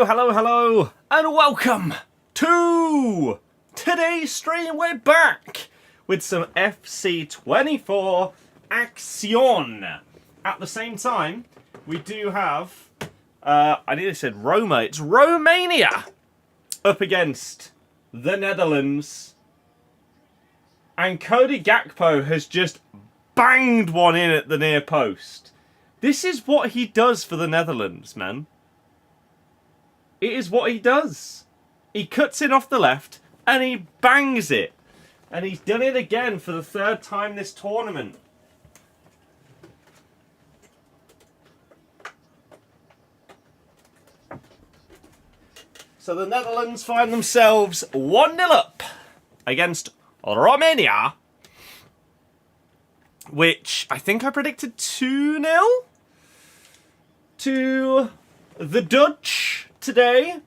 hello, and welcome to today's stream. We're back with some FC24 action. At the same time, we do have, I nearly said Roma, it's Romania up against the Netherlands. And Cody Gakpo has just banged one in at the near post. This is what he does for the Netherlands, man. It is what he does. He cuts in off the left and he bangs it. And he's done it again for the third time this tournament. So the Netherlands find themselves 1-0 up against Romania. Which I think I predicted 2-0 to the Dutch today.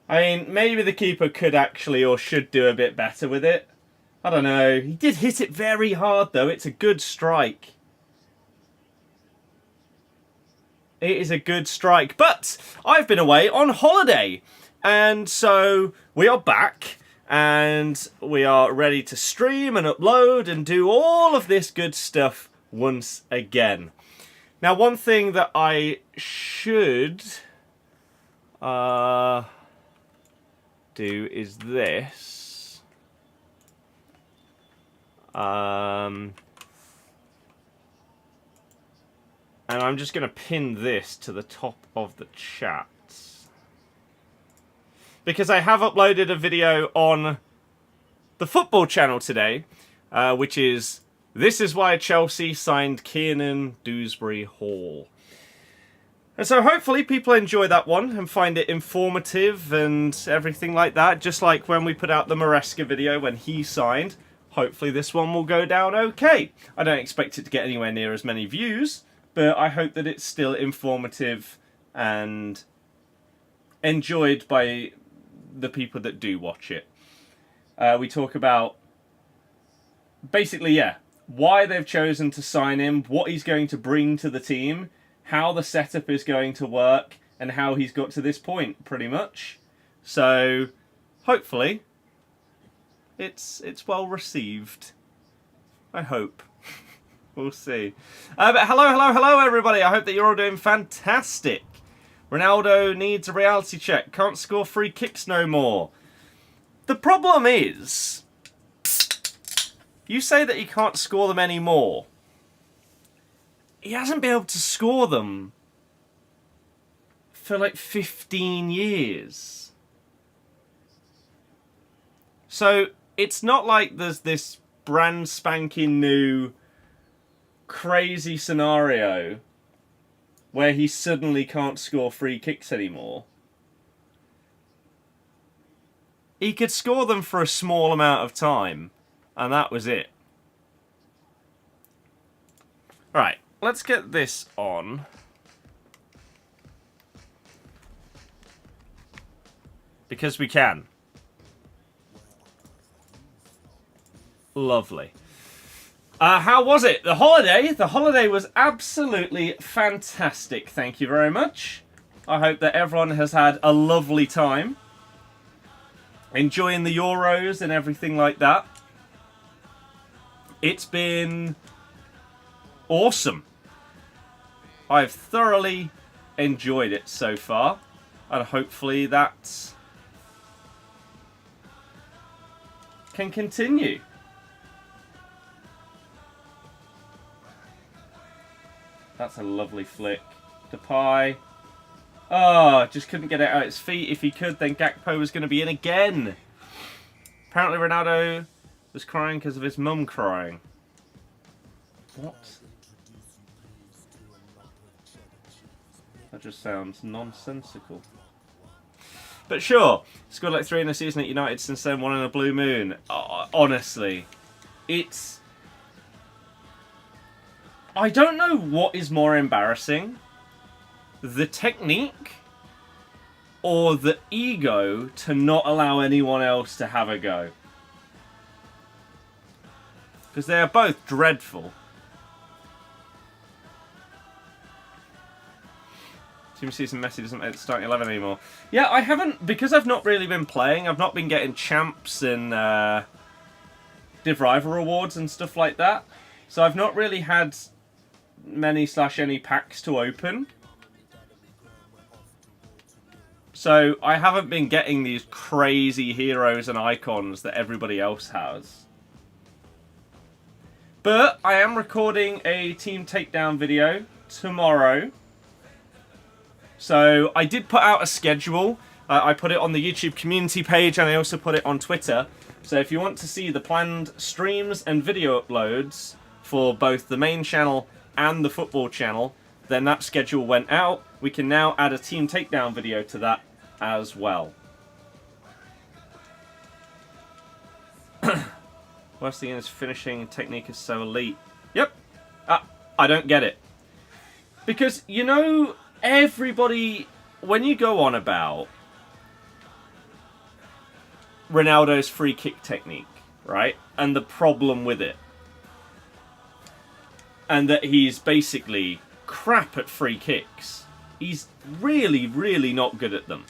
I mean, maybe the keeper could actually or should do a bit better with it. I don't know. He did hit it very hard, though. It's a good strike. It is a good strike. But I've been away on holiday. And so we are back. And we are ready to stream and upload and do all of this good stuff once again. Now, one thing that I should do is this. And I'm just going to pin this to the top of the chat. Because I have uploaded a video on the football channel today, which is This is Why Chelsea Signed Kiernan Dewsbury-Hall. And so hopefully people enjoy that one and find it informative and everything like that, just like when we put out the Maresca video when he signed. Hopefully this one will go down okay. I don't expect it to get anywhere near as many views, but I hope that it's still informative and enjoyed by the people that do watch it. We talk about basically, why they've chosen to sign him, what he's going to bring to the team, how the setup is going to work, and how he's got to this point, pretty much. So, hopefully, it's well received. I hope. We'll see. But hello, everybody. I hope that you're all doing fantastic. Ronaldo needs a reality check. Can't score free kicks no more. The problem is, you say that he can't score them anymore. He hasn't been able to score them for like 15 years. So it's not like there's this brand spanking new crazy scenario where he suddenly can't score free kicks anymore. He could score them for a small amount of time, and that was it. Right, let's get this on. Because we can. Lovely. How was it? The holiday? The holiday was absolutely fantastic. Thank you very much. I hope that everyone has had a lovely time. Enjoying the Euros and everything like that. It's been awesome. I've thoroughly enjoyed it so far. And hopefully that can continue. That's a lovely flick. Depay. Oh, just couldn't get it out its feet. If he could, then Gakpo was going to be in again. Apparently Ronaldo was crying because of his mum crying. What? That just sounds nonsensical. But sure, scored like 3 in a season at United, since then 1 in a blue moon. Oh, honestly, it's... I don't know what is more embarrassing. The technique or the ego to not allow anyone else to have a go. Because they are both dreadful. Team season Messi doesn't make the starting 11 anymore. Yeah, I haven't, because I've not really been playing, I've not been getting champs and Div Rival rewards and stuff like that. So I've not really had many/any packs to open. So I haven't been getting these crazy heroes and icons that everybody else has. But I am recording a team takedown video tomorrow. So I did put out a schedule. I put it on the YouTube community page and I also put it on Twitter. So if you want to see the planned streams and video uploads for both the main channel and the football channel, then that schedule went out. We can now add a team takedown video to that as well. Worst thing is finishing technique is so elite. Yep. I don't get it. Because, you know, everybody, when you go on about Ronaldo's free kick technique, right? And the problem with it. And that he's basically crap at free kicks. He's really, really not good at them.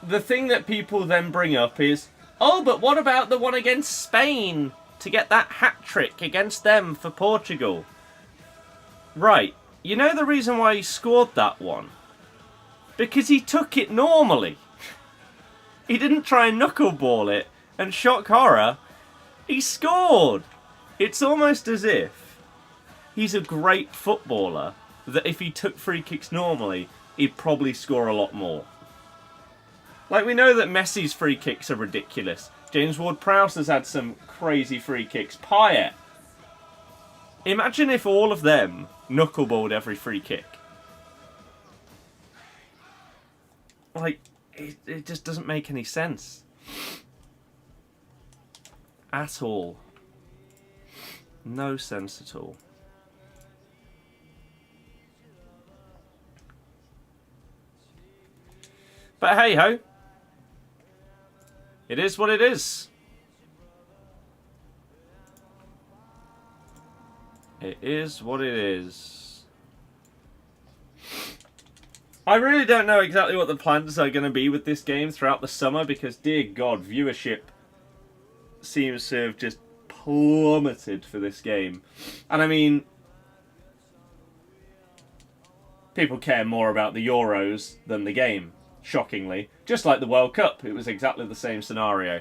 The thing that people then bring up is, oh, but what about the one against Spain to get that hat-trick against them for Portugal? Right, you know the reason why he scored that one? Because he took it normally. He didn't try and knuckleball it, and shock horror, he scored. It's almost as if he's a great footballer that if he took free kicks normally, he'd probably score a lot more. Like, we know that Messi's free kicks are ridiculous. James Ward-Prowse has had some crazy free kicks. Payet. Imagine if all of them knuckleballed every free kick. Like, it just doesn't make any sense. At all. No sense at all. But hey-ho. It is what it is. It is what it is. I really don't know exactly what the plans are going to be with this game throughout the summer because, dear God, viewership seems to have just plummeted for this game. And I mean, people care more about the Euros than the game, shockingly. Just like the World Cup, it was exactly the same scenario.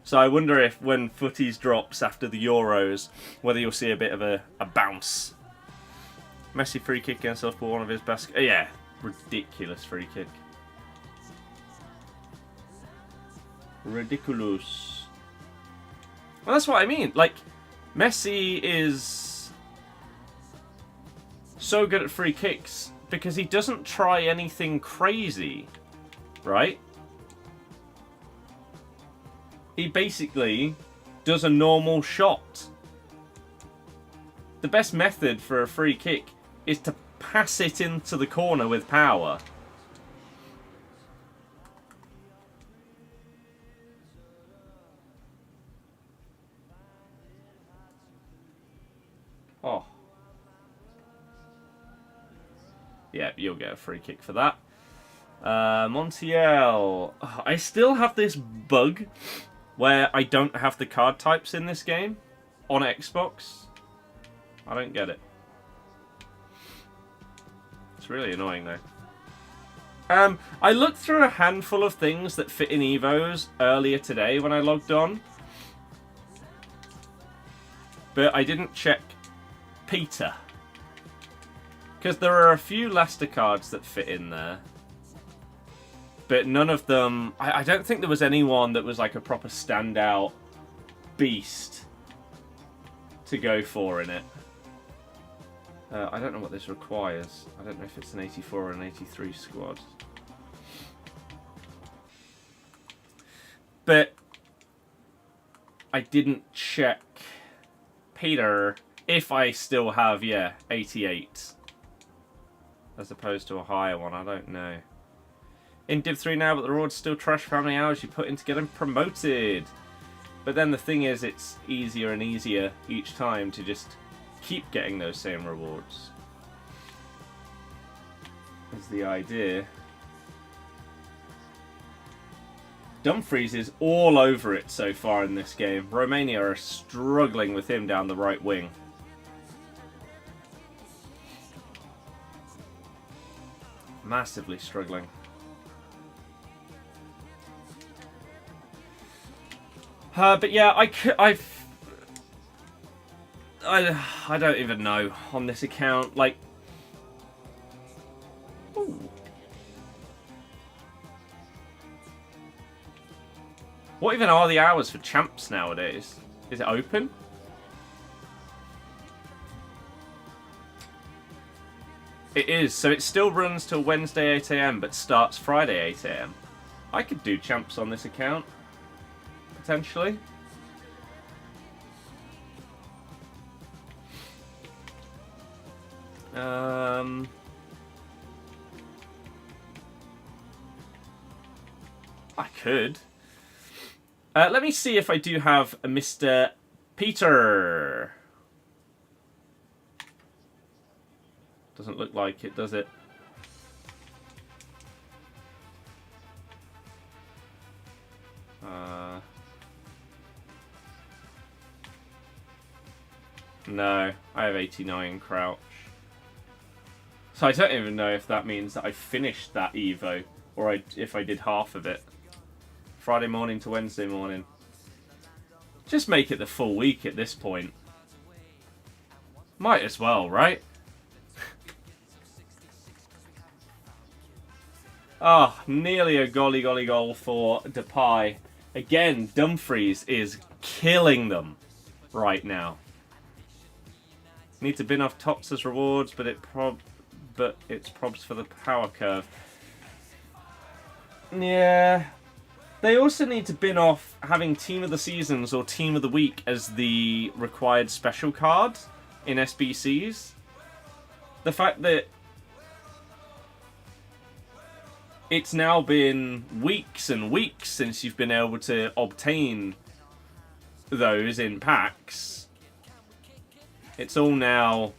So I wonder if when footies drops after the Euros, whether you'll see a bit of a bounce. Messi free kick against us for one of his best... yeah, ridiculous free kick. Ridiculous. Well, that's what I mean. Like, Messi is so good at free kicks because he doesn't try anything crazy, right? He basically does a normal shot. The best method for a free kick is to pass it into the corner with power. Oh. Yeah, you'll get a free kick for that. Montiel. Oh, I still have this bug where I don't have the card types in this game on Xbox. I don't get it. It's really annoying though. I looked through a handful of things that fit in Evos earlier today when I logged on. But I didn't check Peter. Because there are a few Leicester cards that fit in there. But none of them... I don't think there was anyone that was like a proper standout beast to go for in it. I don't know what this requires. I don't know if it's an 84 or an 83 squad. But I didn't check Peter if I still have, yeah, 88. As opposed to a higher one, I don't know. In Div 3 now, but the reward's still trash for how many hours you put in to get him promoted. But then the thing is, it's easier and easier each time to just keep getting those same rewards. Is the idea. Dumfries is all over it so far in this game. Romania are struggling with him down the right wing. Massively struggling. But yeah, I don't even know on this account. Like, ooh. What even are the hours for champs nowadays? Is it open? It is, so it still runs till Wednesday 8 AM, but starts Friday 8 AM. I could do champs on this account, potentially. I could. Let me see if I do have a Mr. Peter. Doesn't look like it, does it? No, I have 89 crouch. So I don't even know if that means that I finished that Evo, or if I did half of it. Friday morning to Wednesday morning. Just make it the full week at this point. Might as well, right? Ah, nearly a golly goal for Depay. Again, Dumfries is killing them right now. Need to bin off tops as rewards, but it's probs for the power curve. Yeah. They also need to bin off having Team of the Seasons or Team of the Week as the required special card in SBCs. The fact that it's now been weeks and weeks since you've been able to obtain those in packs. It's all now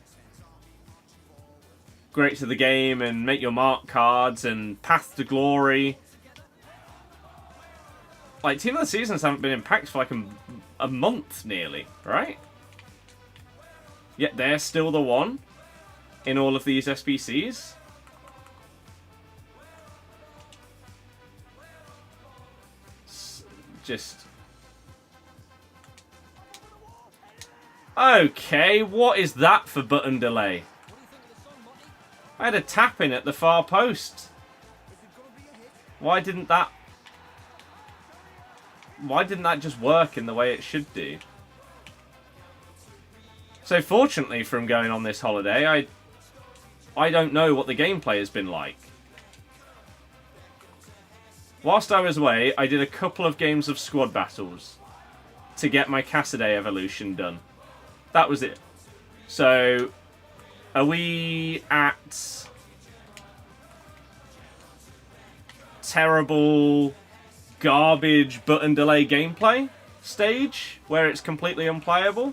great to the game and make your mark cards and path to glory. Like, Team of the Seasons haven't been in packs for like a month nearly, right? Yet they're still the one in all of these SBCs. Just... Okay, what is that for button delay? I had a tap in at the far post. Why didn't that just work in the way it should do? So fortunately from going on this holiday, I don't know what the gameplay has been like. Whilst I was away, I did a couple of games of squad battles to get my Cassidy evolution done. That was it. So, are we at terrible, garbage button delay gameplay stage where it's completely unplayable?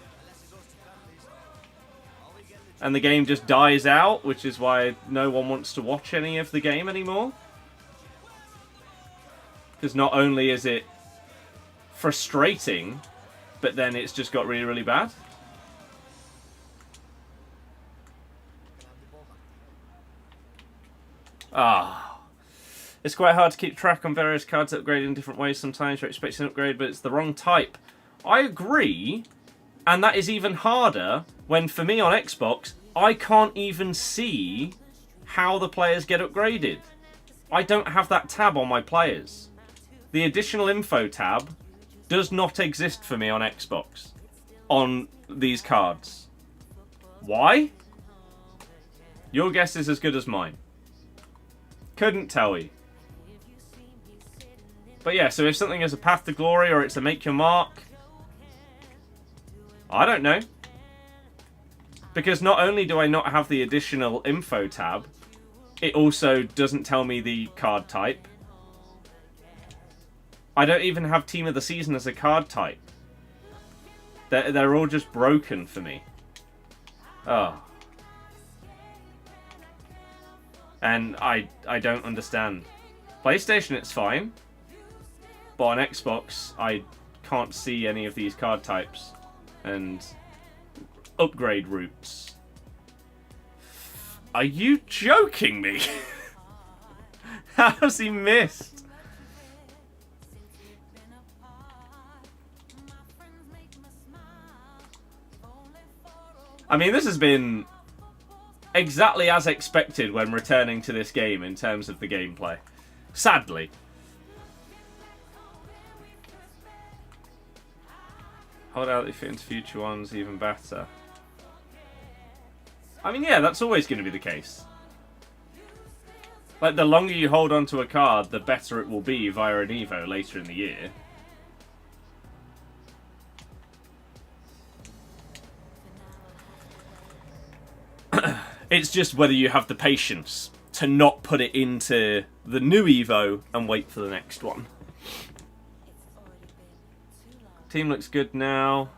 And the game just dies out, which is why no one wants to watch any of the game anymore? Because not only is it frustrating, but then it's just got really, really bad. Ah. It's quite hard to keep track on various cards that upgrade in different ways. Sometimes you're expecting an upgrade, but it's the wrong type. I agree, and that is even harder when, for me on Xbox, I can't even see how the players get upgraded. I don't have that tab on my players. The additional info tab does not exist for me on Xbox on these cards. Why? Your guess is as good as mine. Couldn't tell you. But yeah, so if something is a path to glory or it's a make your mark, I don't know. Because not only do I not have the additional info tab, it also doesn't tell me the card type. I don't even have Team of the Season as a card type. They're all just broken for me. Oh. And I don't understand. PlayStation, it's fine. But on Xbox, I can't see any of these card types and upgrade routes. Are you joking me? How's he missed? I mean, this has been exactly as expected when returning to this game in terms of the gameplay. Sadly. Hold out, they fit into future ones even better. I mean, yeah, that's always going to be the case. Like, the longer you hold on to a card, the better it will be via an Evo later in the year. It's just whether you have the patience to not put it into the new Evo and wait for the next one. Team looks good now.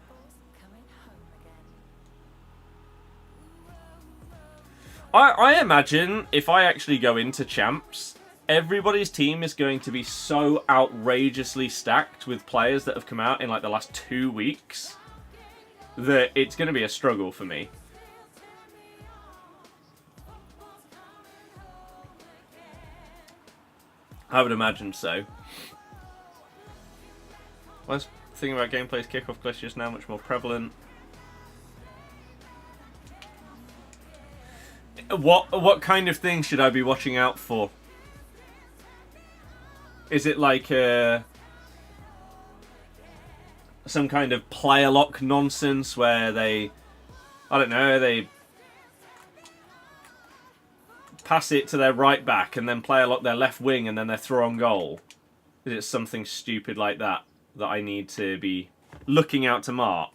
I imagine if I actually go into champs, everybody's team is going to be so outrageously stacked with players that have come out in like the last 2 weeks that it's going to be a struggle for me. I would imagine so. One thing about gameplay's kickoff glitch is now much more prevalent. What kind of thing should I be watching out for? Is it like some kind of player lock nonsense where they, I don't know, they pass it to their right back and then player lock their left wing and then they're through on goal? Is it something stupid like that that I need to be looking out to mark?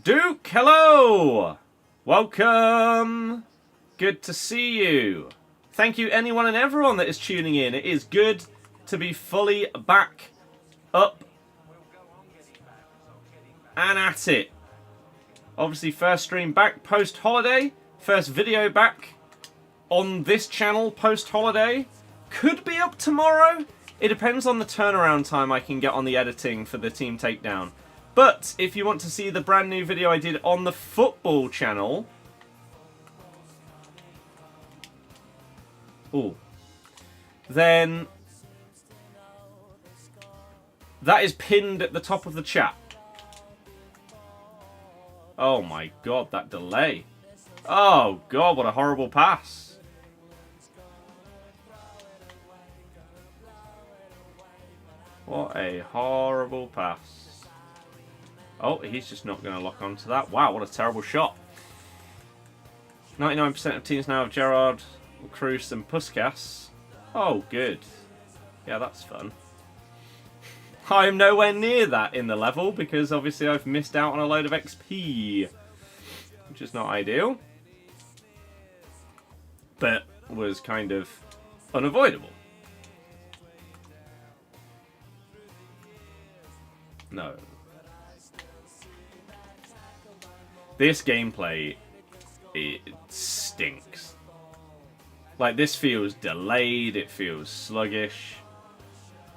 Duke, hello! Welcome! Good to see you. Thank you anyone and everyone that is tuning in. It is good to be fully back up and at it. Obviously first stream back post-holiday. First video back on this channel post-holiday. Could be up tomorrow. It depends on the turnaround time I can get on the editing for the team takedown. But if you want to see the brand new video I did on the football channel, then that is pinned at the top of the chat. Oh my god, that delay. Oh god, what a horrible pass. What a horrible pass. Oh, he's just not going to lock onto that. Wow, what a terrible shot. 99% of teams now have Gerrard, Cruz and Puskas. Oh, good. Yeah, that's fun. I'm nowhere near that in the level because obviously I've missed out on a load of XP, which is not ideal, but was kind of unavoidable. No. This gameplay, it stinks. Like, this feels delayed, it feels sluggish.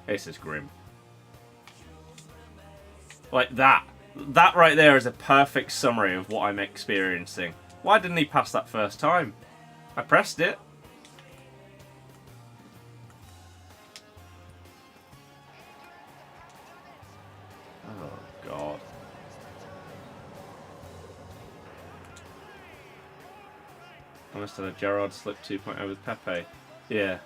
This is grim. Like, that right there is a perfect summary of what I'm experiencing. Why didn't he pass that first time? I pressed it. Oh, God. I must have a Gerrard slip 2.0 with Pepe. Yeah.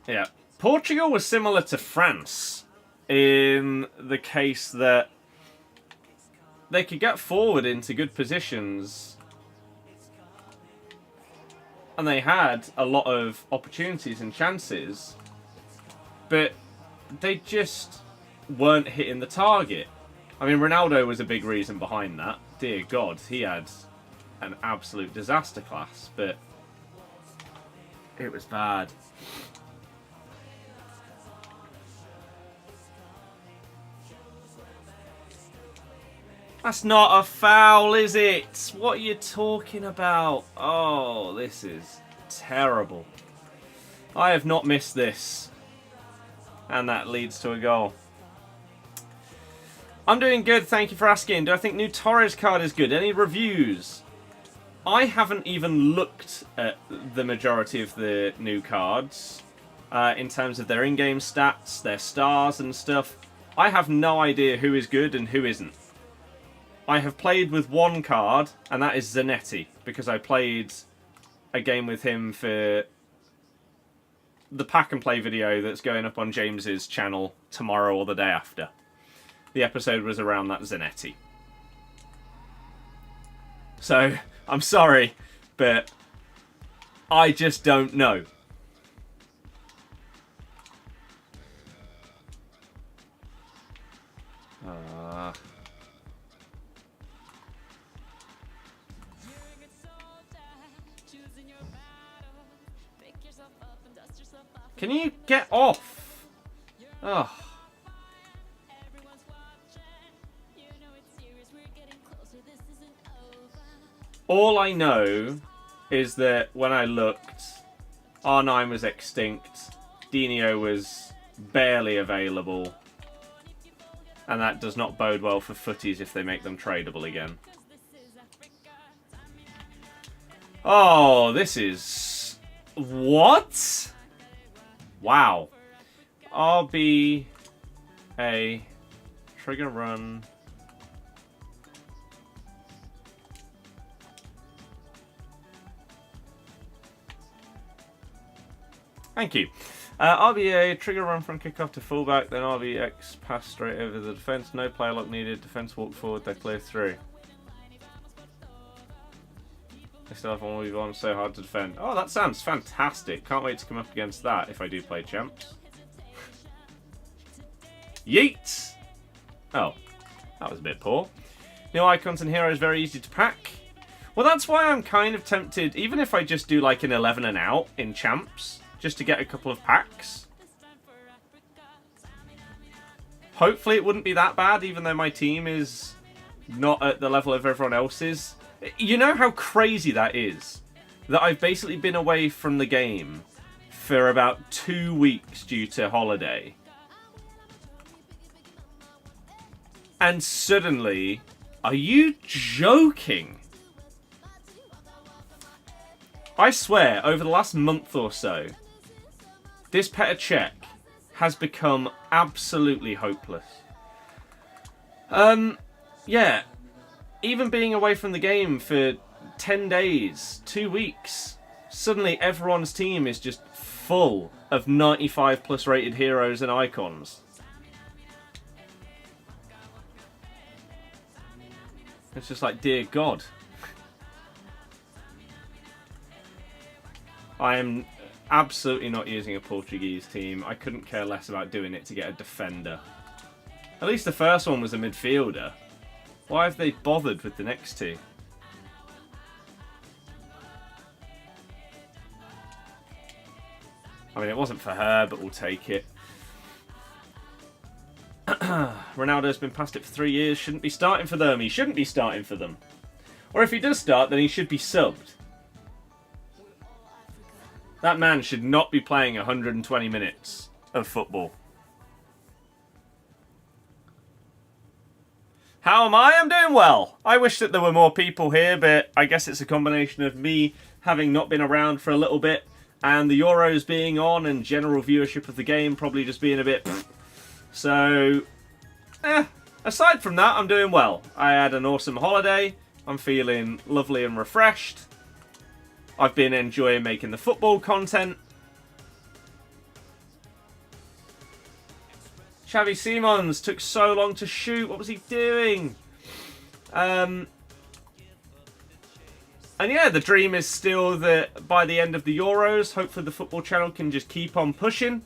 Yeah. Portugal was similar to France in the case that they could get forward into good positions and they had a lot of opportunities and chances, but they just weren't hitting the target. I mean, Ronaldo was a big reason behind that. Dear God, he had an absolute disaster class, but It was bad. That's not a foul, is it? What are you talking about? Oh, this is terrible. I have not missed this. And that leads to a goal. I'm doing good, thank you for asking. Do I think new Torres card is good? Any reviews? I haven't even looked at the majority of the new cards. In terms of their in-game stats, their stars and stuff. I have no idea who is good and who isn't. I have played with one card, and that is Zanetti, because I played a game with him for the pack and play video that's going up on James's channel tomorrow or the day after. The episode was around that Zanetti. So, I'm sorry, but I just don't know. Can you get off? Oh. All I know is that when I looked, R9 was extinct, Dino was barely available, and that does not bode well for footies if they make them tradable again. Oh, this is... What? Wow. RBA trigger run. Thank you. RBA trigger run from kickoff to fullback, then RBX pass straight over the defence. No player lock needed. Defence walk forward. They clear through. I still have 1v1, so hard to defend. Oh, that sounds fantastic. Can't wait to come up against that if I do play champs. Yeet! Oh, that was a bit poor. New icons and heroes very easy to pack. Well, that's why I'm kind of tempted, even if I just do like an 11 and out in champs, just to get a couple of packs. Hopefully it wouldn't be that bad, even though my team is not at the level of everyone else's. You know how crazy that is? That I've basically been away from the game for about 2 weeks due to holiday. And suddenly, are you joking? I swear, over the last month or so, this Petr Cech has become absolutely hopeless. Yeah. Even being away from the game for 10 days, 2 weeks, suddenly everyone's team is just full of 95 plus rated heroes and icons. It's just like, dear God. I am absolutely not using a Portuguese team. I couldn't care less about doing it to get a defender. At least the first one was a midfielder. Why have they bothered with the next two? I mean, it wasn't for her, but we'll take it. Ronaldo's been past it for 3 years. Shouldn't be starting for them. He shouldn't be starting for them. Or if he does start, then he should be subbed. That man should not be playing 120 minutes of football. How am I? I'm doing well. I wish that there were more people here, but I guess it's a combination of me having not been around for a little bit and the Euros being on and general viewership of the game probably just being a bit... So, aside from that, I'm doing well. I had an awesome holiday. I'm feeling lovely and refreshed. I've been enjoying making the football content. Xavi Simons took so long to shoot. What was he doing? And yeah, the dream is still that by the end of the Euros, hopefully the football channel can just keep on pushing.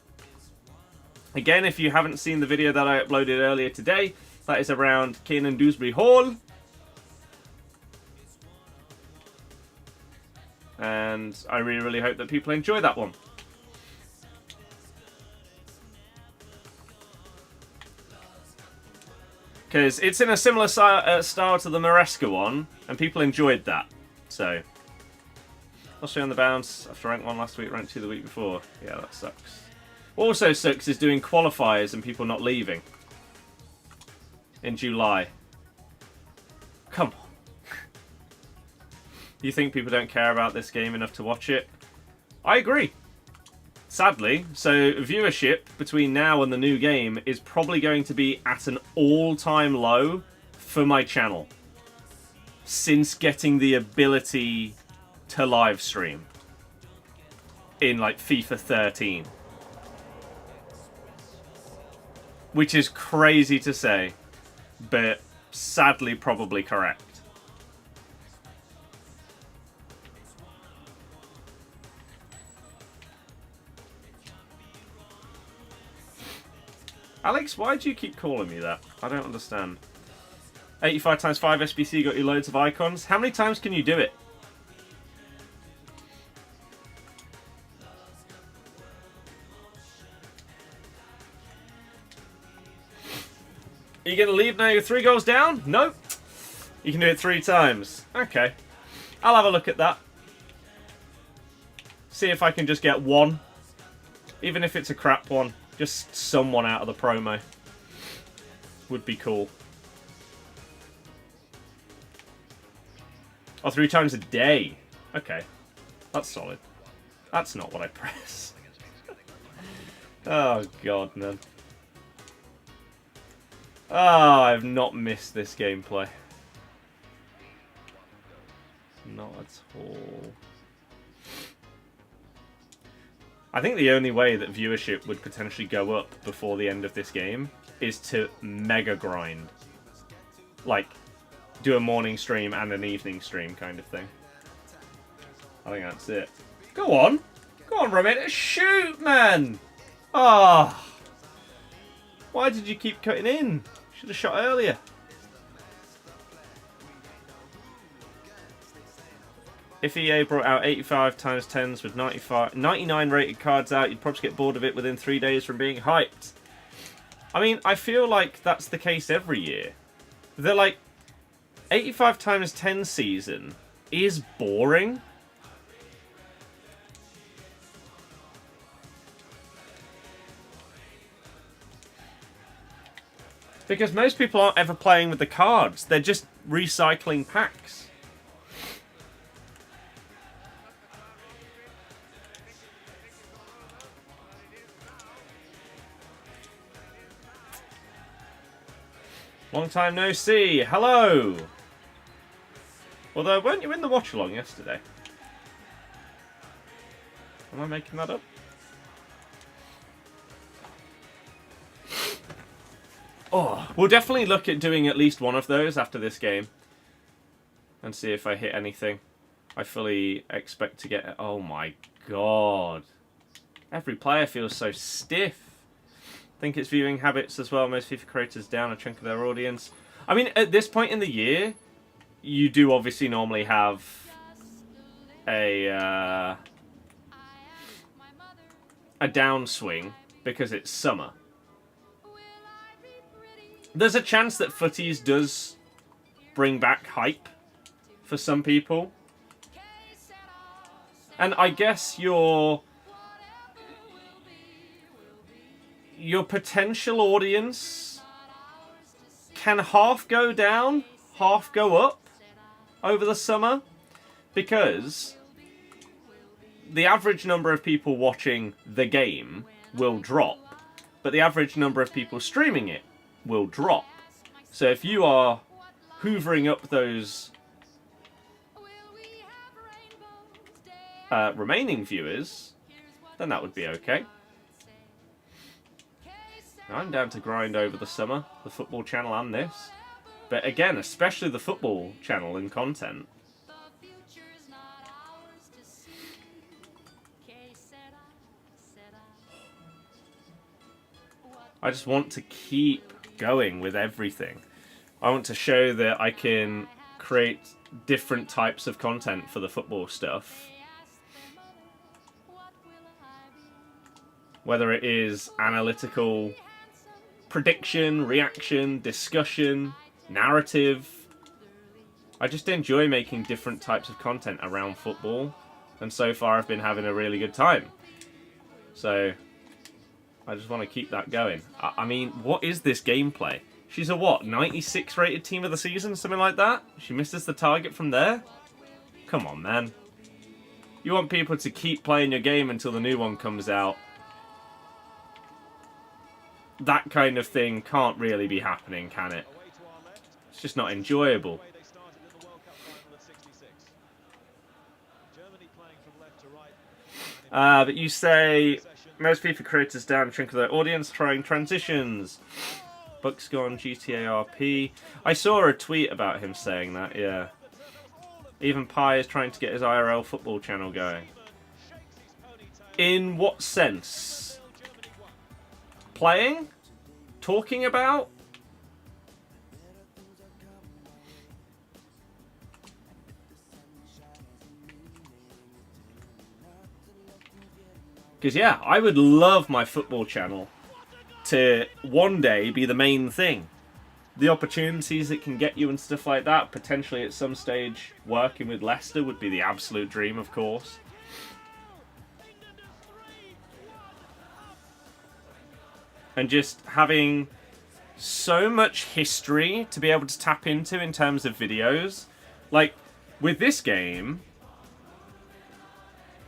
Again, if you haven't seen the video that I uploaded earlier today, that is around Kane and Dewsbury Hall. And I really, really hope that people enjoy that one. Because it's in a similar style to the Maresca one, and people enjoyed that. So, also on the bounce after rank 1 last week, rank 2 the week before. Yeah, that sucks. What also sucks is doing qualifiers and people not leaving. In July. Come on. You think people don't care about this game enough to watch it? I agree. Sadly, so viewership between now and the new game is probably going to be at an all-time low for my channel since getting the ability to live stream in like FIFA 13. Which is crazy to say, but sadly probably correct. Alex, why do you keep calling me that? I don't understand. 85 times 5 SBC got you loads of icons. How many times can you do it? Are you going to leave now you're 3 goals down? No. You can do it 3 times. Okay. I'll have a look at that. See if I can just get 1. Even if it's a crap one. Just someone out of the promo. Would be cool. Oh, 3 times a day. Okay. That's solid. That's not what I press. Oh, God, man. Oh, I've not missed this gameplay. Not at all. I think the only way that viewership would potentially go up before the end of this game is to mega grind. Like, do a morning stream and an evening stream kind of thing. I think that's it. Go on! Go on, Romita! Shoot, man! Ah! Oh. Why did you keep cutting in? Should have shot earlier. If EA brought out 85 times 10s with 99 rated cards out, you'd probably get bored of it within 3 days from being hyped. I mean, I feel like that's the case every year. They're like, 85 times 10 season is boring. Because most people aren't ever playing with the cards. They're just recycling packs. Long time no see. Hello. Although, weren't you in the watch-along yesterday? Am I making that up? Oh, we'll definitely look at doing at least one of those after this game. And see if I hit anything. I fully expect to get... Oh my god. Every player feels so stiff. I think it's viewing habits as well. Most FIFA creators down a chunk of their audience. I mean, at this point in the year, you do obviously normally have a downswing because it's summer. There's a chance that footies does bring back hype for some people. And I guess your potential audience can half go down, half go up over the summer, because the average number of people watching the game will drop, but the average number of people streaming it will drop. So if you are hoovering up those remaining viewers, then that would be okay. I'm down to grind over the summer, the football channel and this. But again, especially the football channel and content. I just want to keep going with everything. I want to show that I can create different types of content for the football stuff Whether it is analytical prediction, reaction, discussion, narrative. I just enjoy making different types of content around football. And so far I've been having a really good time. So I just want to keep that going. I mean, what is this gameplay? She's a what, 96 rated team of the season? Something like that? She misses the target from there? Come on, man. You want people to keep playing your game until the new one comes out. That kind of thing can't really be happening, can it? It's just not enjoyable. But you say most FIFA creators down shrink their audience trying transitions. Bucks gone, GTA RP. I saw a tweet about him saying that, yeah. Even Pi is trying to get his IRL football channel going. In what sense? Playing? Talking about? Because yeah, I would love my football channel to one day be the main thing. The opportunities it can get you and stuff like that, potentially at some stage working with Leicester would be the absolute dream, of course. And just having so much history to be able to tap into in terms of videos. Like, with this game,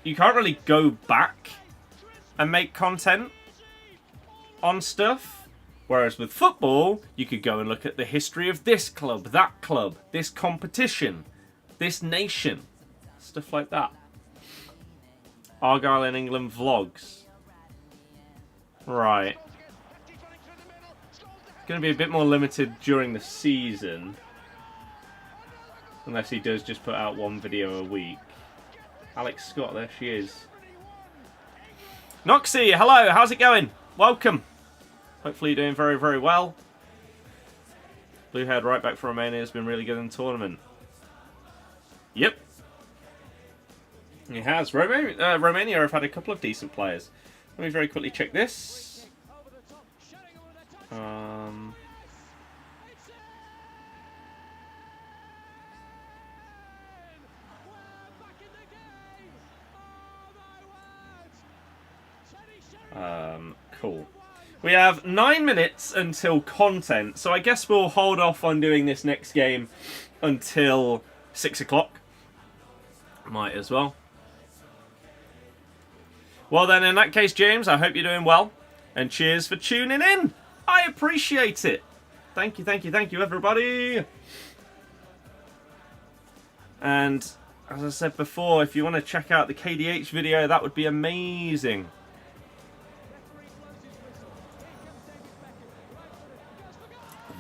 you can't really go back and make content on stuff. Whereas with football, you could go and look at the history of this club, this competition, this nation. Stuff like that. Argyle in England vlogs. Right. Going to be a bit more limited during the season. Unless he does just put out one video a week. Alex Scott, there she is. Noxie, hello, how's it going? Welcome. Hopefully you're doing very, very well. Blue-haired right back for Romania has been really good in the tournament. Yep. He has. Romania have had a couple of decent players. Let me very quickly check this. Cool. We have 9 minutes until content, so I guess we'll hold off on doing this next game until 6 o'clock. Might as well. Well then, in that case, James, I hope you're doing well. And cheers for tuning in. I appreciate it. Thank you, thank you, thank you, everybody. And as I said before, if you want to check out the KDH video, that would be amazing.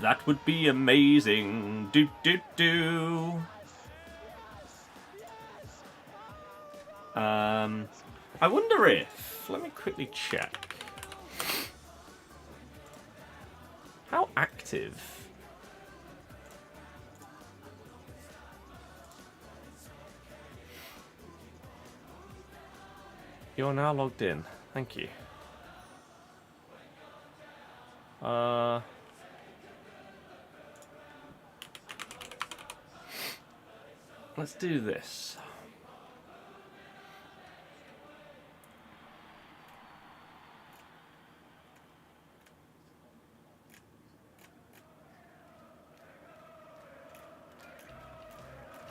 That would be amazing. I wonder if... Let me quickly check. How active? You're now logged in. Thank you. Let's do this.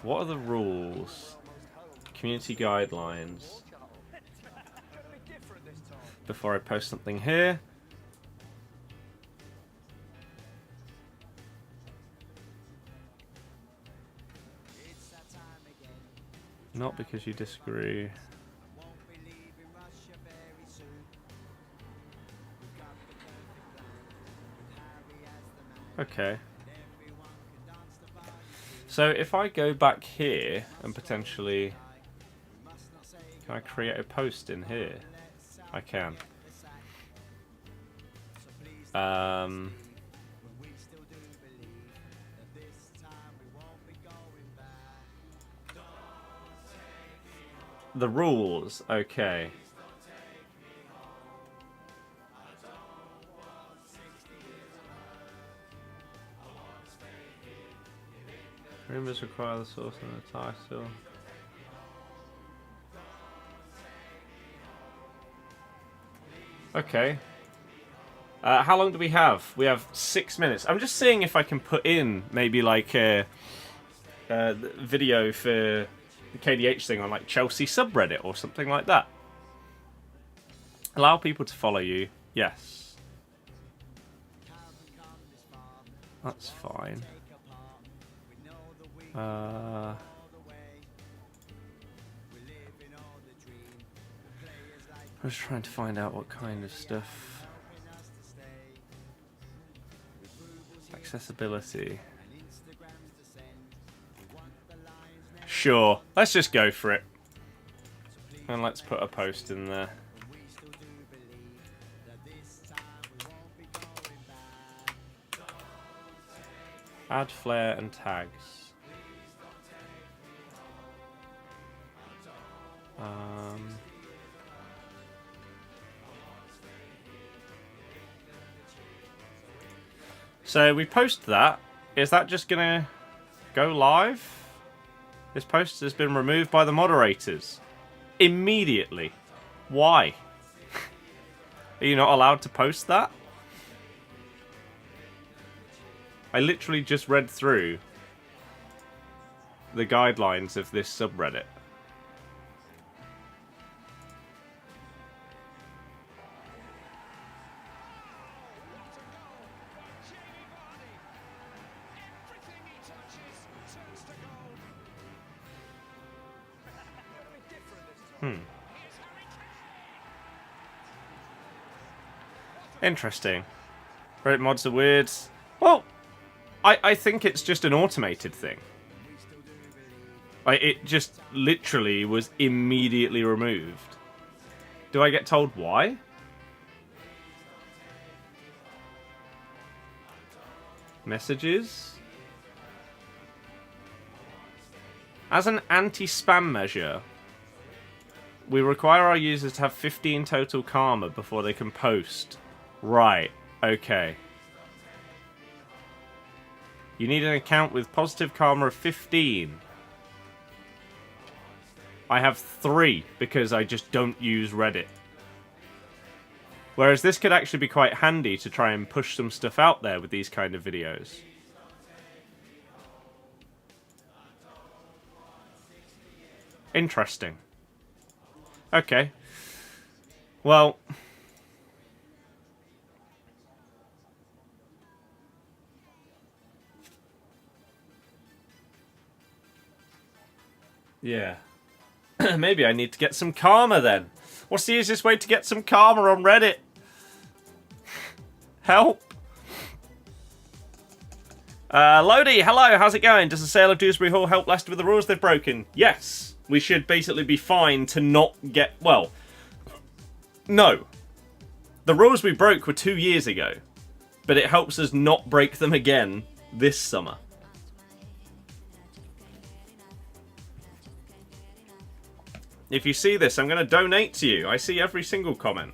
What are the rules? Community guidelines. Before I post something here. Not because you disagree. Okay. So if I go back here and potentially... Can I create a post in here? I can. The rules, okay. Rumours require the source and the title. Okay. How long do we have? We have 6 minutes. I'm just seeing if I can put in maybe like a video for the KDH thing on like Chelsea subreddit or something like that. Allow people to follow you. Yes. That's fine. I was trying to find out what kind of stuff. Accessibility. Sure, let's just go for it. And let's put a post in there. Add flair and tags. So we post that. Is that just gonna go live? This post has been removed by the moderators. Immediately. Why? Are you not allowed to post that? I literally just read through the guidelines of this subreddit. Interesting. Reddit mods are weird. Well, I think it's just an automated thing. Like, it just literally was immediately removed. Do I get told why? Messages? As an anti-spam measure, we require our users to have 15 total karma before they can post. Right, okay. You need an account with positive karma of 15. I have 3 because I just don't use Reddit. Whereas this could actually be quite handy to try and push some stuff out there with these kind of videos. Interesting. Okay. Well... yeah. Maybe I need to get some karma then. What's the easiest way to get some karma on Reddit? Help. Lodi, hello, how's it going? Does the sale of Dewsbury Hall help Leicester with the rules they've broken? Yes. We should basically be fine to not get... well, no. The rules we broke were 2 years ago. But it helps us not break them again this summer. If you see this, I'm going to donate to you. I see every single comment.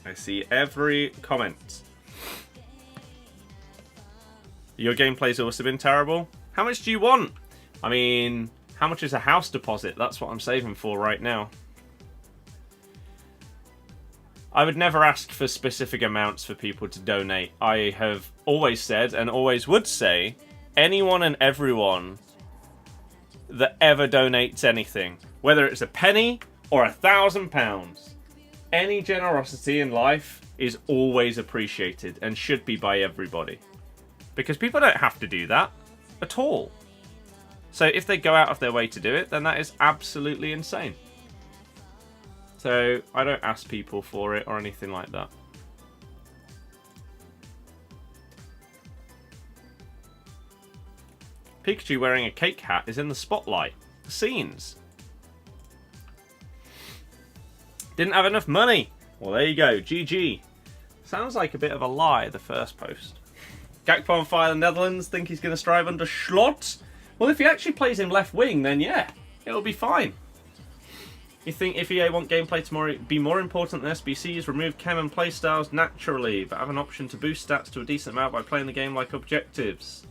I see every comment. Your gameplay's also been terrible. How much do you want? I mean, how much is a house deposit? That's what I'm saving for right now. I would never ask for specific amounts for people to donate. I have always said, and always would say, anyone and everyone that ever donates anything, whether it's a penny or £1,000, any generosity in life is always appreciated and should be by everybody. Because people don't have to do that at all. So if they go out of their way to do it, then that is absolutely insane. So I don't ask people for it or anything like that. Pikachu wearing a cake hat is in the spotlight. The scenes. Didn't have enough money. Well, there you go. GG. Sounds like a bit of a lie, the first post. Gakpo on fire, the Netherlands. Think he's going to strive under Schlott? Well, if he actually plays him left wing, then yeah, it'll be fine. You think if EA want gameplay to be more important than SBCs, remove chem and playstyles naturally, but have an option to boost stats to a decent amount by playing the game like objectives?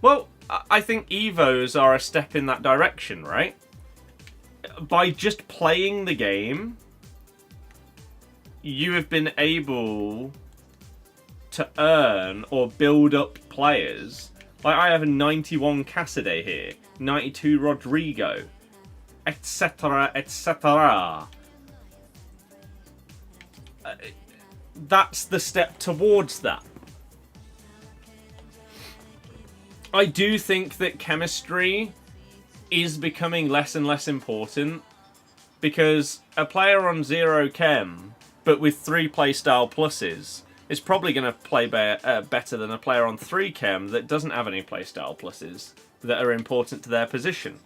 Well, I think Evos are a step in that direction, right? By just playing the game, you have been able to earn or build up players. Like, I have a 91 Cassidy here, 92 Rodrygo, etc., etc. That's the step towards that. I do think that chemistry is becoming less and less important, because a player on 0 chem, but with 3 playstyle pluses, is probably going to play better than a player on 3 chem that doesn't have any playstyle pluses that are important to their position.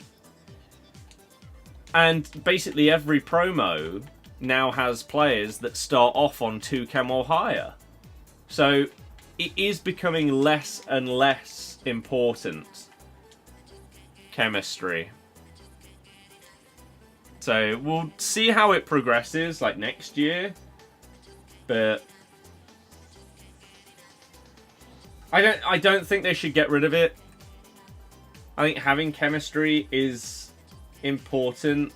And basically every promo now has players that start off on 2 chem or higher. So it is becoming less and less important, chemistry. So we'll see how it progresses, like, next year. But I don't think they should get rid of it. I think having chemistry is important.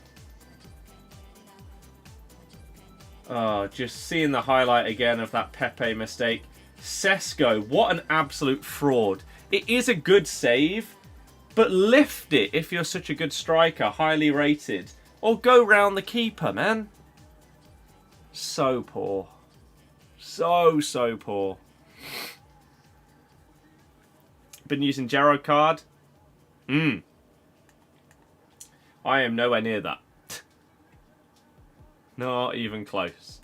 Oh, just seeing the highlight again of that Pepe mistake. Sesko, what an absolute fraud. It is a good save, but lift it if you're such a good striker, highly rated. Or go round the keeper, man. So poor. So poor. Been using Gerrard card. I am nowhere near that. Not even close.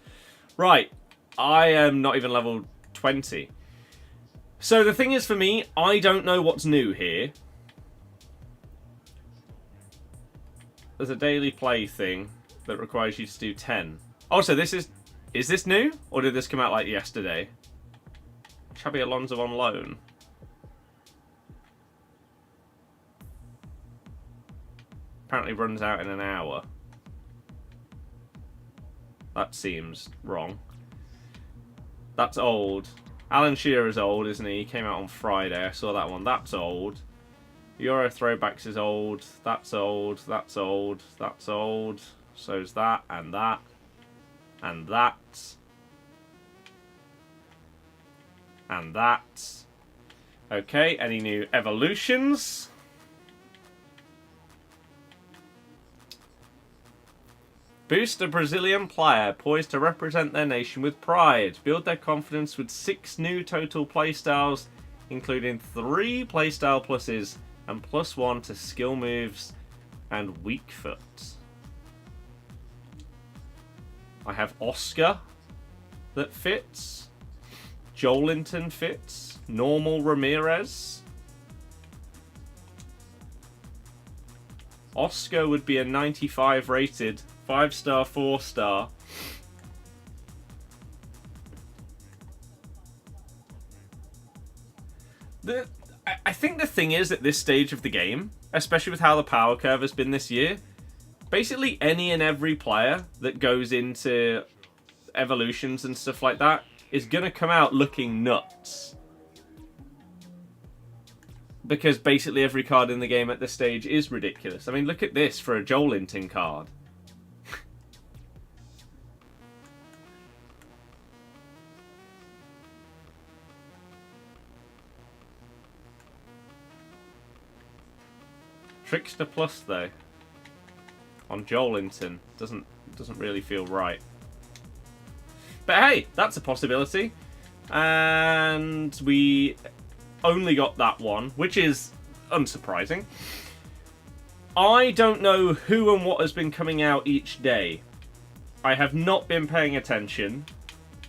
Right. I am not even level 20. So the thing is, for me, I don't know what's new here. There's a daily play thing that requires you to do 10. Oh, so this is this new? Or did this come out like yesterday? Xabi Alonso on loan. Apparently runs out in an hour. That seems wrong. That's old. Alan Shearer's old, isn't he? He came out on Friday. I saw that one. That's old. Euro Throwbacks is old. That's old. That's old. That's old. So's that and that. And that. And that. Okay, any new evolutions? Boost a Brazilian player poised to represent their nation with pride. Build their confidence with 6 new total playstyles, including 3 playstyle pluses and +1 to skill moves and weak foot. I have Oscar that fits. Joelinton fits. Normal Ramirez. Oscar would be a 95 rated. 5-star, 4-star. I think the thing is, at this stage of the game, especially with how the power curve has been this year, basically any and every player that goes into evolutions and stuff like that is going to come out looking nuts. Because basically every card in the game at this stage is ridiculous. I mean, look at this for a Joelinton card. Trickster Plus though on Joelinton doesn't really feel right. But hey, that's a possibility. And we only got that one, which is unsurprising. I don't know who and what has been coming out each day. I have not been paying attention.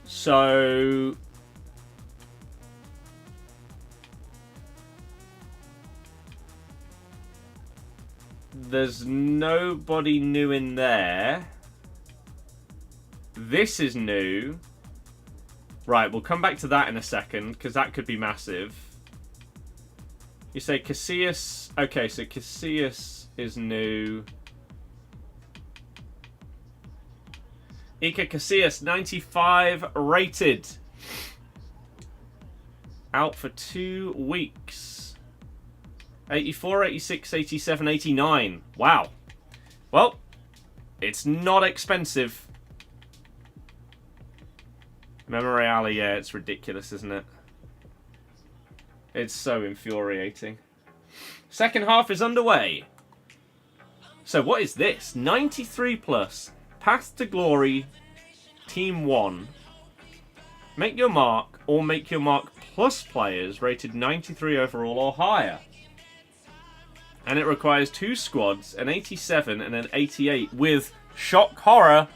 So there's nobody new in there. This is new. Right, we'll come back to that in a second, because that could be massive. You say Casillas. Okay, so Casillas is new. Iker Casillas, 95 rated. Out for 2 weeks. 84, 86, 87, 89. Wow. Well, it's not expensive. Memorial, yeah, it's ridiculous, isn't it? It's so infuriating. Second half is underway. So what is this? 93 plus. Path to Glory. Team 1. Make your mark or make your mark plus players rated 93 overall or higher. And it requires 2 squads, an 87 and an 88 with, shock horror,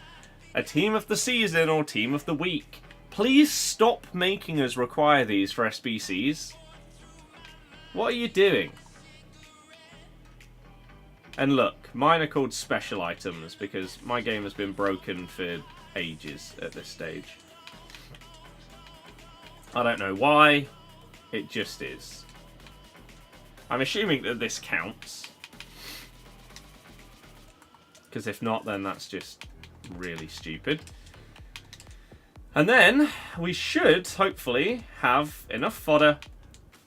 a team of the season or team of the week. Please stop making us require these for SBCs. What are you doing? And look, mine are called special items because my game has been broken for ages at this stage. I don't know why, it just is. I'm assuming that this counts. Because if not, then that's just really stupid. And then we should hopefully have enough fodder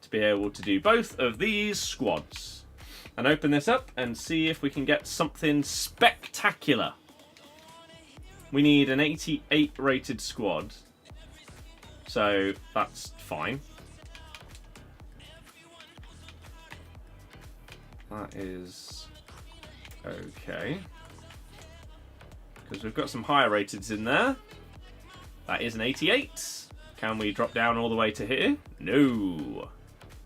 to be able to do both of these squads. And open this up and see if we can get something spectacular. We need an 88 rated squad. So that's fine. That is okay. Because we've got some higher rateds in there. That is an 88. Can we drop down all the way to here? No.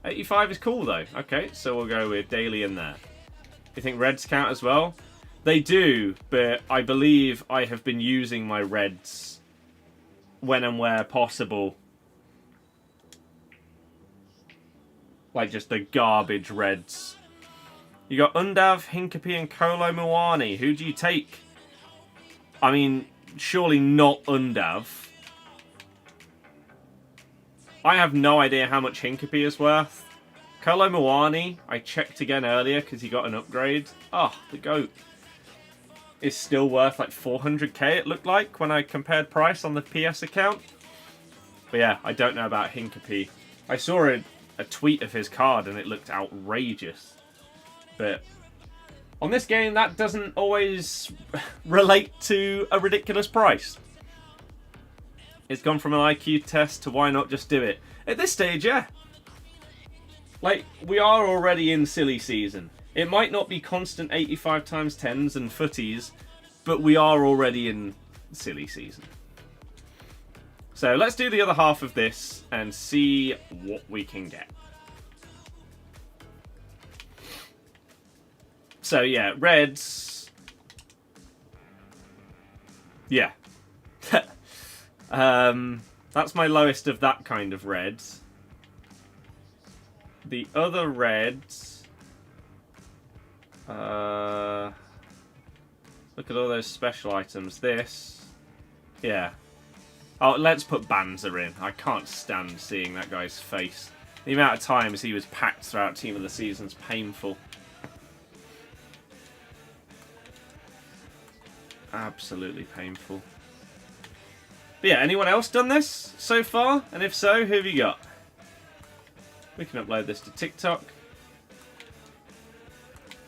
85 is cool though. Okay, so we'll go with daily in there. You think reds count as well? They do, but I believe I have been using my reds when and where possible. Like just the garbage reds. You got Undav, Hinkapi and Kolo Muani. Who do you take? I mean, surely not Undav. I have no idea how much Hinkapi is worth. Kolo Muani, I checked again earlier because he got an upgrade. Oh, the GOAT is still worth like 400k it looked like when I compared price on the PS account. But yeah, I don't know about Hinkapi. I saw a tweet of his card and it looked outrageous. But on this game, that doesn't always relate to a ridiculous price. It's gone from an IQ test to why not just do it. At this stage, yeah. Like, we are already in silly season. It might not be constant 85 times 10s and footies, but we are already in silly season. So let's do the other half of this and see what we can get. So yeah, reds. Yeah. That's my lowest of that kind of reds. The other reds. Look at all those special items. This. Yeah. Oh, let's put Banzer in. I can't stand seeing that guy's face. The amount of times he was packed throughout Team of the Season's painful. Absolutely painful. But yeah, anyone else done this so far? And if so, who have you got? We can upload this to TikTok.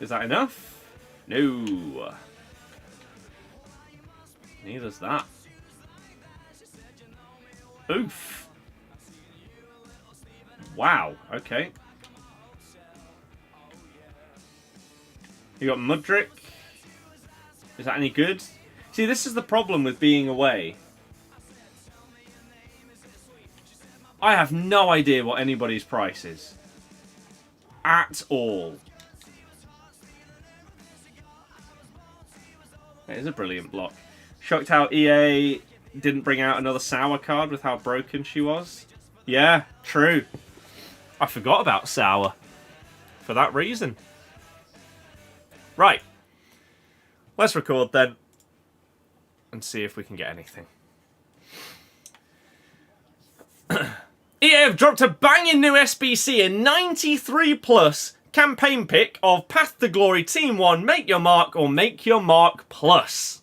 Is that enough? No. Neither's that. Oof. Wow, okay. You got Mudrick. Is that any good? See, this is the problem with being away. I have no idea what anybody's price is. At all. It is a brilliant block. Shocked how EA didn't bring out another Sour card with how broken she was. Yeah, true. I forgot about Sour. For that reason. Right. Let's record then. And see if we can get anything. EA have dropped a banging new SBC, a 93 plus campaign pick of Path to Glory Team 1, Make Your Mark or Make Your Mark Plus.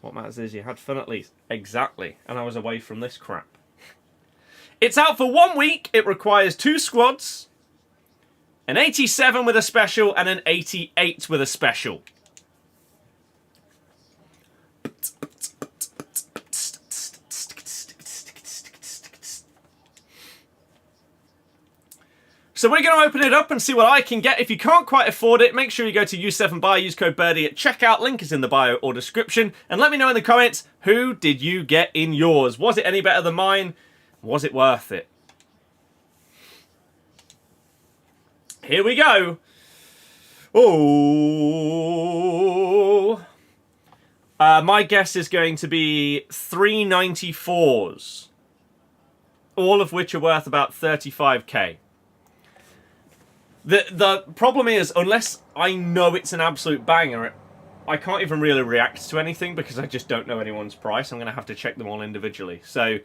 What matters is you had fun at least. Exactly. And I was away from this crap. It's out for 1 week. It requires 2 squads, an 87 with a special and an 88 with a special. So we're going to open it up and see what I can get. If you can't quite afford it, make sure you go to U7Buy, use code Birdie at checkout. Link is in the bio or description. And let me know in the comments, who did you get in yours? Was it any better than mine? Was it worth it? Here we go. Oh. My guess is going to be 394s. All of which are worth about 35k. The problem is, unless I know it's an absolute banger, I can't even really react to anything because I just don't know anyone's price. I'm going to have to check them all individually. So,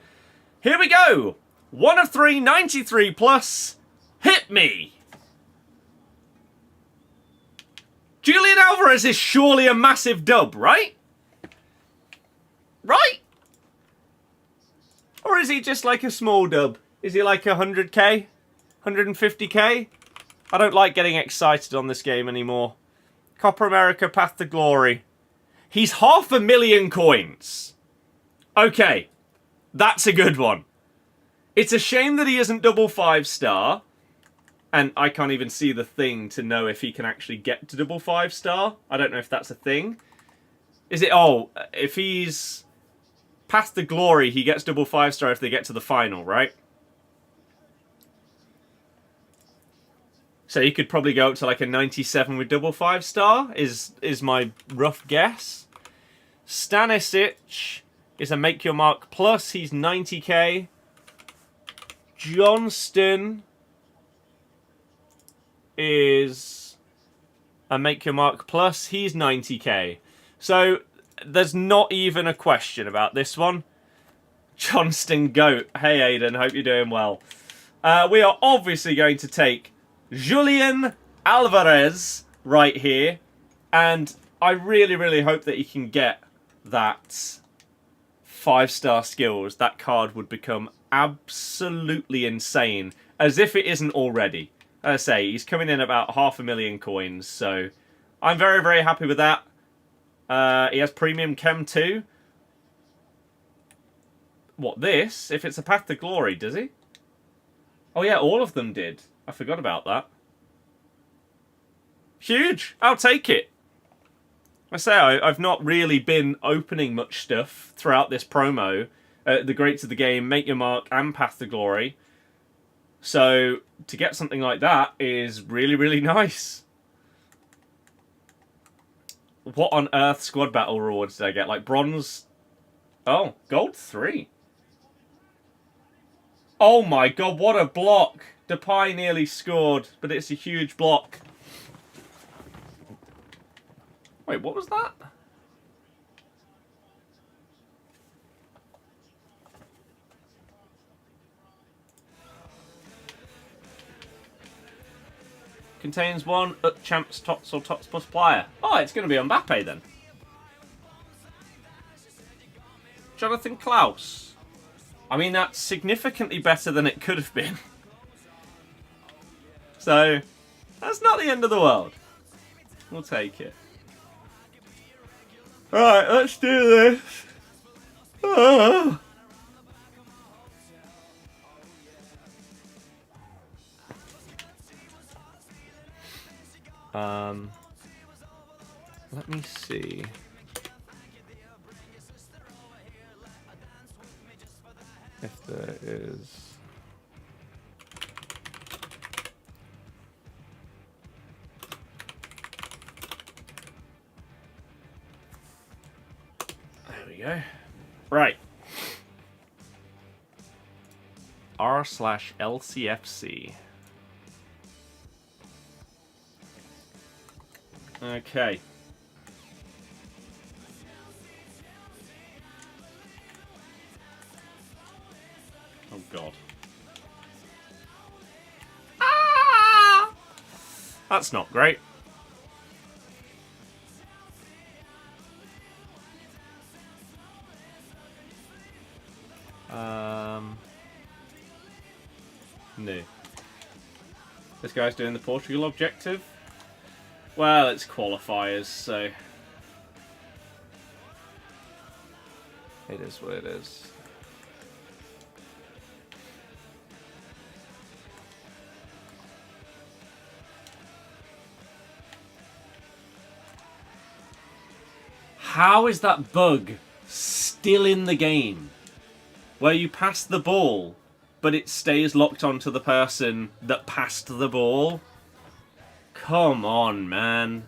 here we go. 1 of 3, 93 plus. Hit me. Julian Alvarez is surely a massive dub, right? Right? Or is he just like a small dub? Is he like 100k? 150k? I don't like getting excited on this game anymore. Copa America Path to Glory. He's 500,000 coins. Okay. That's a good one. It's a shame that he isn't double 5-star. And I can't even see the thing to know if he can actually get to double 5-star. I don't know if that's a thing. Is it... Oh, if he's Path to Glory, he gets double 5-star if they get to the final, right? So he could probably go up to like a 97 with double 5-star, is my rough guess. Stanisic is a Make Your Mark Plus. He's 90k. Johnston is a Make Your Mark Plus. He's 90k. So there's not even a question about this one. Johnston Goat. Hey Aiden, hope you're doing well. We are obviously going to take Julian Alvarez right here, and I really, really hope that he can get that 5-star skills. That card would become absolutely insane, as if it isn't already. As I say, he's coming in about 500,000 coins, so I'm very, very happy with that. He has Premium Chem too. What, this? If it's a Path to Glory, does he? Oh yeah, all of them did. I forgot about that. Huge! I'll take it. I say I've not really been opening much stuff throughout this promo. The Greats of the Game, Make Your Mark, and Path to Glory. So, to get something like that is really, really nice. What on earth squad battle rewards did I get? Like bronze... Oh, gold 3. Oh my god, what a block! Depay nearly scored, but it's a huge block. Wait, what was that? Contains 1 champs, tots, or tots plus player. Oh, it's going to be Mbappe then. Jonathan Klaus. I mean, that's significantly better than it could have been. So, that's not the end of the world. We'll take it. Alright, let's do this. Oh. Let me see. If there is... There we go. Right. r/LCFC. Okay. Oh That's not great. No. This guy's doing the Portugal objective. Well, it's qualifiers, so it is what it is. How is that bug still in the game? Where you pass the ball, but it stays locked onto the person that passed the ball? Come on, man.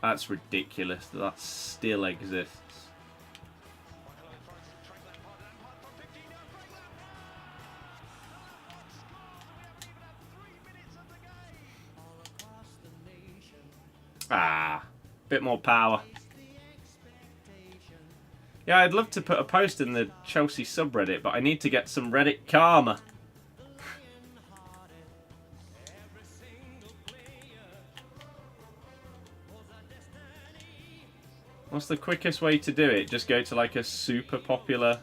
That's ridiculous that that still exists. Ah, bit more power. Yeah, I'd love to put a post in the Chelsea subreddit, but I need to get some Reddit karma. What's the quickest way to do it? Just go to like a super popular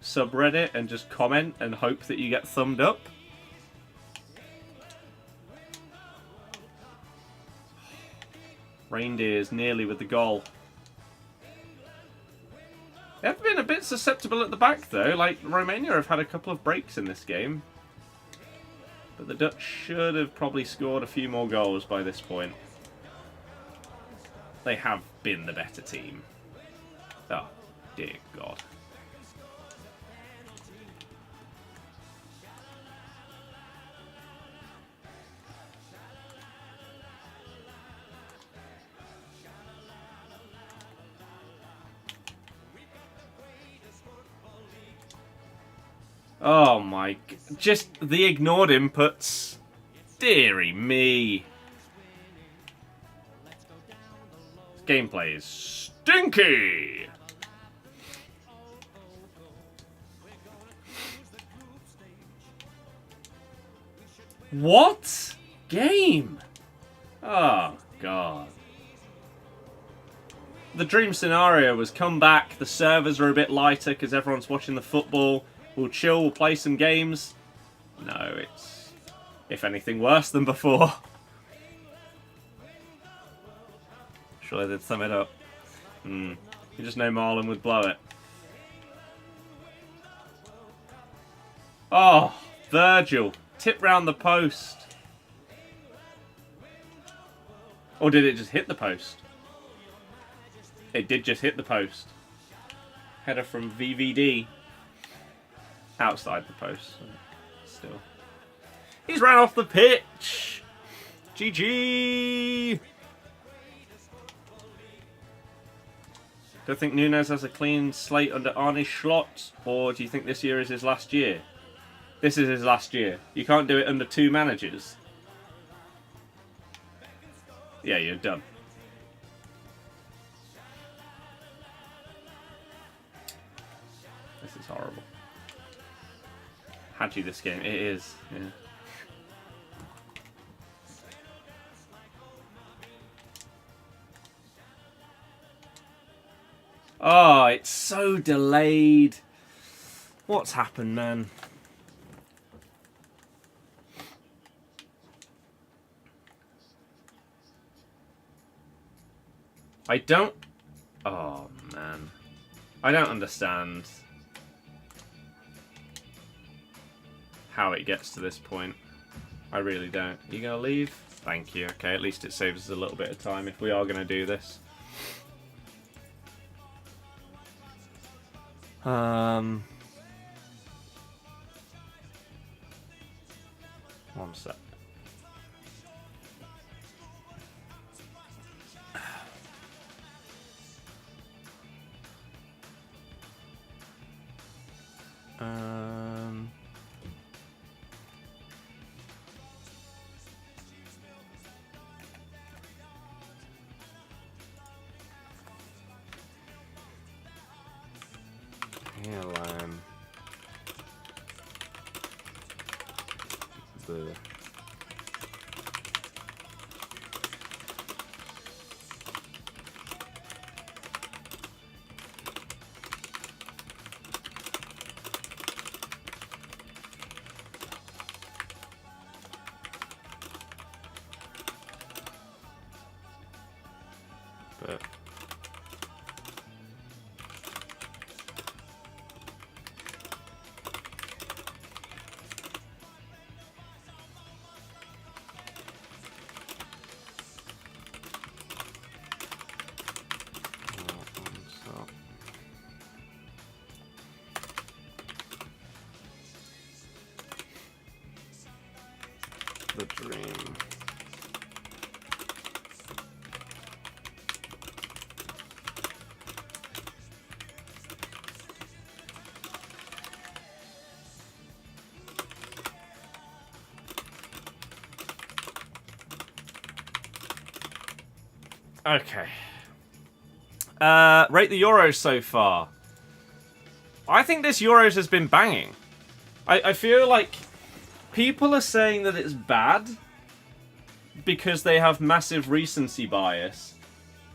subreddit and just comment and hope that you get thumbed up? Reindeers nearly with the goal. They've been a bit susceptible at the back though. Like, Romania have had a couple of breaks in this game. But the Dutch should have probably scored a few more goals by this point. They have been the better team. Oh, dear God. Oh my... Just the ignored inputs. Deary me. Gameplay is stinky. What? Game? Oh, God. The dream scenario was come back, the servers are a bit lighter because everyone's watching the football. We'll chill, we'll play some games. No, it's, if anything, worse than before. Surely they'd sum it up. You just know Marlon would blow it. Oh, Virgil. Tip round the post. Or did it just hit the post? It did just hit the post. Header from VVD. Outside the post. Still. He's ran off the pitch. GG. Do you think Nunes has a clean slate under Arne Slot? Or do you think this year is his last year? This is his last year. You can't do it under 2 managers. Yeah, you're done. This is horrible. Had you this game? It is, yeah. Oh, it's so delayed. What's happened, man? I don't... Oh, man. I don't understand how it gets to this point. I really don't. You gonna leave? Thank you. Okay, at least it saves us a little bit of time if we are gonna do this. One sec. but... The dream. Okay. Rate the Euros so far. I think this Euros has been banging. I feel like people are saying that it's bad because they have massive recency bias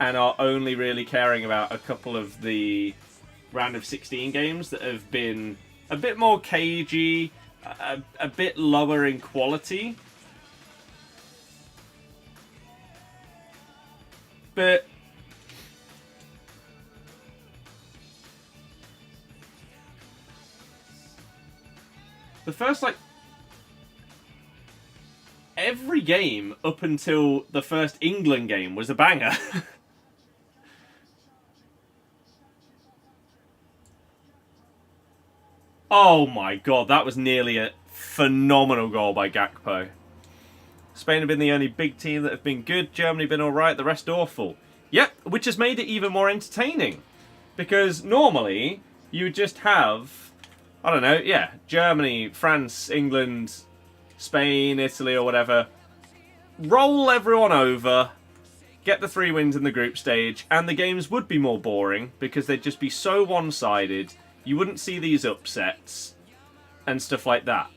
and are only really caring about a couple of the round of 16 games that have been a bit more cagey, a bit lower in quality. But the first, like, every game up until the first England game was a banger. Oh my god, that was nearly a phenomenal goal by Gakpo. Spain have been the only big team that have been good. Germany been alright, the rest awful. Yep, which has made it even more entertaining. Because normally, you would just have, I don't know, yeah, Germany, France, England, Spain, Italy or whatever, roll everyone over, get the 3 wins in the group stage, and the games would be more boring because they'd just be so one-sided, you wouldn't see these upsets and stuff like that.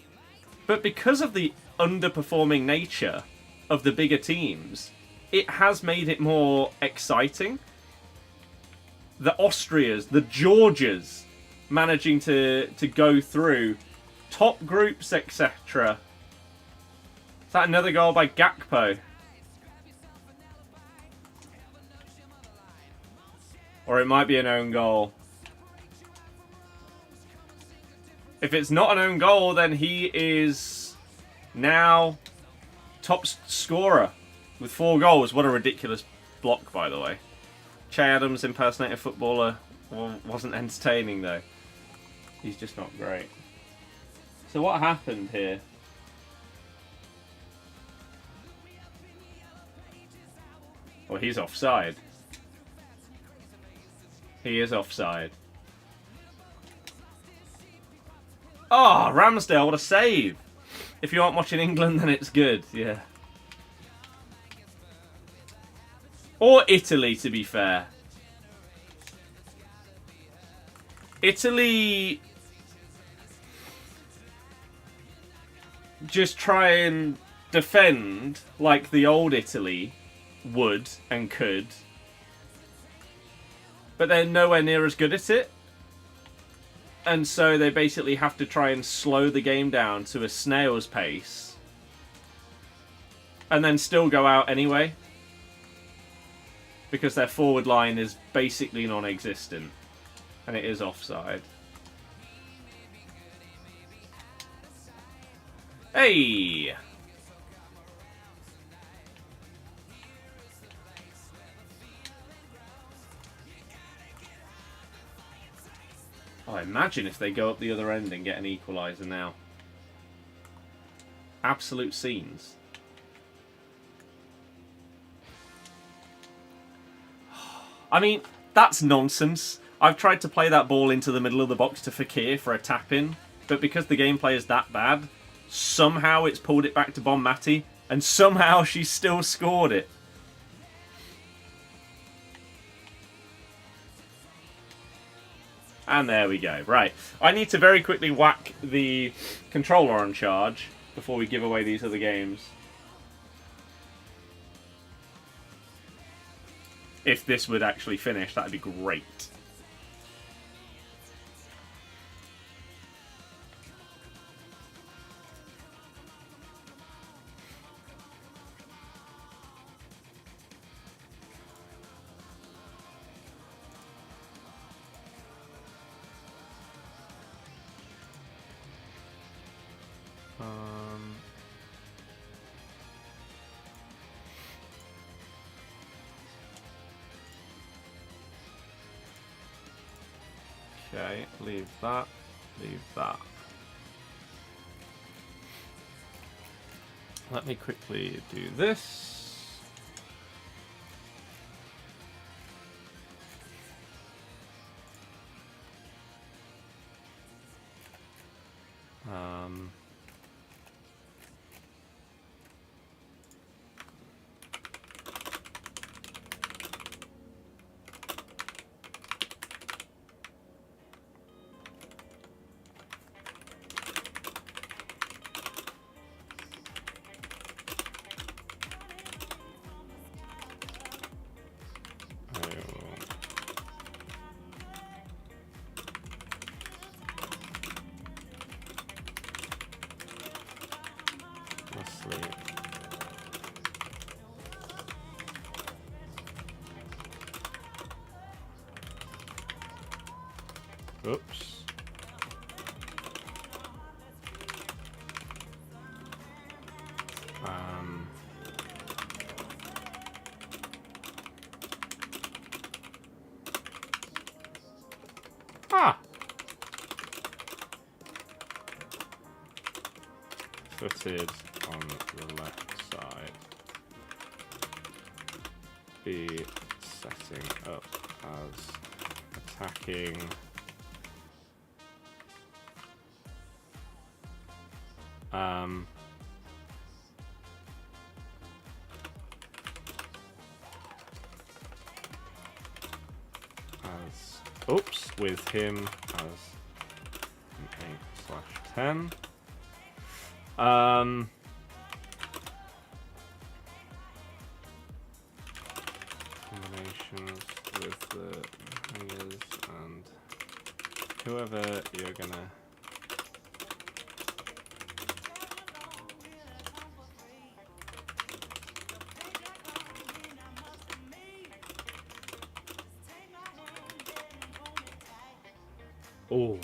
But because of the underperforming nature of the bigger teams, it has made it more exciting. The Austrias, the Georgias, managing to go through top groups, etc. Is that another goal by Gakpo? Or it might be an own goal. If it's not an own goal, then he is now top scorer with 4 goals. What a ridiculous block, by the way. Che Adams, impersonator footballer, wasn't entertaining, though. He's just not great. So what happened here? Well, he's offside. He is offside. Oh, Ramsdale, what a save. If you aren't watching England, then it's good, yeah. Or Italy, to be fair. Italy just try and defend like the old Italy would and could. But they're nowhere near as good at it. And so they basically have to try and slow the game down to a snail's pace. And then still go out anyway. Because their forward line is basically non-existent. And it is offside. Hey! Oh, imagine if they go up the other end and get an equaliser now. Absolute scenes. I mean, that's nonsense. I've tried to play that ball into the middle of the box to Fekir for a tap-in, but because the gameplay is that bad, somehow it's pulled it back to Bonmati, and somehow she's still scored it. And there we go. Right. I need to very quickly whack the controller on charge before we give away these other games. If this would actually finish, that'd be great. Okay, leave that. Leave that. Let me quickly do this. Oops. Footed on the left side. Be setting up as attacking. With him as an 8/10. Combinations with the hangers and whoever you're gonna. Oh.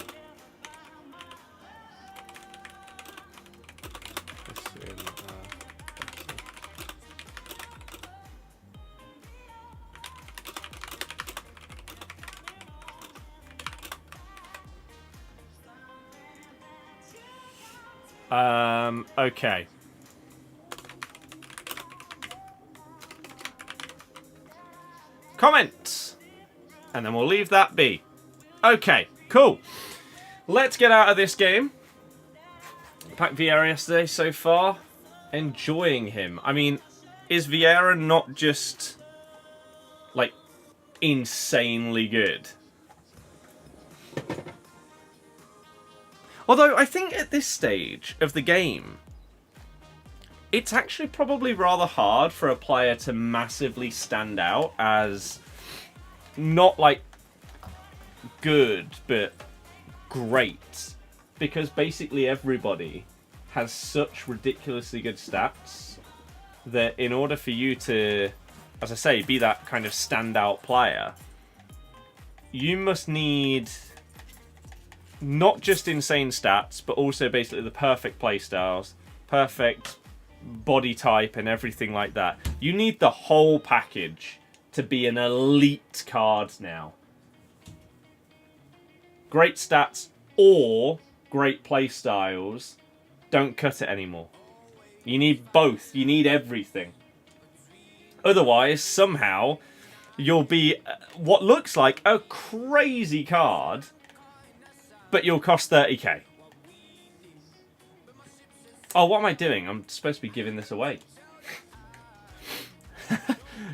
Okay. Comments! And then we'll leave that be. Okay, cool. Let's get out of this game. Packed Vieira yesterday so far. Enjoying him. I mean, is Vieira not just, like, insanely good? Although, I think at this stage of the game, it's actually probably rather hard for a player to massively stand out as not, like, good, but great. Because basically everybody has such ridiculously good stats that in order for you to, as I say, be that kind of standout player, you must need not just insane stats, but also basically the perfect playstyles, perfect body type and everything like that. You need the whole package to be an elite card now. Great stats or great playstyles don't cut it anymore. You need both. You need everything. Otherwise, somehow, you'll be what looks like a crazy card, but you'll cost 30k. Oh, what am I doing? I'm supposed to be giving this away.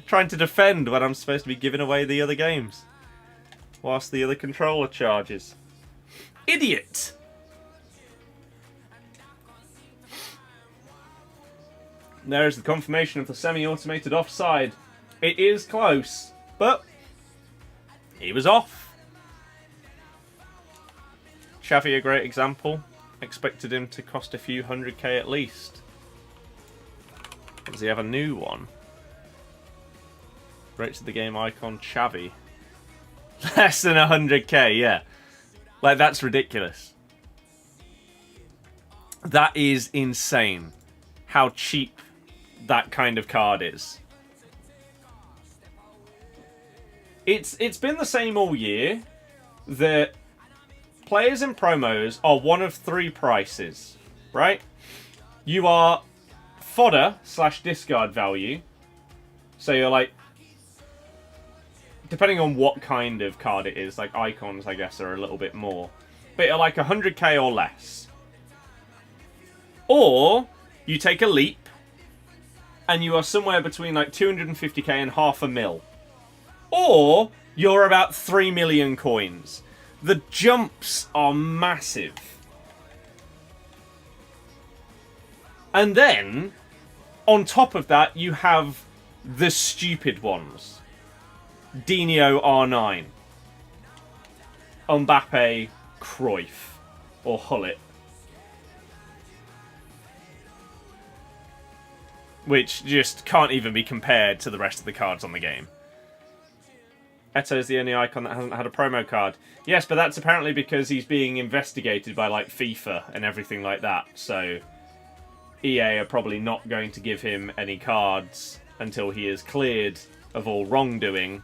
Trying to defend when I'm supposed to be giving away the other games. Whilst the other controller charges. Idiot! There's the confirmation of the semi-automated offside. It is close, but he was off. Xavi, a great example. Expected him to cost a few 100k at least. Does he have a new one? Rates of the game icon Xavi. Less than 100k, yeah. Like, that's ridiculous. That is insane. How cheap that kind of card is. It's been the same all year. That players in promos are one of three prices, right? You are fodder / discard value. So you're like, depending on what kind of card it is, like icons, I guess, are a little bit more. But you're like 100k or less. Or you take a leap and you are somewhere between like 250k and $500,000. Or you're about 3 million coins. The jumps are massive. And then, on top of that, you have the stupid ones. Dino R9. Mbappe, Cruyff, or Hullet. Which just can't even be compared to the rest of the cards on the game. Eto'o is the only icon that hasn't had a promo card. Yes, but that's apparently because he's being investigated by like FIFA and everything like that. So EA are probably not going to give him any cards until he is cleared of all wrongdoing.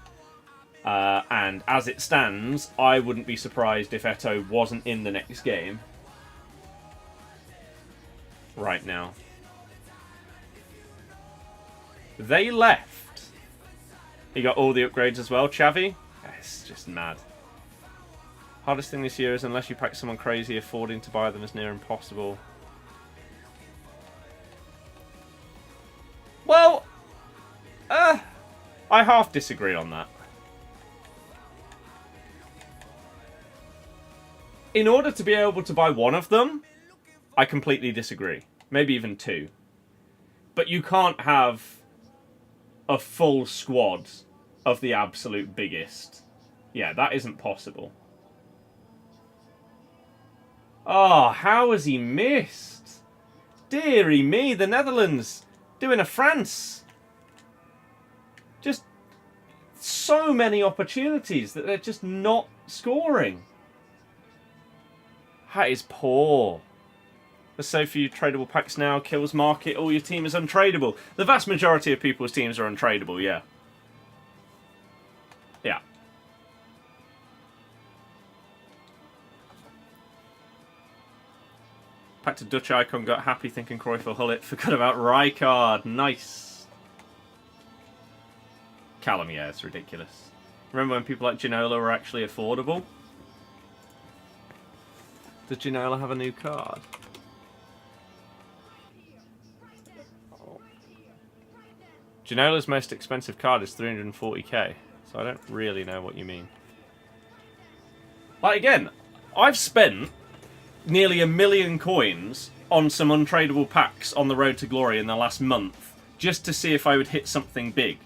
And as it stands, I wouldn't be surprised if Eto'o wasn't in the next game. Right now. They left. He got all the upgrades as well. Xavi? It's just mad. Hardest thing this year is unless you pack someone crazy, affording to buy them is near impossible. Well, I half disagree on that. In order to be able to buy one of them, I completely disagree. Maybe even two. But you can't have a full squad of the absolute biggest. Yeah, that isn't possible. Oh, how has he missed? Deary me, the Netherlands doing a France. Just so many opportunities that they're just not scoring. That is poor. There's so few tradable packs now, kills market, all your team is untradeable. The vast majority of people's teams are untradeable, yeah. Yeah. Packed a Dutch icon, got happy thinking Cruyff or Hullet, forgot about Rijkaard, nice. Callum, yeah, it's ridiculous. Remember when people like Ginola were actually affordable? Does Ginola have a new card? Ginola's most expensive card is 340k, so I don't really know what you mean. Like, again, I've spent nearly 1 million coins on some untradeable packs on the road to glory in the last month, just to see if I would hit something big.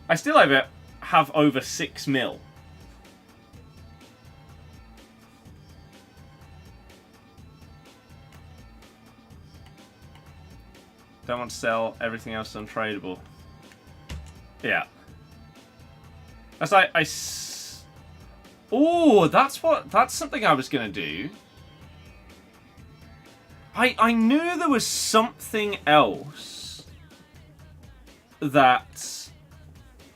I still have over 6 mil. Don't want to sell, everything else is untradeable. Yeah. That's like, oh, that's something I was going to do. I knew there was something else that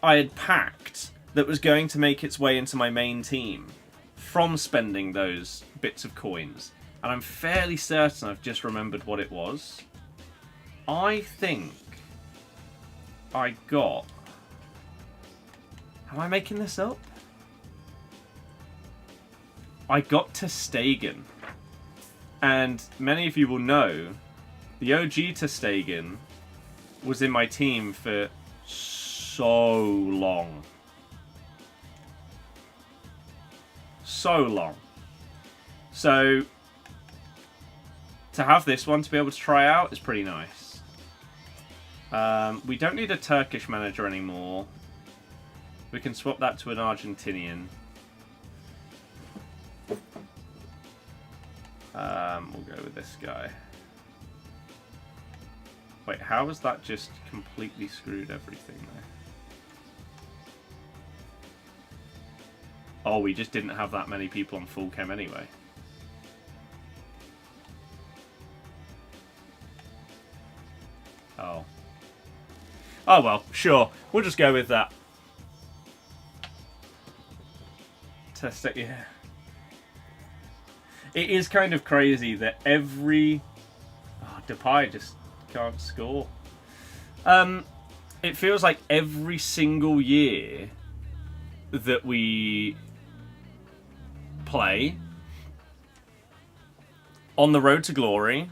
I had packed that was going to make its way into my main team from spending those bits of coins. And I'm fairly certain I've just remembered what it was. I think I got... Am I making this up? I got ter Stegen. And many of you will know, the OG ter Stegen was in my team for so long. So long. So, to have this one to be able to try out is pretty nice. We don't need a Turkish manager anymore. We can swap that to an Argentinian. We'll go with this guy. Wait, how has that just completely screwed everything there? Oh, we just didn't have that many people on full chem anyway. Oh. Oh well, sure. We'll just go with that. Test it, yeah. It is kind of crazy that every... Oh, Depay just can't score. It feels like every single year that we play on the road to glory,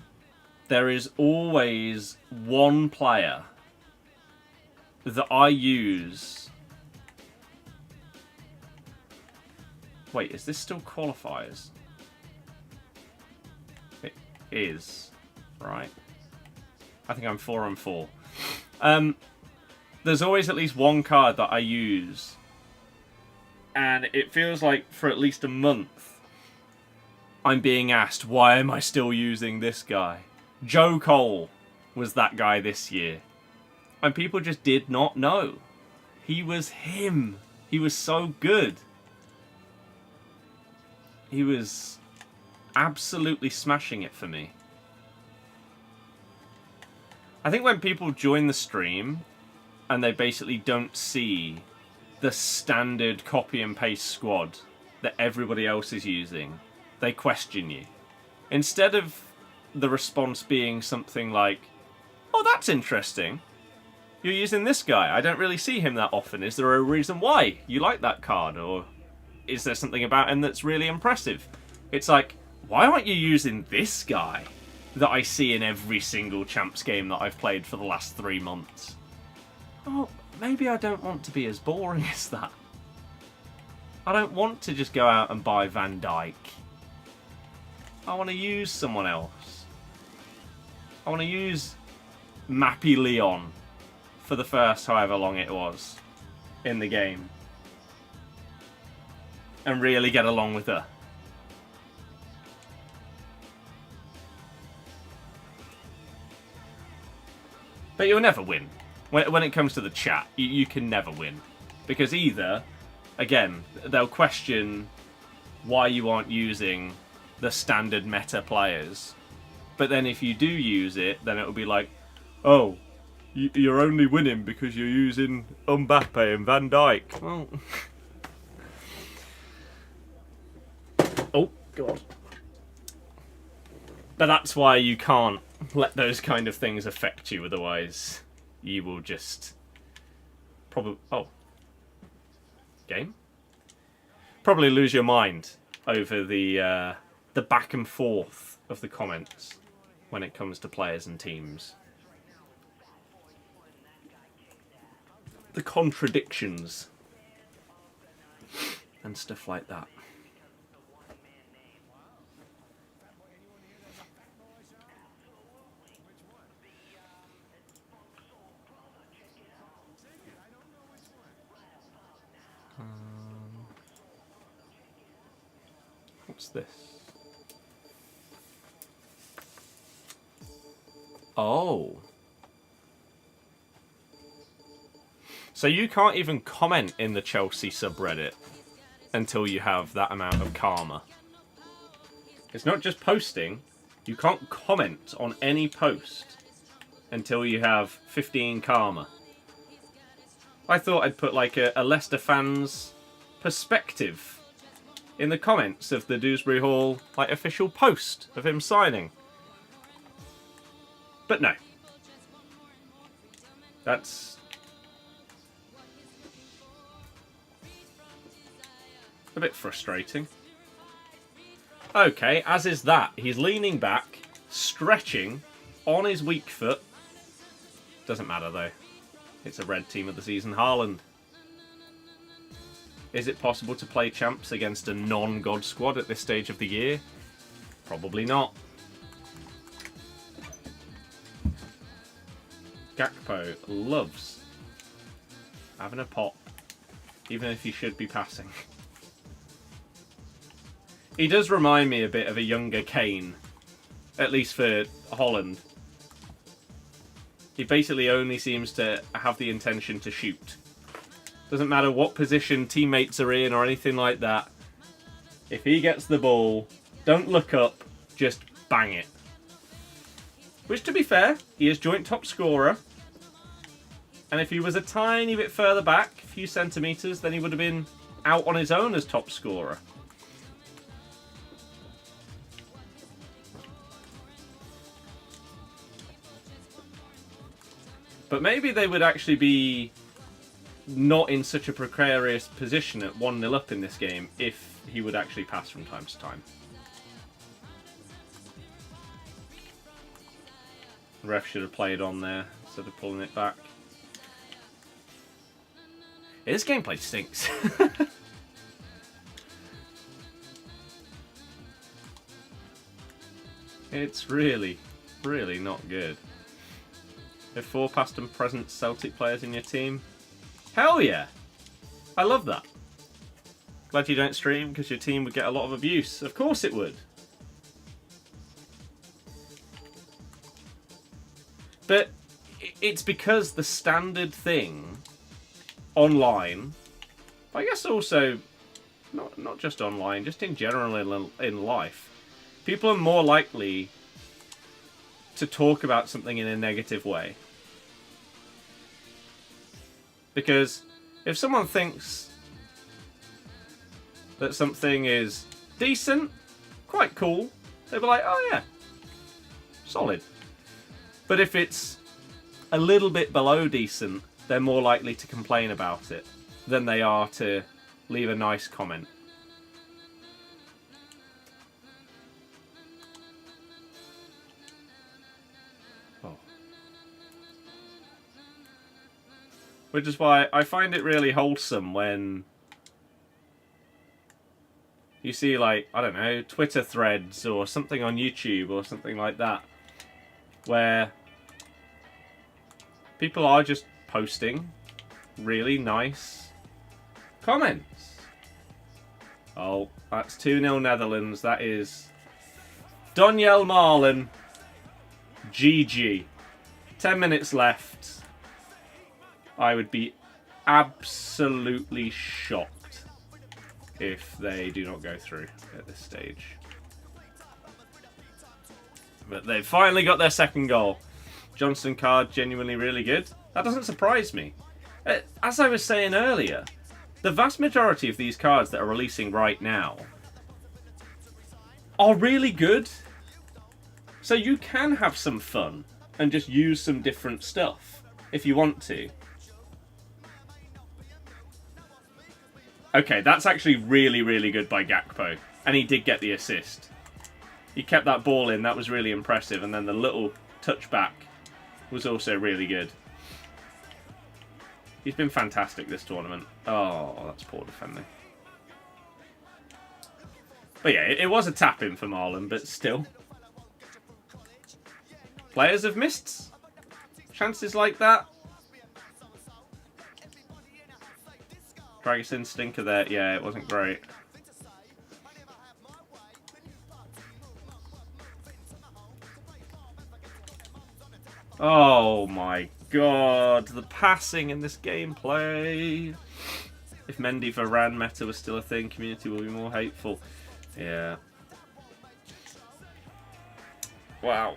there is always one player that I use. Wait, is this still qualifiers? It is, right? I think I'm 4 on 4. There's always at least one card that I use, and it feels like for at least a month I'm being asked, why am I still using this guy? Joe Cole was that guy this year, and people just did not know. He was him. He was so good. He was absolutely smashing it for me. I think when people join the stream and they basically don't see the standard copy and paste squad that everybody else is using, they question you. Instead of the response being something like, oh, that's interesting. You're using this guy. I don't really see him that often. Is there a reason why you like that card? Or is there something about him that's really impressive? It's like, why aren't you using this guy that I see in every single Champs game that I've played for the last 3 months? Oh, maybe I don't want to be as boring as that. I don't want to just go out and buy Van Dijk. I want to use someone else. I want to use Mappy Leon for the first however long it was in the game. And really get along with her. But you'll never win. When it comes to the chat, you can never win. Because either, again, they'll question why you aren't using the standard meta players. But then if you do use it, then it'll be like, oh, you're only winning because you're using Mbappe and Van Dijk. Well... oh, God. But that's why you can't let those kind of things affect you, otherwise you will just probably... oh. Game? Probably lose your mind over the back and forth of the comments when it comes to players and teams. The contradictions and stuff like that. What's this? Oh. So you can't even comment in the Chelsea subreddit until you have that amount of karma. It's not just posting. You can't comment on any post until you have 15 karma. I thought I'd put like a Leicester fan's perspective in the comments of the Dewsbury Hall like official post of him signing. But no. That's a bit frustrating. Okay, as is that. He's leaning back, stretching on his weak foot. Doesn't matter though. It's a red team of the season. Haaland. Is it possible to play champs against a non-God squad at this stage of the year? Probably not. Gakpo loves having a pop, even if he should be passing. He does remind me a bit of a younger Kane, at least for Holland. He basically only seems to have the intention to shoot. Doesn't matter what position teammates are in or anything like that. If he gets the ball, don't look up, just bang it. Which, to be fair, he is joint top scorer. And if he was a tiny bit further back, a few centimetres, then he would have been out on his own as top scorer. But maybe they would actually be not in such a precarious position at 1-0 up in this game if he would actually pass from time to time. The ref should have played on there instead of pulling it back. Yeah, this gameplay stinks. It's really, really not good. You have 4 past and present Celtic players in your team. Hell yeah! I love that. Glad you don't stream because your team would get a lot of abuse. Of course it would. But it's because the standard thing online, I guess also not just online, just in general in life, people are more likely to talk about something in a negative way. Because if someone thinks that something is decent, quite cool, they'll be like, oh yeah, solid. But if it's a little bit below decent, they're more likely to complain about it than they are to leave a nice comment. Which is why I find it really wholesome when you see, like, I don't know, Twitter threads or something on YouTube or something like that, where people are just posting really nice comments. Oh, that's 2-0 Netherlands. That is Daniel Marlin. GG. 10 minutes left. I would be absolutely shocked if they do not go through at this stage. But they've finally got their second goal. Johnston card, genuinely really good. That doesn't surprise me. As I was saying earlier, the vast majority of these cards that are releasing right now are really good. So you can have some fun and just use some different stuff if you want to. Okay, that's actually really, really good by Gakpo. And he did get the assist. He kept that ball in, that was really impressive. And then the little touchback was also really good. He's been fantastic this tournament. Oh, that's poor defending. But yeah, it was a tap-in for Marlon, but still. Players have missed chances like that. Dragusin stinker there. Yeah, it wasn't great. Oh my god. The passing in this gameplay. If Mendy Varane meta was still a thing, community will be more hateful. Yeah. Wow.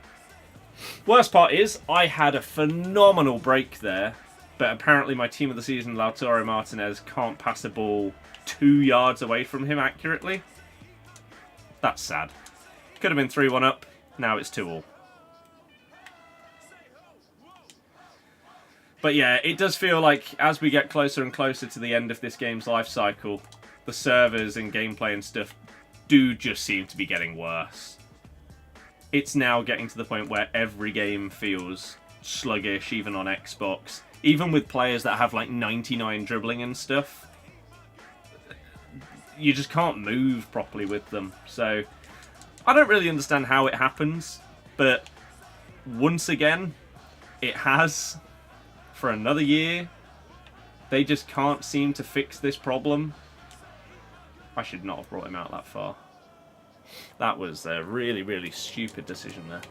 Worst part is, I had a phenomenal break there. But apparently my team of the season, Lautaro Martinez, can't pass a ball 2 yards away from him accurately. That's sad. Could have been 3-1 up. Now it's 2-2. But yeah, it does feel like as we get closer and closer to the end of this game's life cycle, the servers and gameplay and stuff do just seem to be getting worse. It's now getting to the point where every game feels sluggish, even on Xbox. Even with players that have like 99 dribbling and stuff, you just can't move properly with them. So I don't really understand how it happens, but once again, it has for another year. They just can't seem to fix this problem. I should not have brought him out that far. That was a really, really stupid decision there.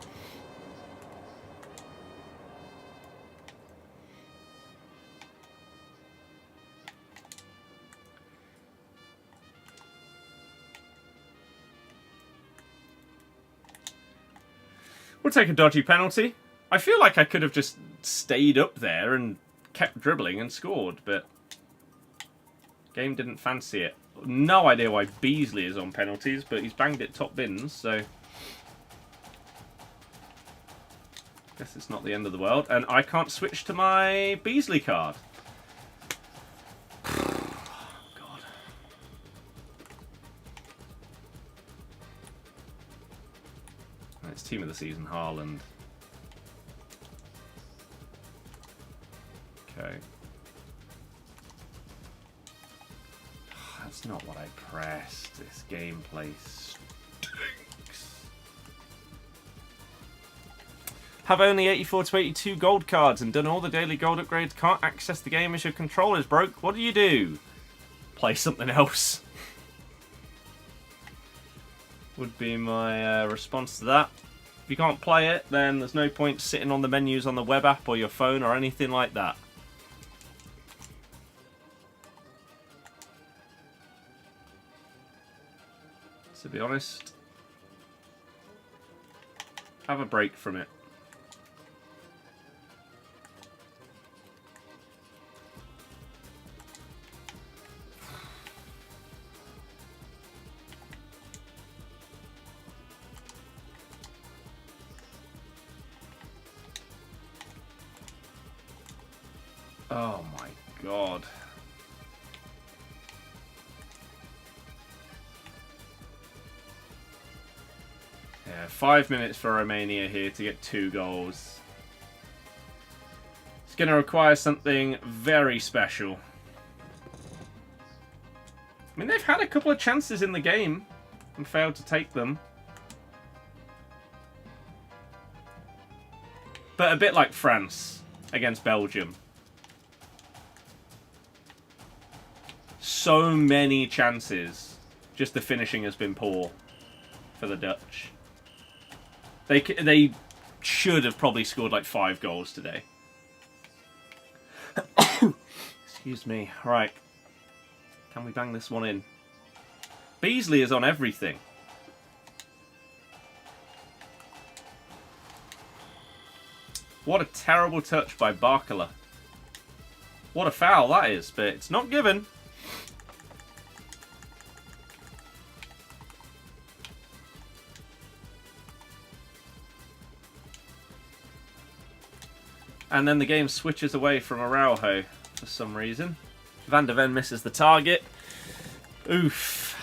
We'll take a dodgy penalty. I feel like I could have just stayed up there and kept dribbling and scored, but game didn't fancy it. No idea why Beasley is on penalties, but he's banged it top bins, so Guess it's not the end of the world. And I can't switch to my Beasley card. God. It's team of the season, Haaland. Okay. That's not what I pressed. This gameplay stinks. Have only 84 to 82 gold cards and done all the daily gold upgrades. Can't access the game as your controller's broke. What do? Play something else. Would be my response to that. If you can't play it, then there's no point sitting on the menus on the web app or your phone or anything like that. To be honest, have a break from it. Oh my God. Yeah, 5 minutes for Romania here to get 2 goals. It's going to require something very special. I mean, they've had a couple of chances in the game and failed to take them. But a bit like France against Belgium. So many chances. Just the finishing has been poor for the Dutch. They should have probably scored like 5 goals today. Excuse me. Right. Can we bang this one in? Beasley is on everything. What a terrible touch by Barkala. What a foul that is, but it's not given. And then the game switches away from Araujo for some reason. Van de Ven misses the target. Oof.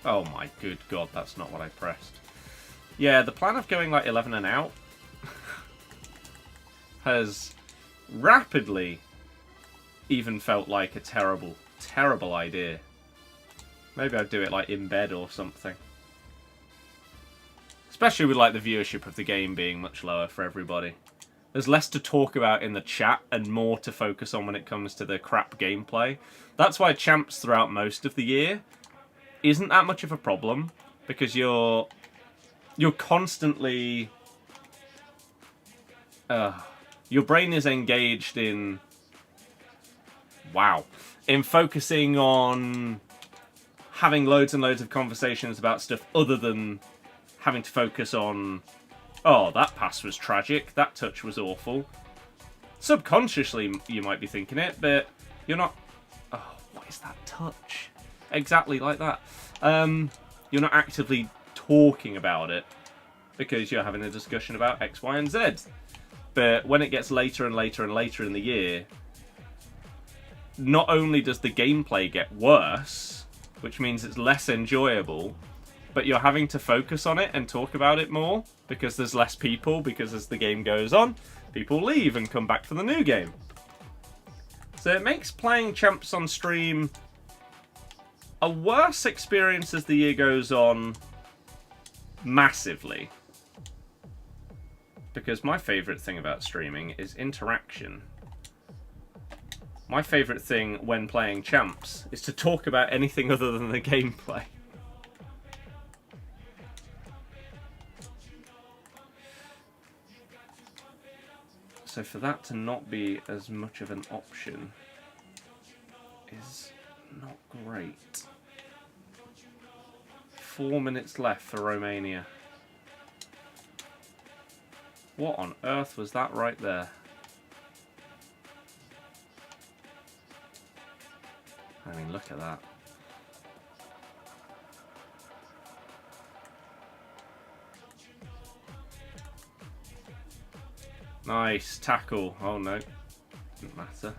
Oh my good God, that's not what I pressed. Yeah, the plan of going like 11 and out has rapidly even felt like a terrible, terrible idea. Maybe I'd do it like in bed or something. Especially with like the viewership of the game being much lower for everybody. There's less to talk about in the chat and more to focus on when it comes to the crap gameplay. That's why champs throughout most of the year isn't that much of a problem, because you're constantly your brain is engaged in focusing on having loads and loads of conversations about stuff other than having to focus on, oh, that pass was tragic, that touch was awful. Subconsciously you might be thinking it, but you're not, oh, what is that touch? Exactly like that. You're not actively talking about it because you're having a discussion about X, Y, and Z. But when it gets later and later and later in the year, not only does the gameplay get worse, which means it's less enjoyable, but you're having to focus on it and talk about it more because there's less people, because as the game goes on, people leave and come back for the new game. So it makes playing champs on stream a worse experience as the year goes on, massively. Because my favourite thing about streaming is interaction. My favourite thing when playing champs is to talk about anything other than the gameplay. So for that to not be as much of an option is not great. 4 minutes left for Romania. What on earth was that right there? I mean, look at that. Nice tackle. Oh no, didn't matter.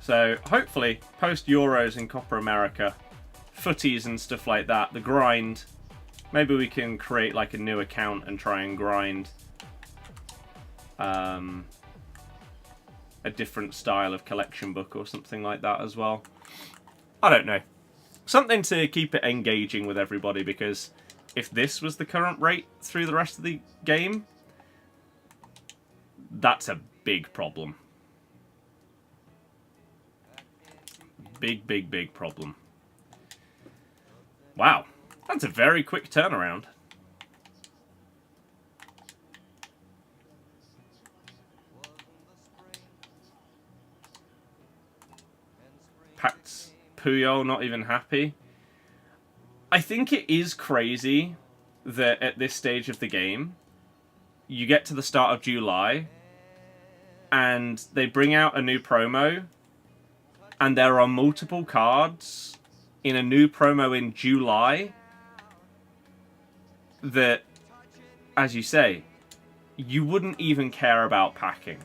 So hopefully, post Euros in Copa America, footies and stuff like that, the grind. Maybe we can create like a new account and try and grind a different style of collection book or something like that as well. I don't know. Something to keep it engaging with everybody, because if this was the current rate through the rest of the game, that's a big problem. Big, big, big problem. Wow. That's a very quick turnaround. Pat's Puyol not even happy. I think it is crazy that at this stage of the game, you get to the start of July and they bring out a new promo and there are multiple cards in a new promo in July that, as you say, you wouldn't even care about packing.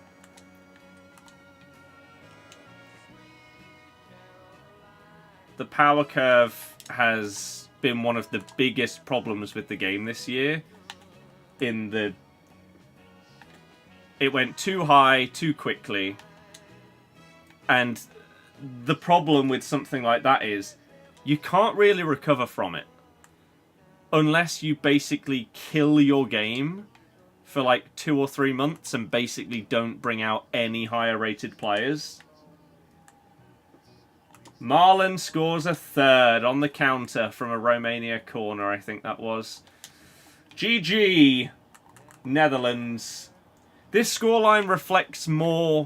The power curve has been one of the biggest problems with the game this year. It went too high, too quickly. And the problem with something like that is you can't really recover from it unless you basically kill your game for like 2 or 3 months and basically don't bring out any higher rated players. Marlon scores a third on the counter from a Romania corner, I think that was. GG, Netherlands. This scoreline reflects more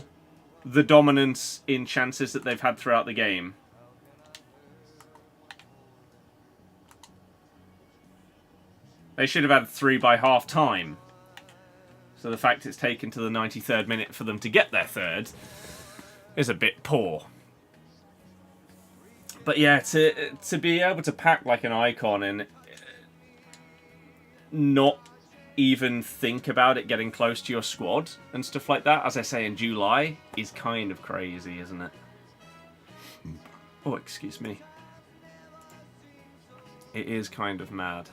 the dominance in chances that they've had throughout the game. They should have had 3 by half time. So the fact it's taken to the 93rd minute for them to get their third is a bit poor. But yeah, to be able to pack like an icon and not even think about it getting close to your squad and stuff like that, as I say, in July, is kind of crazy, isn't it? Oh, excuse me. It is kind of mad.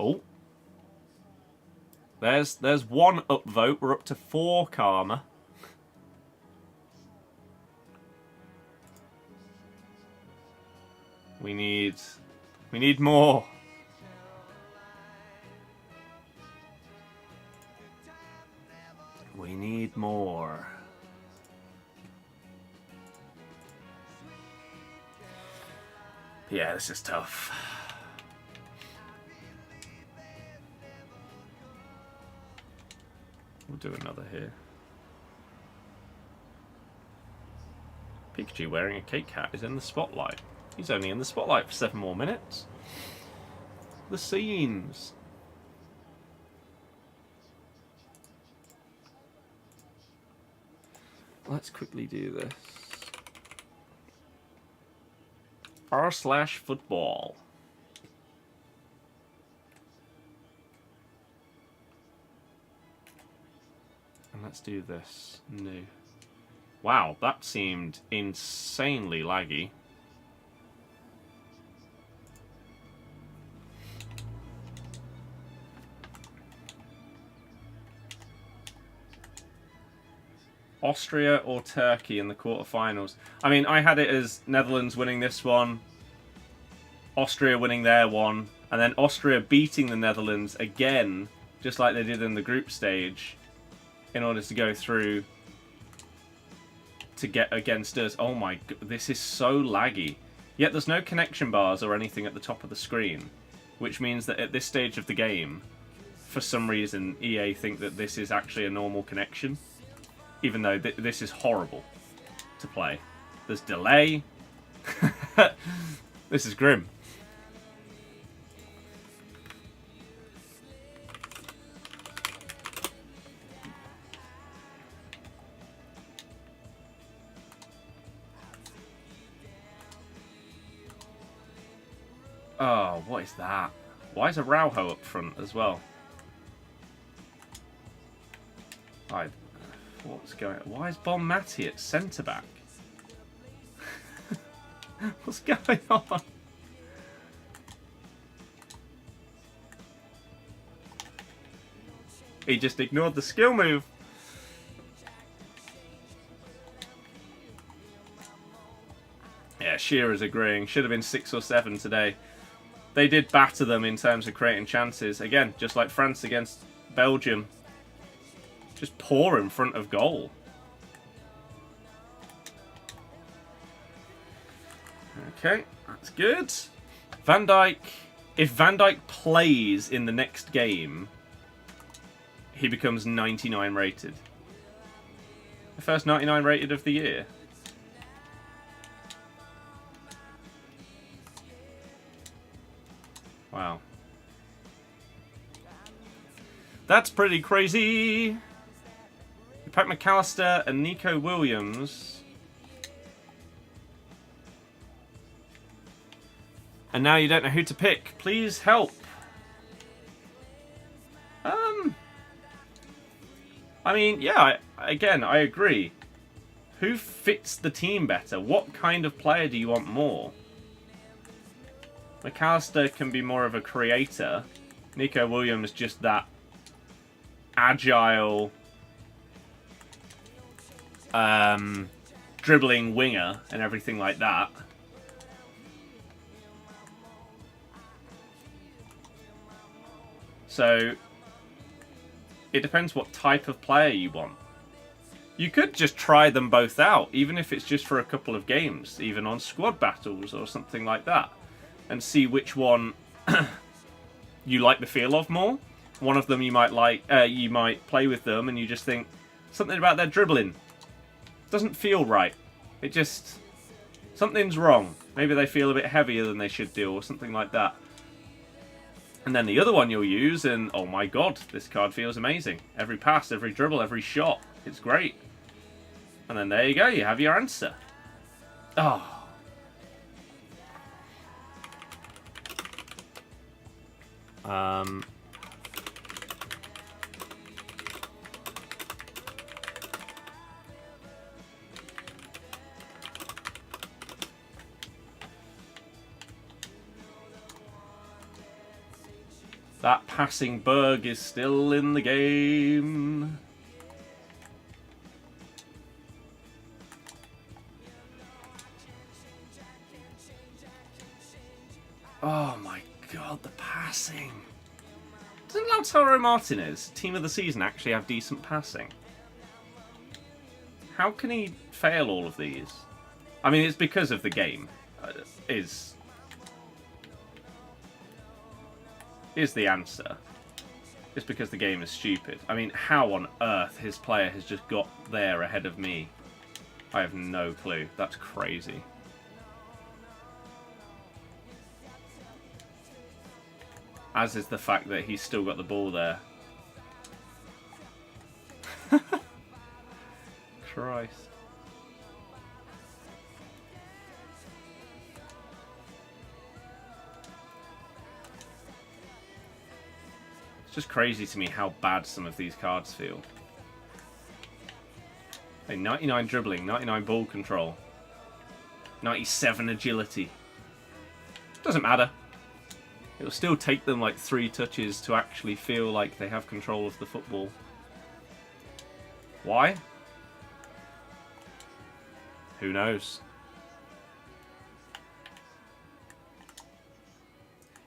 Oh. There's 1 upvote. We're up to 4 karma. We need more. We need more. Yeah, this is tough. We'll do another here. Pikachu wearing a cake hat is in the spotlight. He's only in the spotlight for 7 more minutes. The scenes. Let's quickly do this. r/football. And let's do this new. Wow, that seemed insanely laggy. Austria or Turkey in the quarterfinals? I mean, I had it as Netherlands winning this one, Austria winning their one, and then Austria beating the Netherlands again, just like they did in the group stage, in order to go through to get against us. Oh my god, this is so laggy. Yet there's no connection bars or anything at the top of the screen, which means that at this stage of the game, for some reason, EA think that this is actually a normal connection. Even though this is horrible to play. There's delay. This is grim. Oh, what is that? Why is Araujo up front as well? What's going on? Why is Bonmati at centre-back? What's going on? He just ignored the skill move. Yeah, Shearer's agreeing. Should have been 6 or 7 today. They did batter them in terms of creating chances. Again, just like France against Belgium. Just poor in front of goal. Okay, that's good. Van Dijk. If Van Dijk plays in the next game, he becomes 99 rated. The first 99 rated of the year. Wow. That's pretty crazy. Pat McAllister and Nico Williams. And now you don't know who to pick. Please help. I mean, yeah, again, I agree. Who fits the team better? What kind of player do you want more? McAllister can be more of a creator. Nico Williams just that agile, dribbling winger and everything like that. So it depends what type of player you want. You could just try them both out, even if it's just for a couple of games, even on squad battles or something like that, and see which one you like the feel of more. One of them you might like, you might play with them, and you just think something about their dribbling doesn't feel right. It just, something's wrong. Maybe they feel a bit heavier than they should do, or something like that. And then the other one you'll use, and oh my god, this card feels amazing. Every pass, every dribble, every shot. It's great. And then there you go, you have your answer. Oh. That passing Berg is still in the game. Oh my god, the passing. Doesn't Lautaro Martinez, team of the season, actually have decent passing? How can he fail all of these? I mean, it's because of the game. Is the answer. It's because the game is stupid. I mean, how on earth his player has just got there ahead of me? I have no clue. That's crazy. As is the fact that he's still got the ball there. Christ. It's just crazy to me how bad some of these cards feel. Hey, 99 dribbling, 99 ball control, 97 agility. Doesn't matter. It'll still take them like 3 touches to actually feel like they have control of the football. Why? Who knows?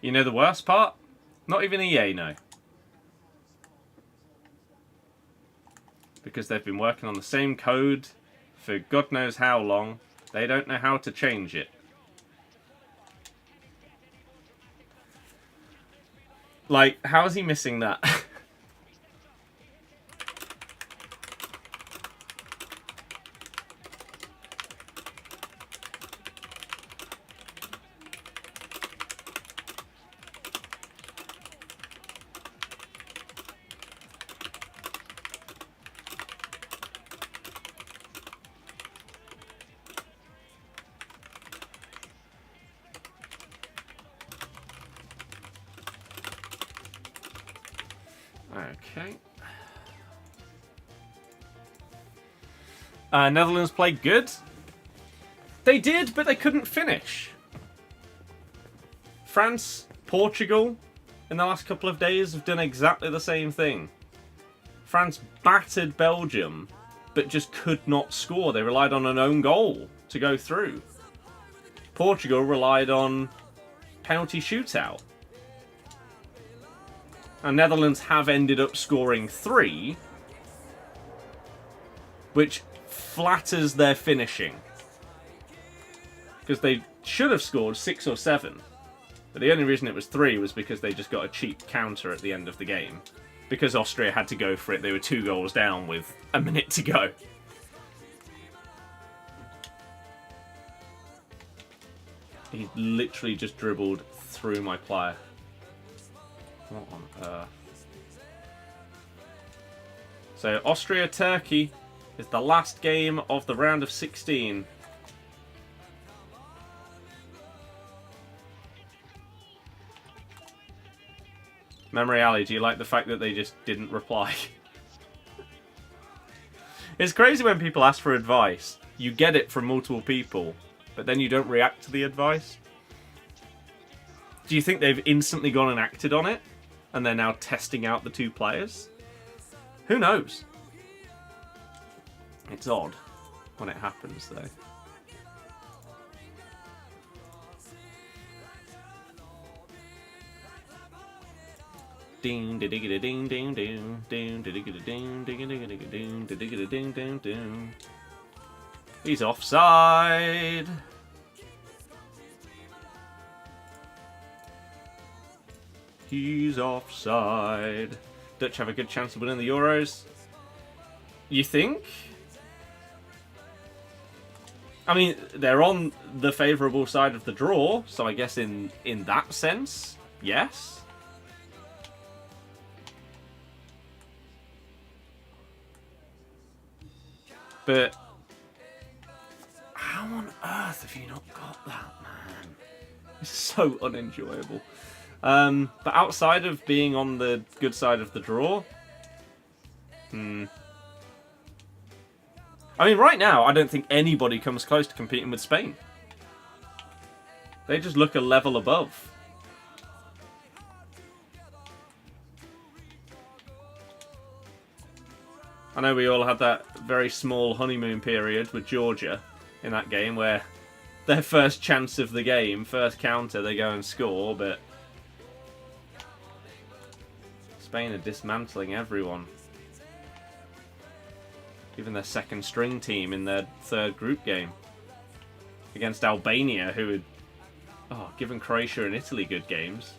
You know the worst part? Not even EA know. Because they've been working on the same code for God knows how long. They don't know how to change it. Like, how is he missing that? Okay. Netherlands played good. They did, but they couldn't finish. France, Portugal, in the last couple of days have done exactly the same thing. France battered Belgium, but just could not score. They relied on an own goal to go through. Portugal relied on penalty shootout. And Netherlands have ended up scoring 3, which flatters their finishing. Because they should have scored 6 or 7. But the only reason it was 3 was because they just got a cheap counter at the end of the game. Because Austria had to go for it, they were 2 goals down with a minute to go. He literally just dribbled through my player. What on earth? So Austria-Turkey is the last game of the round of 16. Memory Alley, do you like the fact that they just didn't reply? It's crazy when people ask for advice. You get it from multiple people, but then you don't react to the advice. Do you think they've instantly gone and acted on it? And they're now testing out the 2 players? Who knows? It's odd when it happens, though. Ding ding ding ding ding ding ding ding ding ding ding ding. He's offside. He's offside. Dutch have a good chance of winning the Euros. You think? I mean, they're on the favourable side of the draw, so I guess in that sense, yes. But how on earth have you not got that, man? It's so unenjoyable. But outside of being on the good side of the draw, I mean, right now, I don't think anybody comes close to competing with Spain. They just look a level above. I know we all had that very small honeymoon period with Georgia in that game where their first chance of the game, first counter, they go and score, but Spain are dismantling everyone. Even their second string team in their third group game against Albania, who had given Croatia and Italy good games.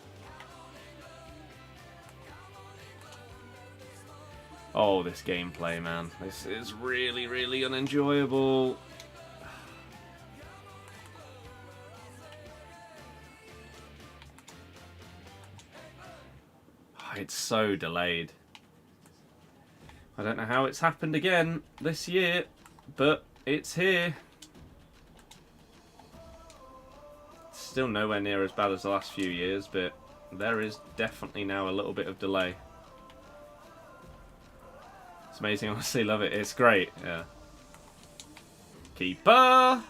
Oh, this gameplay, man. This is really, really unenjoyable. It's so delayed. I don't know how it's happened again this year, but it's here. It's still nowhere near as bad as the last few years, but there is definitely now a little bit of delay. It's amazing, I honestly love it. It's great, yeah. Keeper!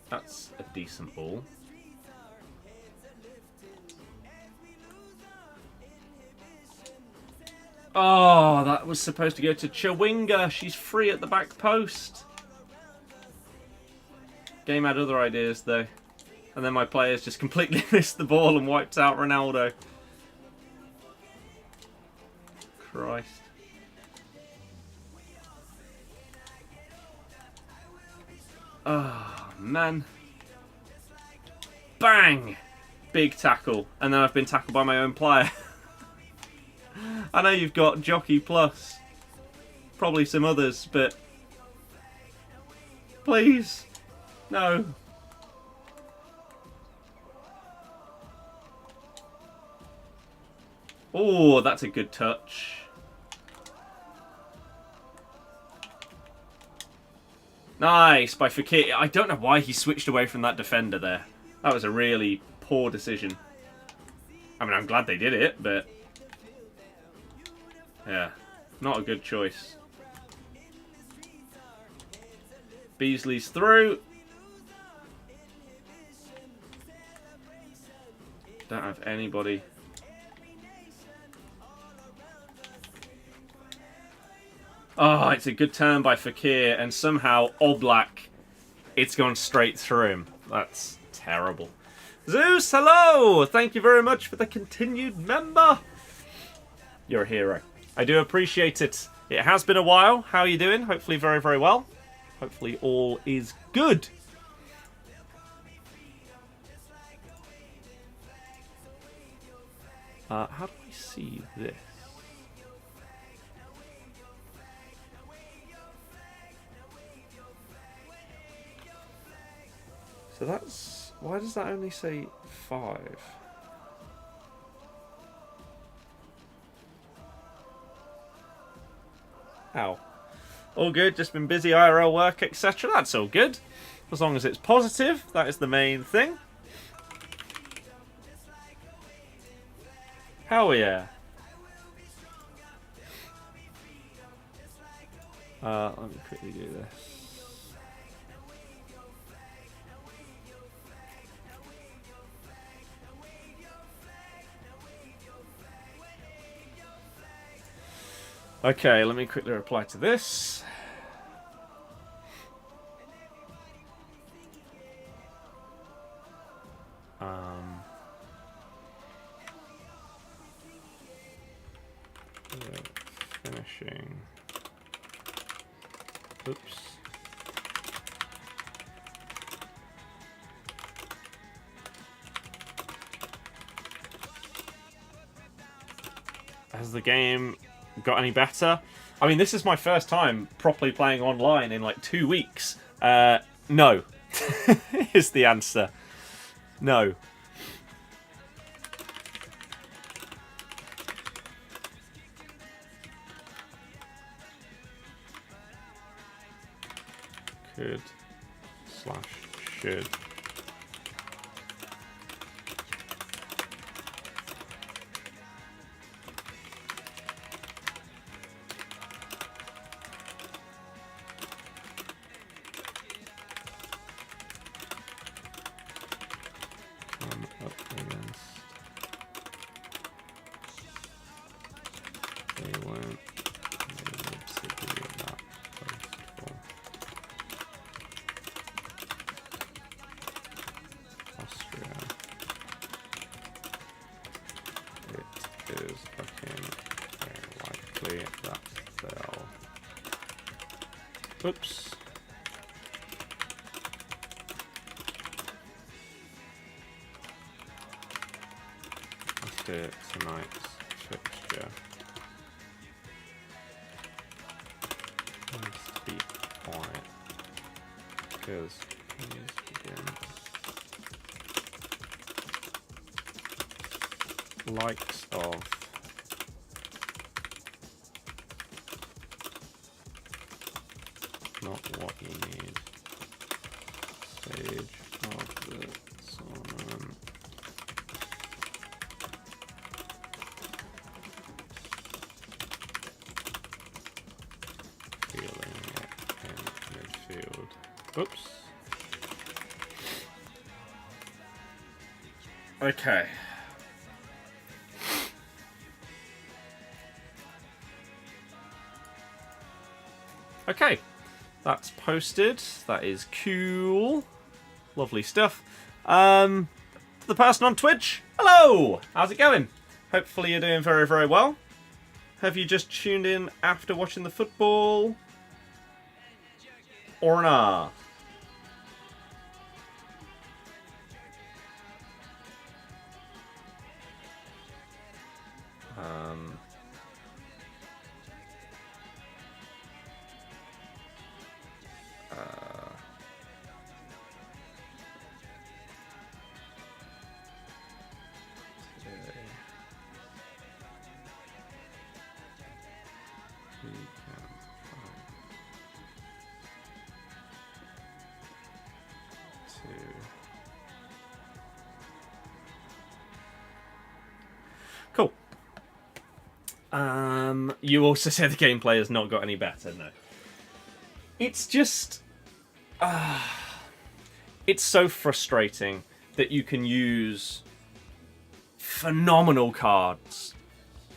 That's a decent ball. Oh, that was supposed to go to Chawinga. She's free at the back post. Game had other ideas, though. And then my players just completely missed the ball and wiped out Ronaldo. Christ. Oh, man. Bang! Big tackle. And then I've been tackled by my own player. I know you've got Jockey Plus. Probably some others, but... Please. No. Oh, that's a good touch. Nice by Fekir. I don't know why he switched away from that defender there. That was a really poor decision. I mean, I'm glad they did it, but... yeah, not a good choice. Beasley's through. Don't have anybody. Oh, it's a good turn by Fekir, and somehow Oblak, it's gone straight through him. That's terrible. Zeus, hello! Thank you very much for the continued member. You're a hero. I do appreciate it. It has been a while. How are you doing? Hopefully very, very well. Hopefully all is good. How do I see this? So that's... why does that only say 5? Ow. All good, just been busy IRL work, etc. That's all good. As long as it's positive, that is the main thing. Hell yeah. Let me quickly do this. Okay, let me quickly reply to this. Finishing. Oops. Has the game got any better? I mean, this is my first time properly playing online in like 2 weeks. No. Is the answer. No. Could / should. Come up against. They won't be able to do that first. Austria. It is looking very likely that they'll... oops. Let's do tonight's fixture. Let's be quiet. Because please begin. Likes of not what you need. Stage of the tournament. Feeling it in midfield. Oops. Okay. Okay, that's posted. That is cool. Lovely stuff. To the person on Twitch, hello! How's it going? Hopefully you're doing very, very well. Have you just tuned in after watching the football? Or nah? You also said the gameplay has not got any better. No. It's just... it's so frustrating that you can use phenomenal cards,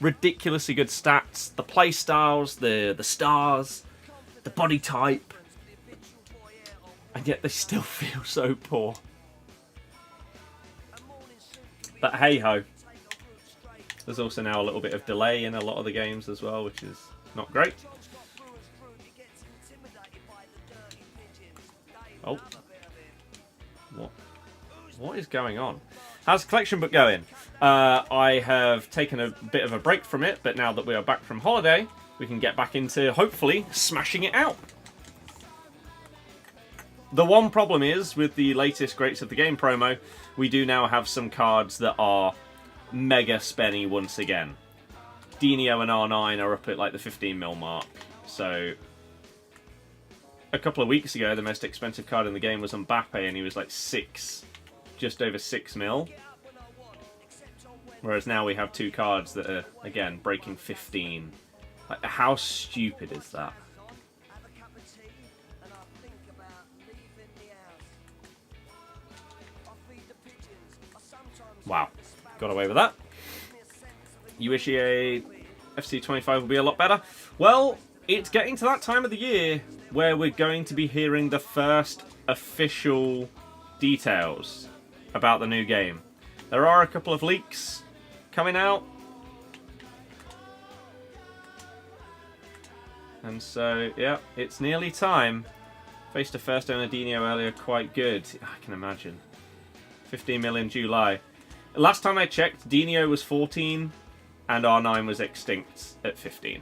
ridiculously good stats, the play styles, the stars, the body type, and yet they still feel so poor. But hey ho. There's also now a little bit of delay in a lot of the games as well, which is not great. Oh. What is going on? How's the collection book going? I have taken a bit of a break from it, but now that we are back from holiday, we can get back into, hopefully, smashing it out. The one problem is, with the latest Greats of the Game promo, we do now have some cards that are mega spenny once again. Dino and R9 are up at like the 15 mil mark. So, a couple of weeks ago, the most expensive card in the game was Mbappe, and he was like just over 6 mil. Whereas now we have two cards that are, again, breaking 15. Like, how stupid is that? Wow. Got away with that. UECL FC 25 will be a lot better. Well, it's getting to that time of the year where we're going to be hearing the first official details about the new game. There are a couple of leaks coming out. And so, yeah, it's nearly time. Faced a first owner Dino earlier, quite good. I can imagine. 15 mil in July. Last time I checked, Dino was 14 and R9 was extinct at 15.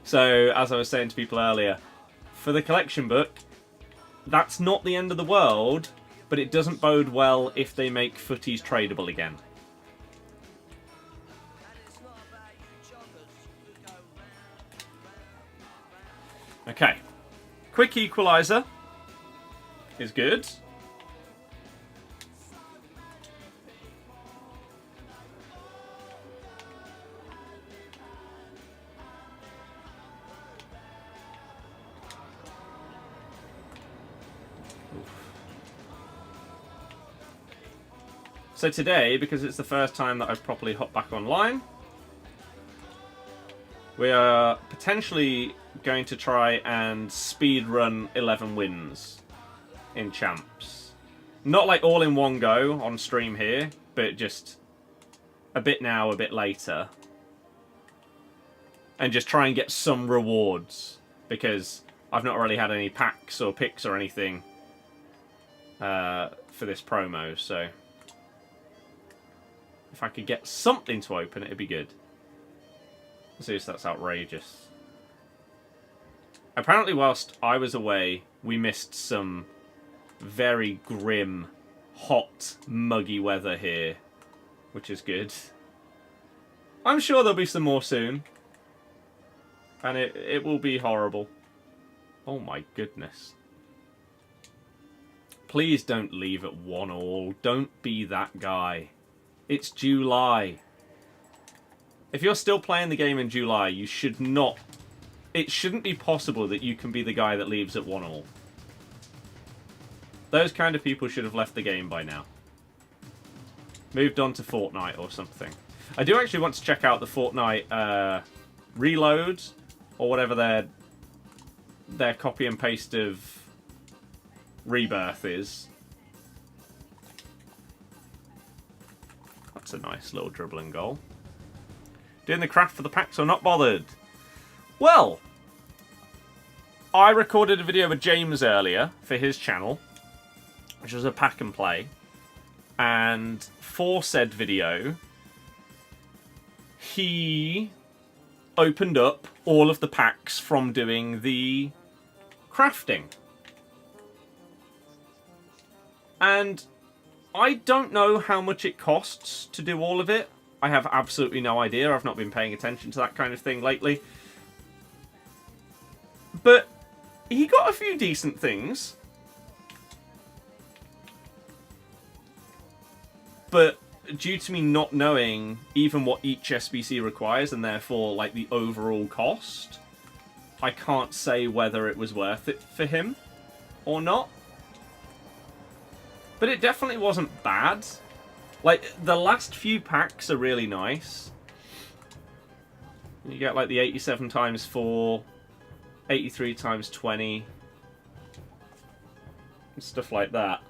So, as I was saying to people earlier, for the collection book, that's not the end of the world, but it doesn't bode well if they make footies tradable again. Okay. Quick equaliser is good. So today, because it's the first time that I've properly hopped back online, we are potentially going to try and speed run 11 wins in champs. Not like all in one go on stream here, but just a bit now, a bit later. And just try and get some rewards, because I've not really had any packs or picks or anything for this promo, so if I could get something to open, it'd be good. Seriously, that's outrageous. Apparently, whilst I was away, we missed some very grim, hot, muggy weather here, which is good. I'm sure there'll be some more soon. And it will be horrible. Oh my goodness. Please don't leave at 1-1. Don't be that guy. It's July. If you're still playing the game in July, you should not... It shouldn't be possible that you can be the guy that leaves at 1-1. Those kind of people should have left the game by now. Moved on to Fortnite or something. I do actually want to check out the Fortnite Reload, or whatever their copy and paste of Rebirth is. That's a nice little dribbling goal. Doing the craft for the packs or not bothered? Well, I recorded a video with James earlier for his channel, which was a pack and play. And for said video, he opened up all of the packs from doing the crafting. And I don't know how much it costs to do all of it. I have absolutely no idea. I've not been paying attention to that kind of thing lately. But he got a few decent things. But due to me not knowing even what each SBC requires and therefore like the overall cost, I can't say whether it was worth it for him or not. But it definitely wasn't bad. Like, the last few packs are really nice. You get like the 87 times 4, 83 times 20, and stuff like that.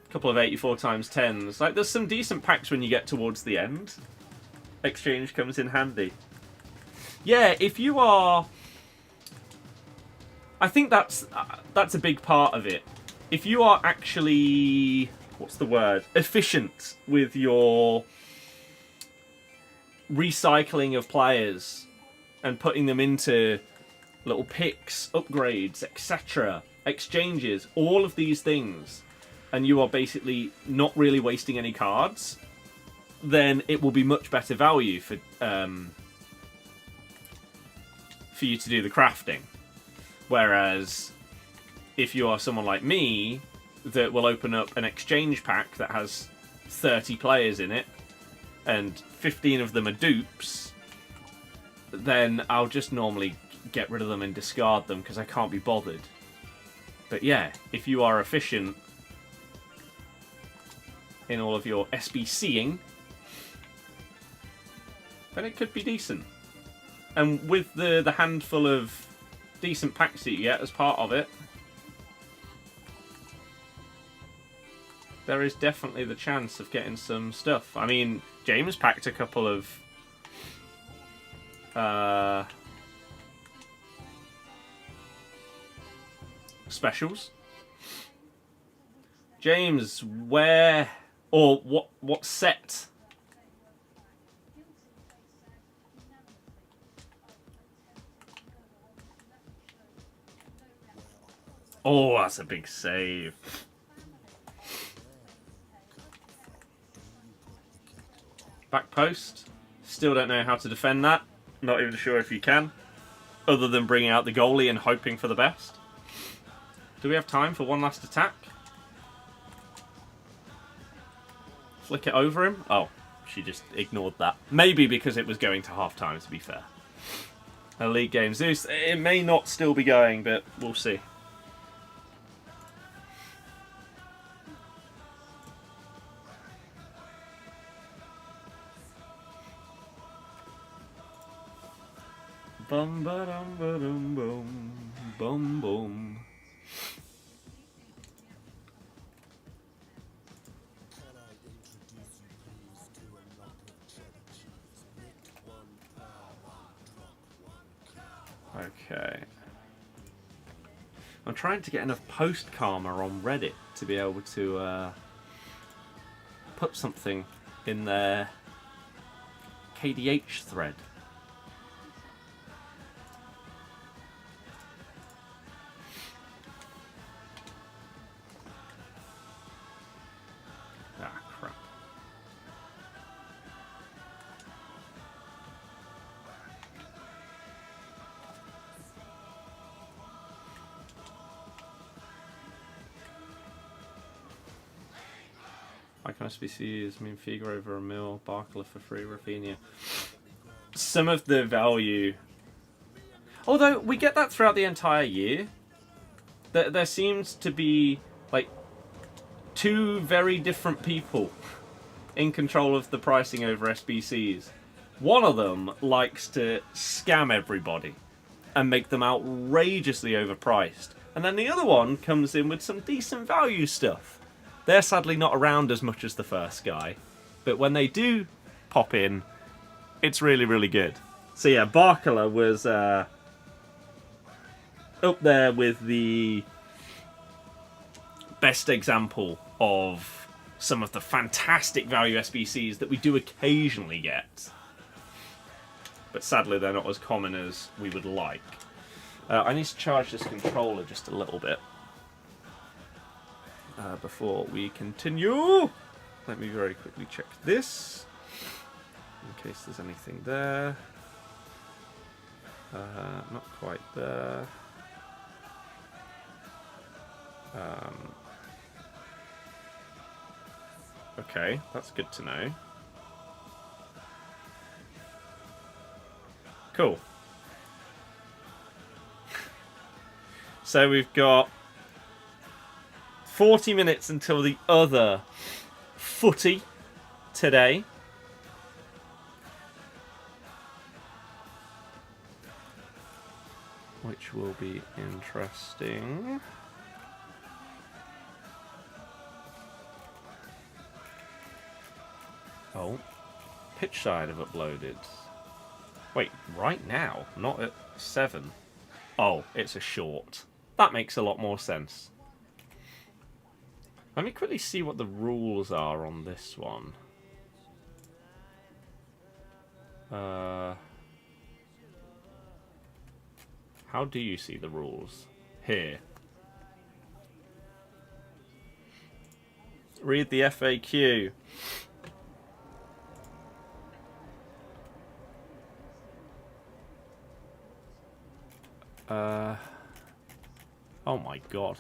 A couple of 84 times 10s. Like, there's some decent packs when you get towards the end. Exchange comes in handy. Yeah, if you are... I think that's a big part of it. If you are actually... what's the word? Efficient with your recycling of players and putting them into little picks, upgrades, etc., exchanges, all of these things, and you are basically not really wasting any cards, then it will be much better value for you to do the crafting. Whereas if you are someone like me that will open up an exchange pack that has 30 players in it and 15 of them are dupes, then I'll just normally get rid of them and discard them because I can't be bothered. But yeah, if you are efficient in all of your SBCing, then it could be decent. And with the handful of decent packs that you get as part of it, there is definitely the chance of getting some stuff. I mean, James packed a couple of specials. James, where or what set? Oh, that's a big save. Back post. Still don't know how to defend that. Not even sure if you can. Other than bringing out the goalie and hoping for the best. Do we have time for one last attack? Flick it over him? Oh, she just ignored that. Maybe because it was going to half-time, to be fair. A league game. Zeus, it may not still be going, but we'll see. Bum ba dum ba dum bum bum bum. Okay. I'm trying to get enough post karma on Reddit to be able to put something in their KDH thread. Icon SBCs, mean Figo over a mil, Barkler for free, Rafinha. Some of the value... Although, we get that throughout the entire year. There seems to be, like, two very different people in control of the pricing over SBCs. One of them likes to scam everybody and make them outrageously overpriced. And then the other one comes in with some decent value stuff. They're sadly not around as much as the first guy, but when they do pop in, it's really, really good. So yeah, Barkler was up there with the best example of some of the fantastic value SBCs that we do occasionally get. But sadly, they're not as common as we would like. I need to charge this controller just a little bit. Before we continue, let me very quickly check this in case there's anything there. Not quite there. Okay, that's good to know. Cool. So we've got 40 minutes until the other footy today. Which will be interesting. Oh, pitch side have uploaded. Wait, right now? Not at 7. Oh, it's a short. That makes a lot more sense. Let me quickly see what the rules are on this one. How do you see the rules? Here. Read the FAQ. Oh my god.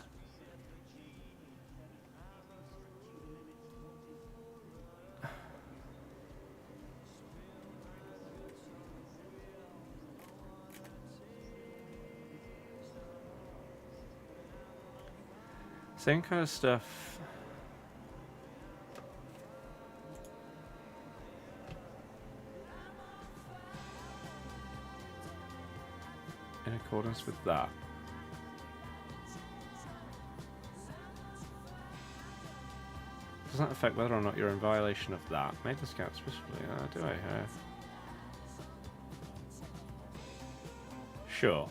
Same kind of stuff. In accordance with that. Does that affect whether or not you're in violation of that? Make the scout specifically. Do I? Sure.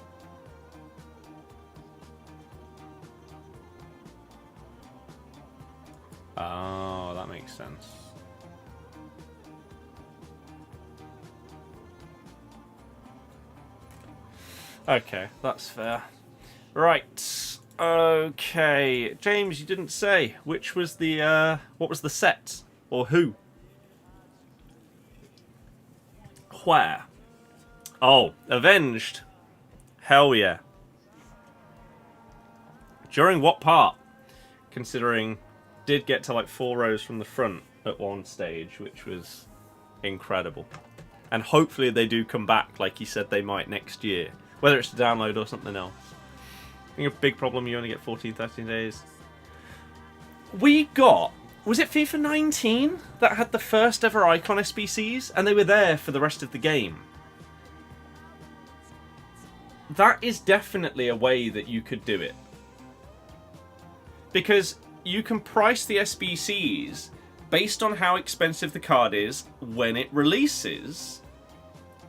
Oh, that makes sense. Okay, that's fair. Right. Okay. James, you didn't say which was the what was the set or who? Where? Oh, Avenged. Hell yeah. During what part? Considering did get to like 4 rows from the front at one stage, which was incredible. And hopefully they do come back like he said they might next year. Whether it's to download or something else. I think a big problem, you only get 14, 13 days. We got... Was it FIFA 19 that had the first ever Icon SBCs? And they were there for the rest of the game. That is definitely a way that you could do it. Because you can price the SBCs based on how expensive the card is when it releases.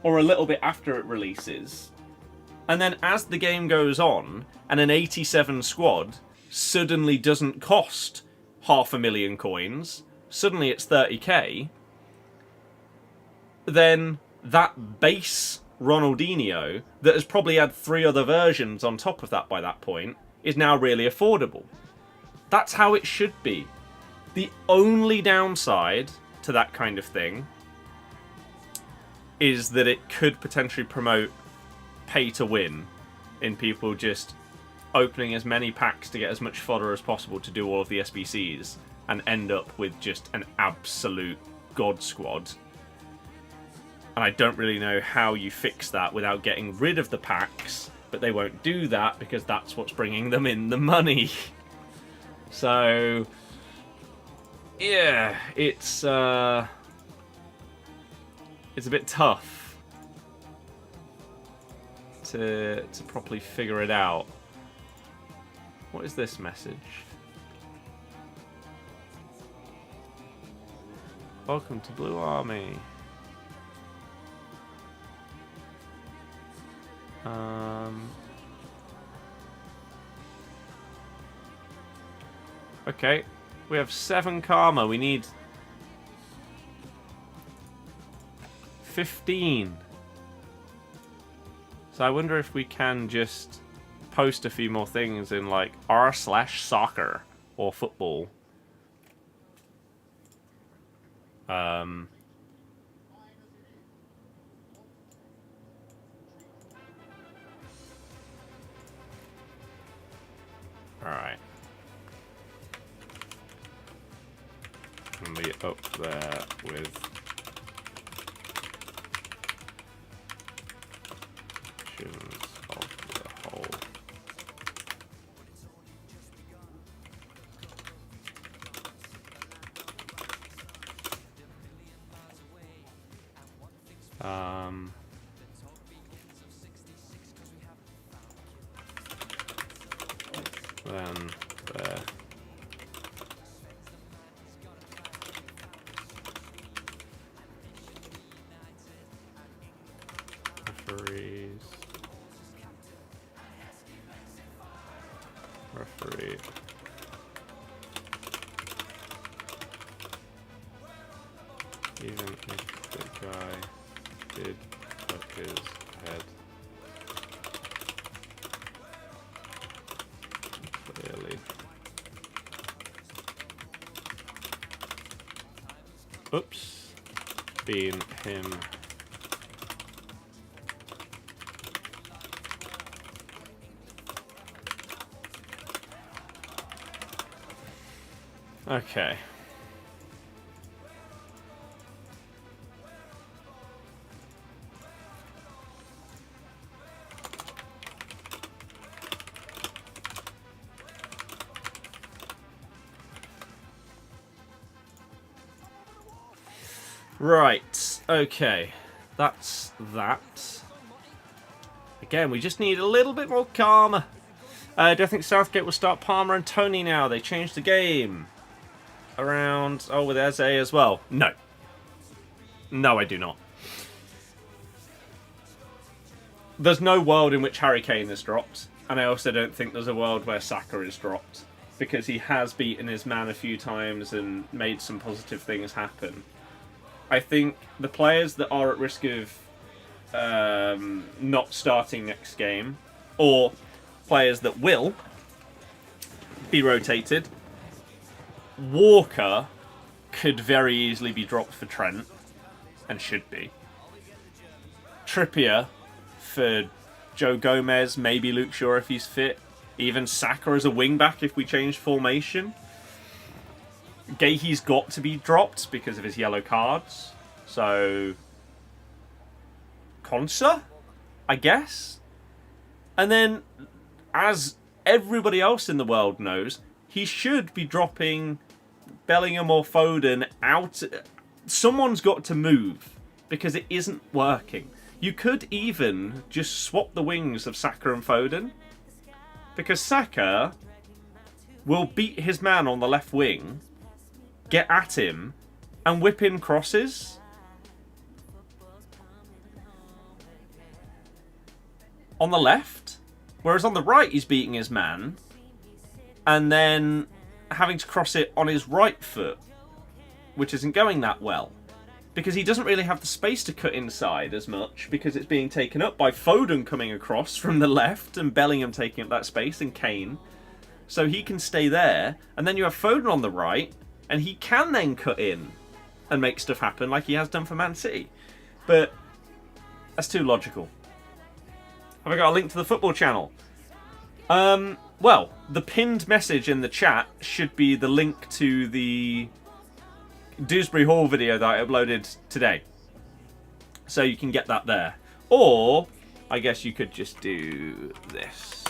Or a little bit after it releases. And then as the game goes on, and an 87 squad suddenly doesn't cost 500,000 coins, suddenly it's 30k, then that base Ronaldinho, that has probably had 3 other versions on top of that by that point, is now really affordable. That's how it should be. The only downside to that kind of thing is that it could potentially promote pay to win in people just opening as many packs to get as much fodder as possible to do all of the SBCs and end up with just an absolute god squad. And I don't really know how you fix that without getting rid of the packs, but they won't do that because that's what's bringing them in the money. So yeah, it's a bit tough to properly figure it out. What is this message? Welcome to Blue Army. Okay, we have 7 karma. We need 15. So I wonder if we can just post a few more things in like r/soccer or football. Alright. definitely up there with actions of the whole. Then there. Referee. Even if the guy did put his head clearly. Oops. Being him. Okay. Right. Okay. That's that. Again, we just need a little bit more karma. Do I think Southgate will start Palmer and Tony now? They changed the game. Around, with Eze as well. No. No, I do not. There's no world in which Harry Kane is dropped. And I also don't think there's a world where Saka is dropped. Because he has beaten his man a few times and made some positive things happen. I think the players that are at risk of not starting next game, or players that will be rotated, Walker could very easily be dropped for Trent, and should be. Trippier for Joe Gomez, maybe Luke Shaw if he's fit. Even Saka as a wing-back if we change formation. Gahey's got to be dropped because of his yellow cards. So, Konsa, I guess? And then, as everybody else in the world knows, he should be dropping Bellingham or Foden out. Someone's got to move because it isn't working. You could even just swap the wings of Saka and Foden, because Saka will beat his man on the left wing, get at him, and whip in crosses. On the left, whereas on the right he's beating his man, and then having to cross it on his right foot, which isn't going that well. Because he doesn't really have the space to cut inside as much, because it's being taken up by Foden coming across from the left, and Bellingham taking up that space, and Kane. So he can stay there, and then you have Foden on the right, and he can then cut in and make stuff happen like he has done for Man City. But that's too logical. Have I got a link to the football channel? Well, the pinned message in the chat should be the link to the Dewsbury Hall video that I uploaded today. So you can get that there. Or, I guess you could just do this.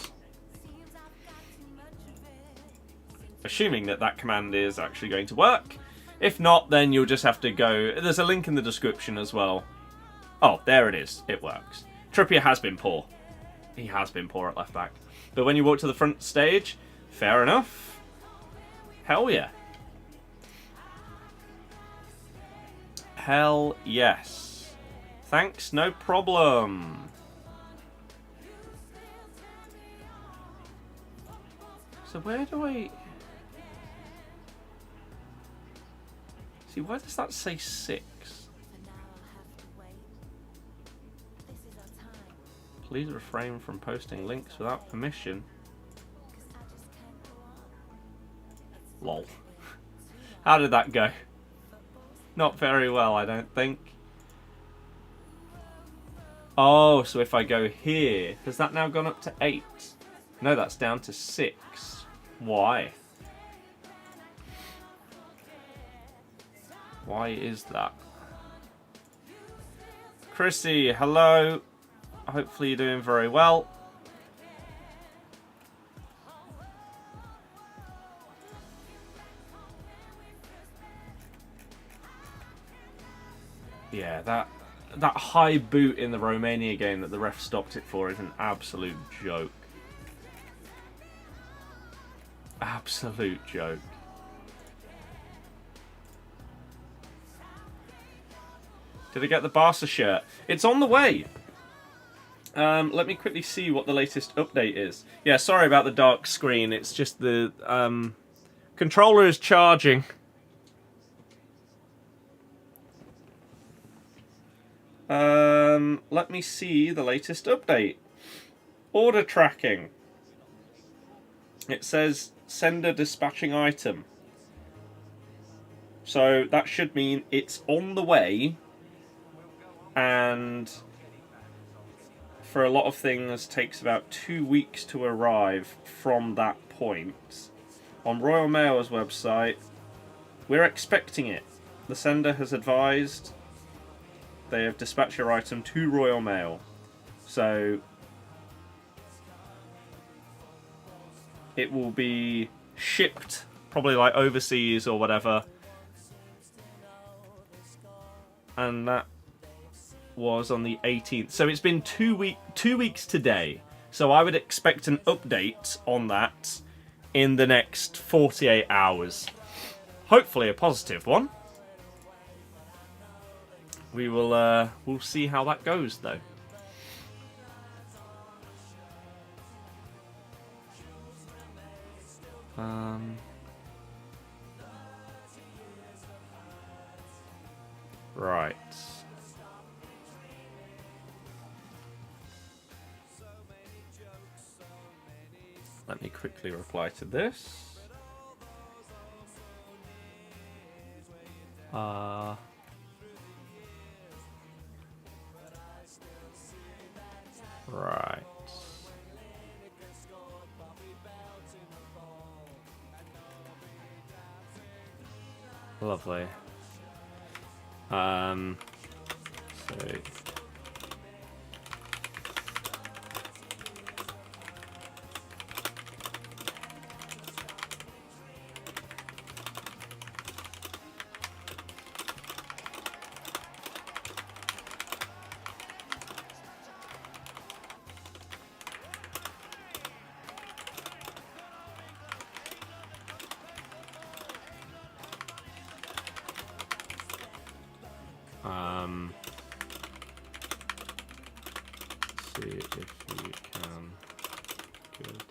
Assuming that that command is actually going to work. If not, then you'll just have to go... There's a link in the description as well. Oh, there it is. It works. Trippier has been poor. He has been poor at left back. But when you walk to the front stage, fair enough. Hell yeah. Hell yes. Thanks, no problem. So where do I... See, why does that say 6? Please refrain from posting links without permission. Lol. How did that go? Not very well, I don't think. Oh, so if I go here, has that now gone up to 8? No, that's down to 6. Why? Why is that? Chrissy, hello. Hopefully you're doing very well. Yeah, that high boot in the Romania game that the ref stopped it for is an absolute joke. Absolute joke. Did I get the Barca shirt? It's on the way. Let me quickly see what the latest update is. Yeah, sorry about the dark screen. It's just the controller is charging. Let me see the latest update. Order tracking. It says sender dispatching item. So that should mean it's on the way. And for a lot of things takes about 2 weeks to arrive from that point. On Royal Mail's website, we're expecting it. The sender has advised they have dispatched your item to Royal Mail. So it will be shipped probably like overseas or whatever. And that was on the 18th. So it's been 2 weeks today. So I would expect an update on that in the next 48 hours. Hopefully a positive one. We will we'll see how that goes though. Right. Let me quickly reply to this. Right. Lovely. So see if you can. Good.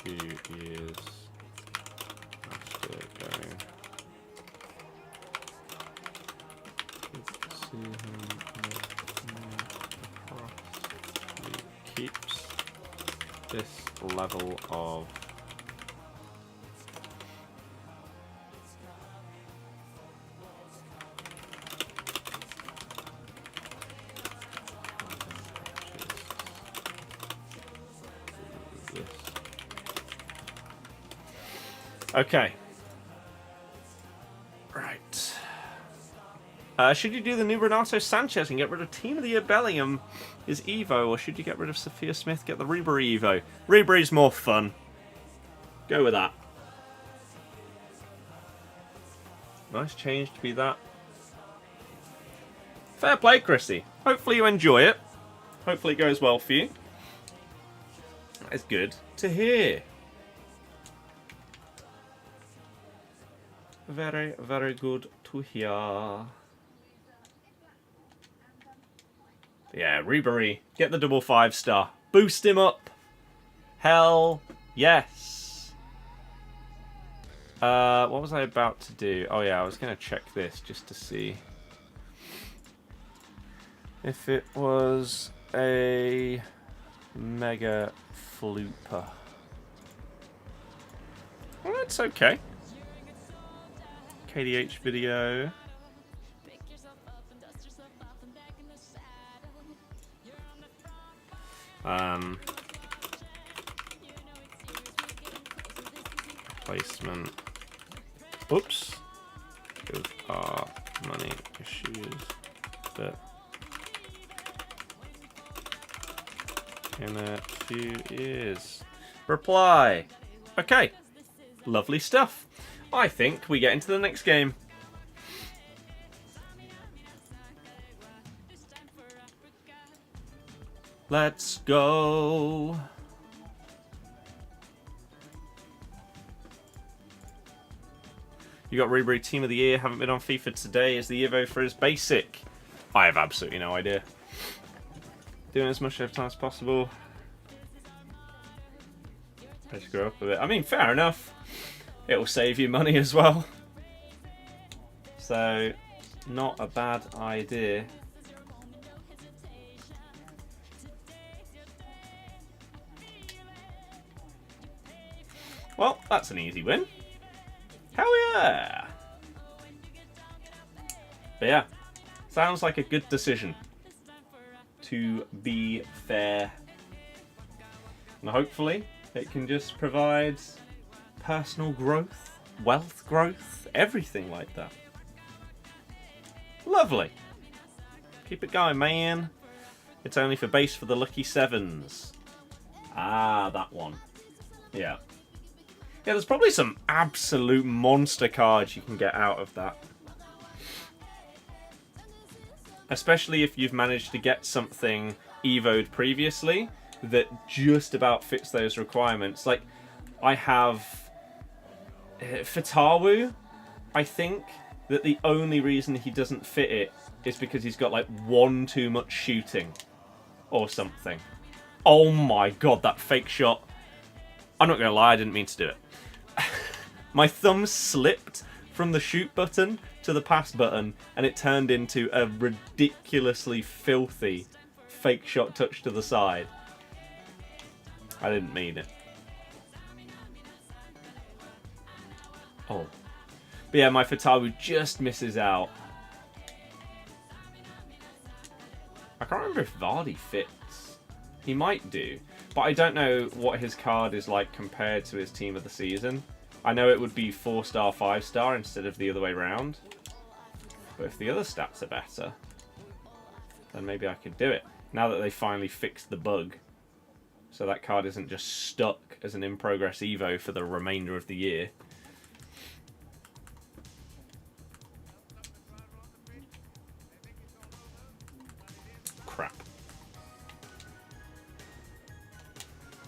Few years after going. See him across. He keeps this level of okay. Right. Should you do the new Renato Sanchez and get rid of Team of the Year Bellingham is Evo, or should you get rid of Sophia Smith, get the Ribery Evo? Ribery's more fun. Go with that. Nice change to be that. Fair play, Chrissy. Hopefully you enjoy it. Hopefully it goes well for you. That is good to hear. Very, very good to hear. Yeah, Ribery, get the double 5-star. Boost him up. Hell yes. What was I about to do? Oh yeah, I was going to check this just to see if it was a mega flooper. Well, it's okay. KDH video. placement. Oops. With our money issues. But in a few years. Reply. Okay. Lovely stuff. I think we get into the next game. Let's go. You got Rudiger Team of the Year. Haven't been on FIFA today. Is the Evo for his basic? I have absolutely no idea. Doing as much time as possible. I just grow up a bit. I mean, fair enough. It'll save you money as well. So, not a bad idea. Well, that's an easy win. Hell yeah! But yeah, sounds like a good decision, to be fair. And hopefully it can just provide personal growth, wealth growth, everything like that. Lovely. Keep it going, man. It's only for base for the lucky sevens. Ah, that one. Yeah. Yeah, there's probably some absolute monster cards you can get out of that. Especially if you've managed to get something evoed previously that just about fits those requirements. Like, I have Fatawu. I think that the only reason he doesn't fit it is because he's got like one too much shooting or something. Oh my god, that fake shot. I'm not going to lie, I didn't mean to do it. My thumb slipped from the shoot button to the pass button and it turned into a ridiculously filthy fake shot touch to the side. I didn't mean it. Oh. But yeah, my Fatawu just misses out. I can't remember if Vardy fits. He might do. But I don't know what his card is like compared to his team of the season. I know it would be 4-star, 5-star instead of the other way around. But if the other stats are better, then maybe I could do it. Now that they finally fixed the bug. So that card isn't just stuck as an in-progress Evo for the remainder of the year. Crap.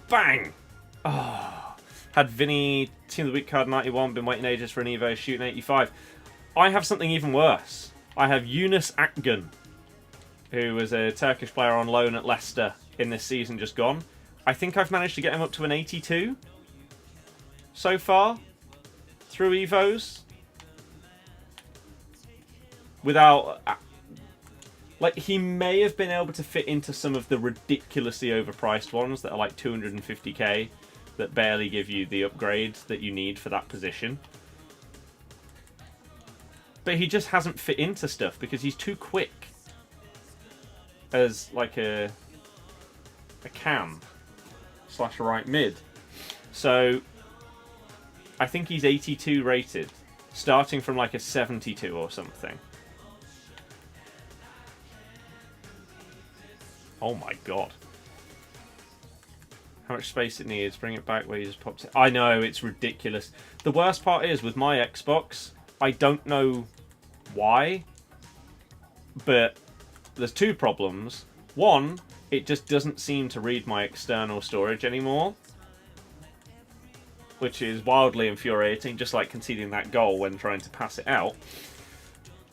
Bang! Oh. Had Vinny, Team of the Week card 91, been waiting ages for an Evo, shooting 85. I have something even worse. I have Yunus Akgün, who was a Turkish player on loan at Leicester in this season just gone. I think I've managed to get him up to an 82 so far through Evos. Without... Like, he may have been able to fit into some of the ridiculously overpriced ones that are like 250k. That barely give you the upgrades that you need for that position. But he just hasn't fit into stuff because he's too quick as like a cam / right mid. So I think he's 82 rated, starting from like a 72 or something. Oh my god. How much space it needs, bring it back where you just popped it. I know, it's ridiculous. The worst part is, with my Xbox, I don't know why, but there's two problems. One, it just doesn't seem to read my external storage anymore, which is wildly infuriating, just like conceding that goal when trying to pass it out.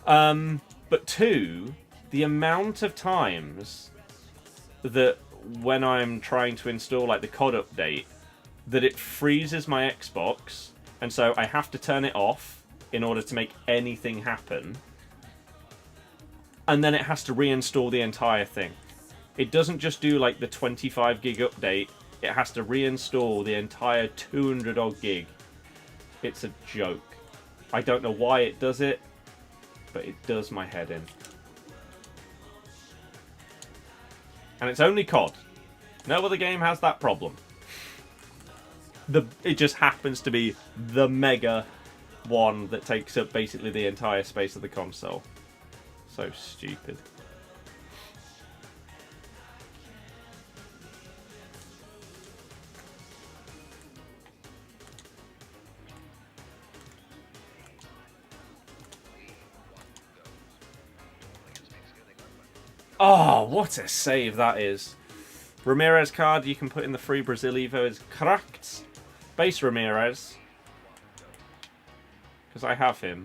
But two, the amount of times that when I'm trying to install like the COD update, that it freezes my Xbox, and so I have to turn it off in order to make anything happen, and then it has to reinstall the entire thing. It doesn't just do like the 25 gig update, it has to reinstall the entire 200 odd gig. It's a joke. I don't know why it does it, but it does my head in. And it's only COD. No other game has that problem. It just happens to be the mega one that takes up basically the entire space of the console. So stupid. Oh, what a save that is. Ramirez card you can put in the free Brazil Evo is correct. Base Ramirez. Because I have him.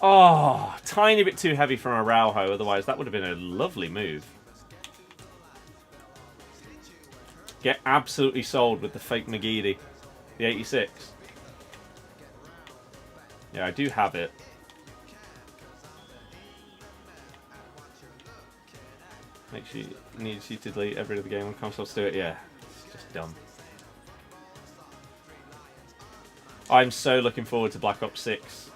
Oh, tiny bit too heavy from Araujo, otherwise that would have been a lovely move. Get absolutely sold with the fake Magidi. The 86. Yeah, I do have it. Make sure you needs you to delete every other game on console to do it. Yeah, it's just dumb. I'm so looking forward to Black Ops 6.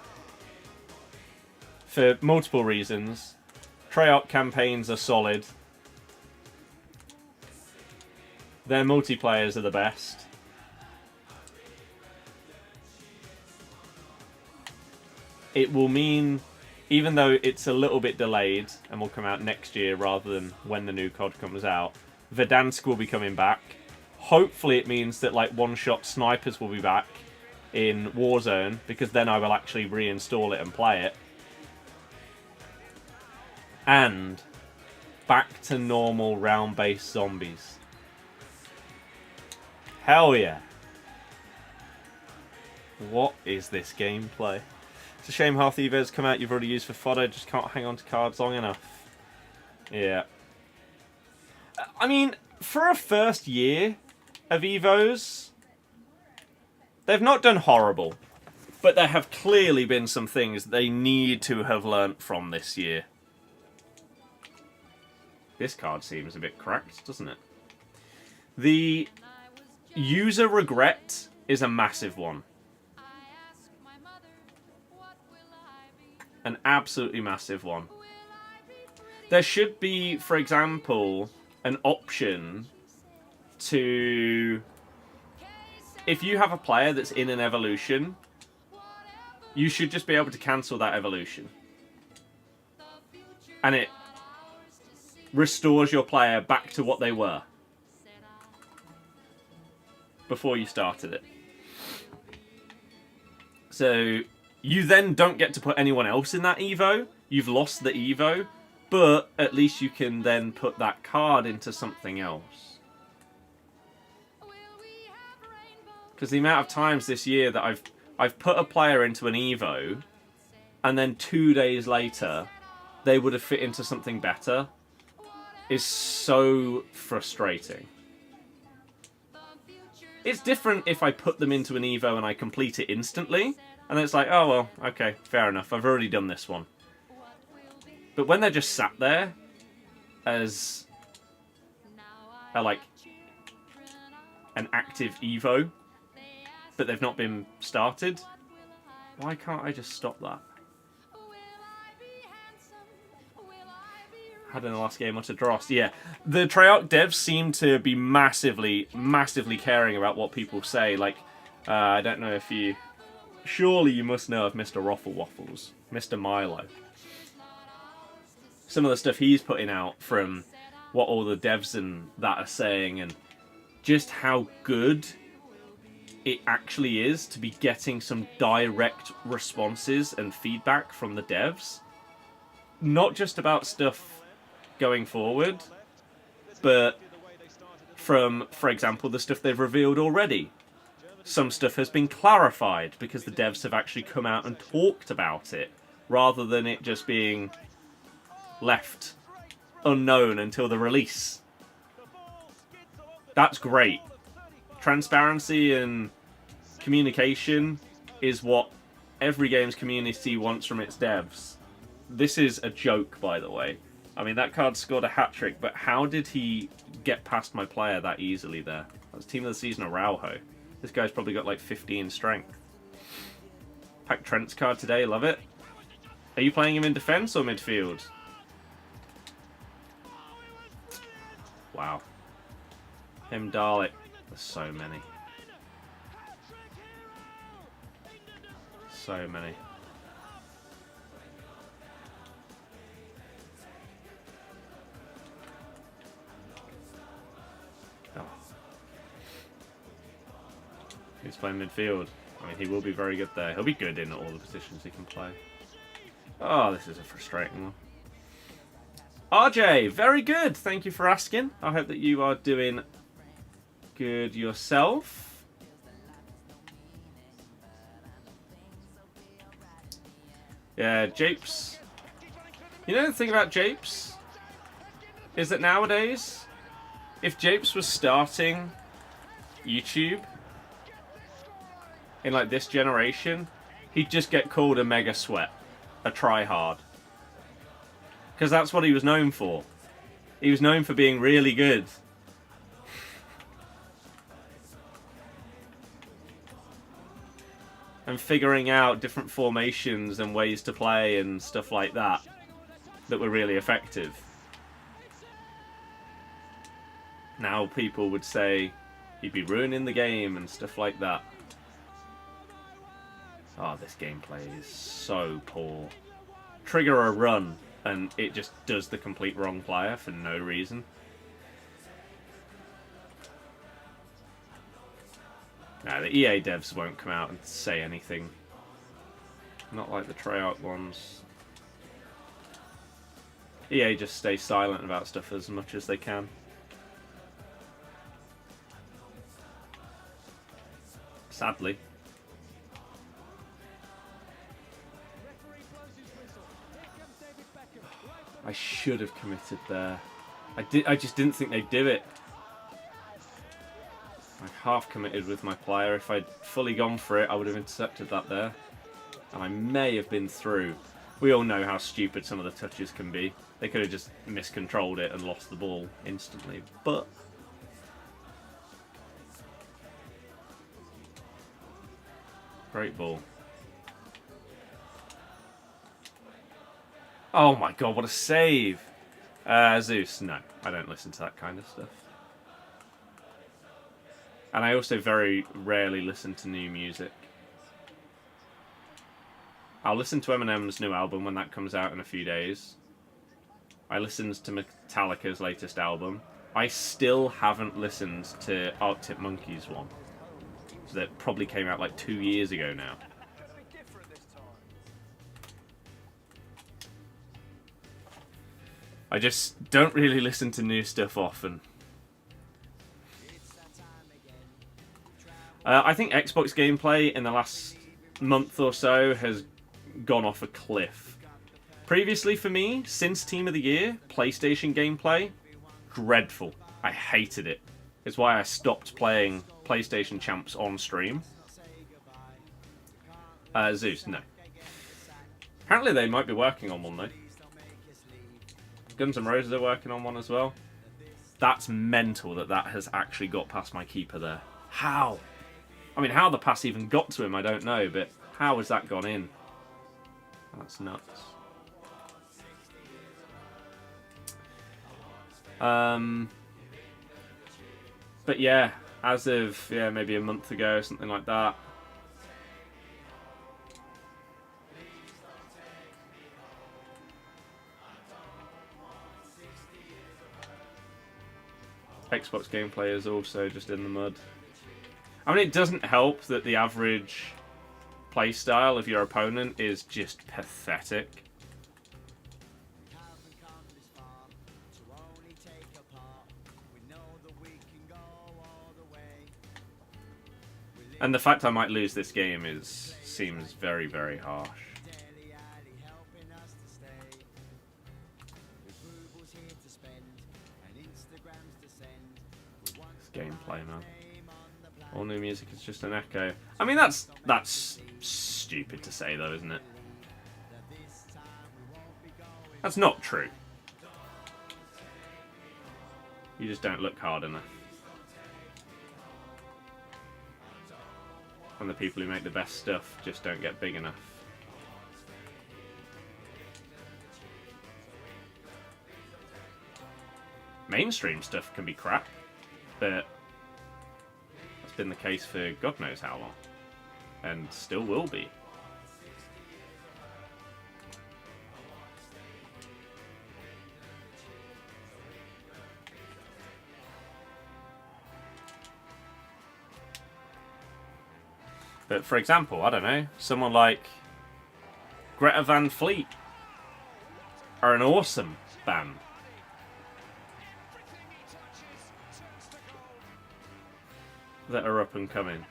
For multiple reasons. Treyarch campaigns are solid. Their multiplayers are the best. It will mean, even though it's a little bit delayed and will come out next year rather than when the new COD comes out, Verdansk will be coming back. Hopefully it means that like one-shot snipers will be back in Warzone, because then I will actually reinstall it and play it. And back to normal round-based zombies. Hell yeah. What is this gameplay? It's a shame half the Evos come out you've already used for fodder, just can't hang on to cards long enough. Yeah. I mean, for a first year of Evos, they've not done horrible. But there have clearly been some things they need to have learnt from this year. This card seems a bit cracked, doesn't it? The user regret is a massive one. An absolutely massive one. There should be, for example, an option to... If you have a player that's in an evolution, you should just be able to cancel that evolution. And it restores your player back to what they were before you started it. So you then don't get to put anyone else in that Evo. You've lost the Evo, but at least you can then put that card into something else. Because the amount of times this year that I've put a player into an Evo, and then 2 days later they would have fit into something better, is so frustrating. It's different if I put them into an Evo and I complete it instantly, and then it's like, oh well, okay, fair enough, I've already done this one. But when they're just sat there as like an active Evo, but they've not been started, why can't I just stop that? Had in the last game utter dross. Yeah, the Treyarch devs seem to be massively caring about what people say. Like, I don't know if you... Surely you must know of Mr. Roffle Waffles, Mr. Milo. Some of the stuff he's putting out from what all the devs and that are saying, and just how good it actually is to be getting some direct responses and feedback from the devs. Not just about stuff going forward, but from, for example, the stuff they've revealed already. Some stuff has been clarified because the devs have actually come out and talked about it, rather than it just being left unknown until the release. That's great. Transparency and communication is what every games community wants from its devs. This is a joke, by the way. I mean, that card scored a hat-trick, but how did he get past my player that easily there? That was Team of the Season Araujo. This guy's probably got like 15 strength. Packed Trent's card today, love it. Are you playing him in defense or midfield? Wow. Him, Dalek. There's so many. So many. Oh. He's playing midfield. I mean, he will be very good there. He'll be good in all the positions he can play. Oh, this is a frustrating one. RJ, very good. Thank you for asking. I hope that you are doing good yourself. Yeah, Japes. You know the thing about Japes? Is that nowadays, if Japes was starting YouTube in like this generation, he'd just get called a mega sweat, a tryhard. Because that's what he was known for. He was known for being really good. And figuring out different formations and ways to play and stuff like that that were really effective. Now people would say he'd be ruining the game and stuff like that. Oh, this gameplay is so poor. Trigger a run and it just does the complete wrong player for no reason. Nah, the EA devs won't come out and say anything. Not like the Treyarch ones. EA just stay silent about stuff as much as they can. Sadly. I should have committed there. I just didn't think they'd do it. I half committed with my player. If I'd fully gone for it, I would have intercepted that there. And I may have been through. We all know how stupid some of the touches can be. They could have just miscontrolled it and lost the ball instantly. But great ball. Oh my god, what a save! Zeus, no. I don't listen to that kind of stuff. And I also very rarely listen to new music. I'll listen to Eminem's new album when that comes out in a few days. I listened to Metallica's latest album. I still haven't listened to Arctic Monkeys one. That probably came out like 2 years ago now. I just don't really listen to new stuff often. I think Xbox gameplay in the last month or so has gone off a cliff. Previously for me, since Team of the Year, PlayStation gameplay, dreadful. I hated it. It's why I stopped playing PlayStation Champs on stream. Zeus, no. Apparently they might be working on one though. Guns N' Roses are working on one as well. That's mental that that has actually got past my keeper there. How? I mean, how the pass even got to him, I don't know, but how has that gone in? That's nuts. But yeah, as of maybe a month ago, something like that. Xbox gameplay is also just in the mud. I mean, it doesn't help that the average playstyle of your opponent is just pathetic. And the fact I might lose this game seems very, very harsh. Gameplay, man. All new music is just an echo. I mean, that's stupid to say, though, isn't it? That's not true. You just don't look hard enough. And the people who make the best stuff just don't get big enough. mainstream stuff can be crap, but that's been the case for God knows how long, and still will be. But for example, I don't know, someone like Greta Van Fleet are an awesome band. That are up and coming.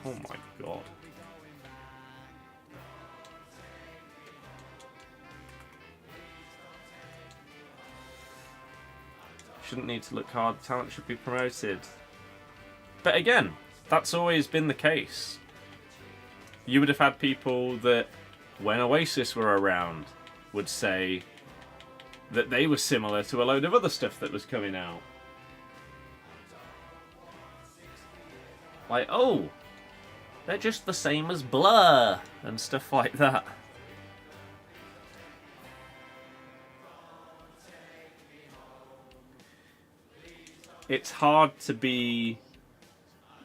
Oh my god. Shouldn't need to look hard, talent should be promoted. But again, that's always been the case. You would have had people that, when Oasis were around, would say that they were similar to a load of other stuff that was coming out. Like, oh, they're just the same as Blur, and stuff like that. It's hard to be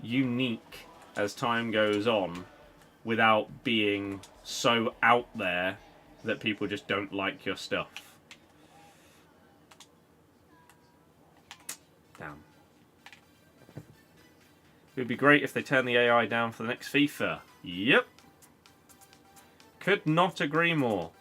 unique as time goes on without being so out there that people just don't like your stuff. Damn. It would be great if they turn the AI down for the next FIFA. Yep. Could not agree more.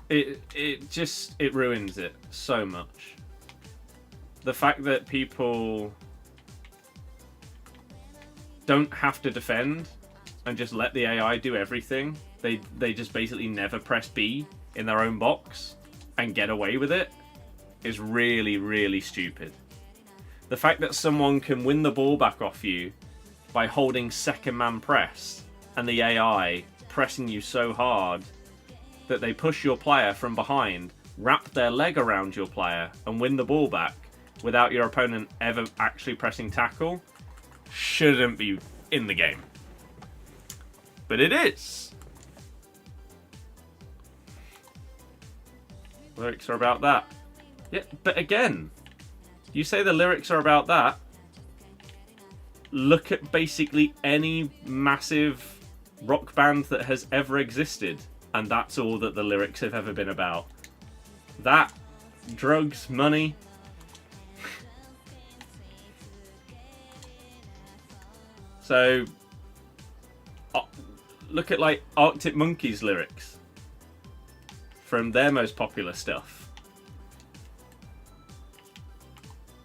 It ruins it so much. The fact that people don't have to defend and just let the AI do everything. They just basically never press B in their own box and get away with it is really, really stupid. The fact that someone can win the ball back off you by holding second man press and the AI pressing you so hard that they push your player from behind, wrap their leg around your player, and win the ball back without your opponent ever actually pressing tackle, shouldn't be in the game. But it is. Lyrics are about that. Yeah, but again, you say the lyrics are about that, look at basically any massive rock band that has ever existed. And that's all that the lyrics have ever been about. That, drugs, money. So, look at like Arctic Monkeys lyrics from their most popular stuff.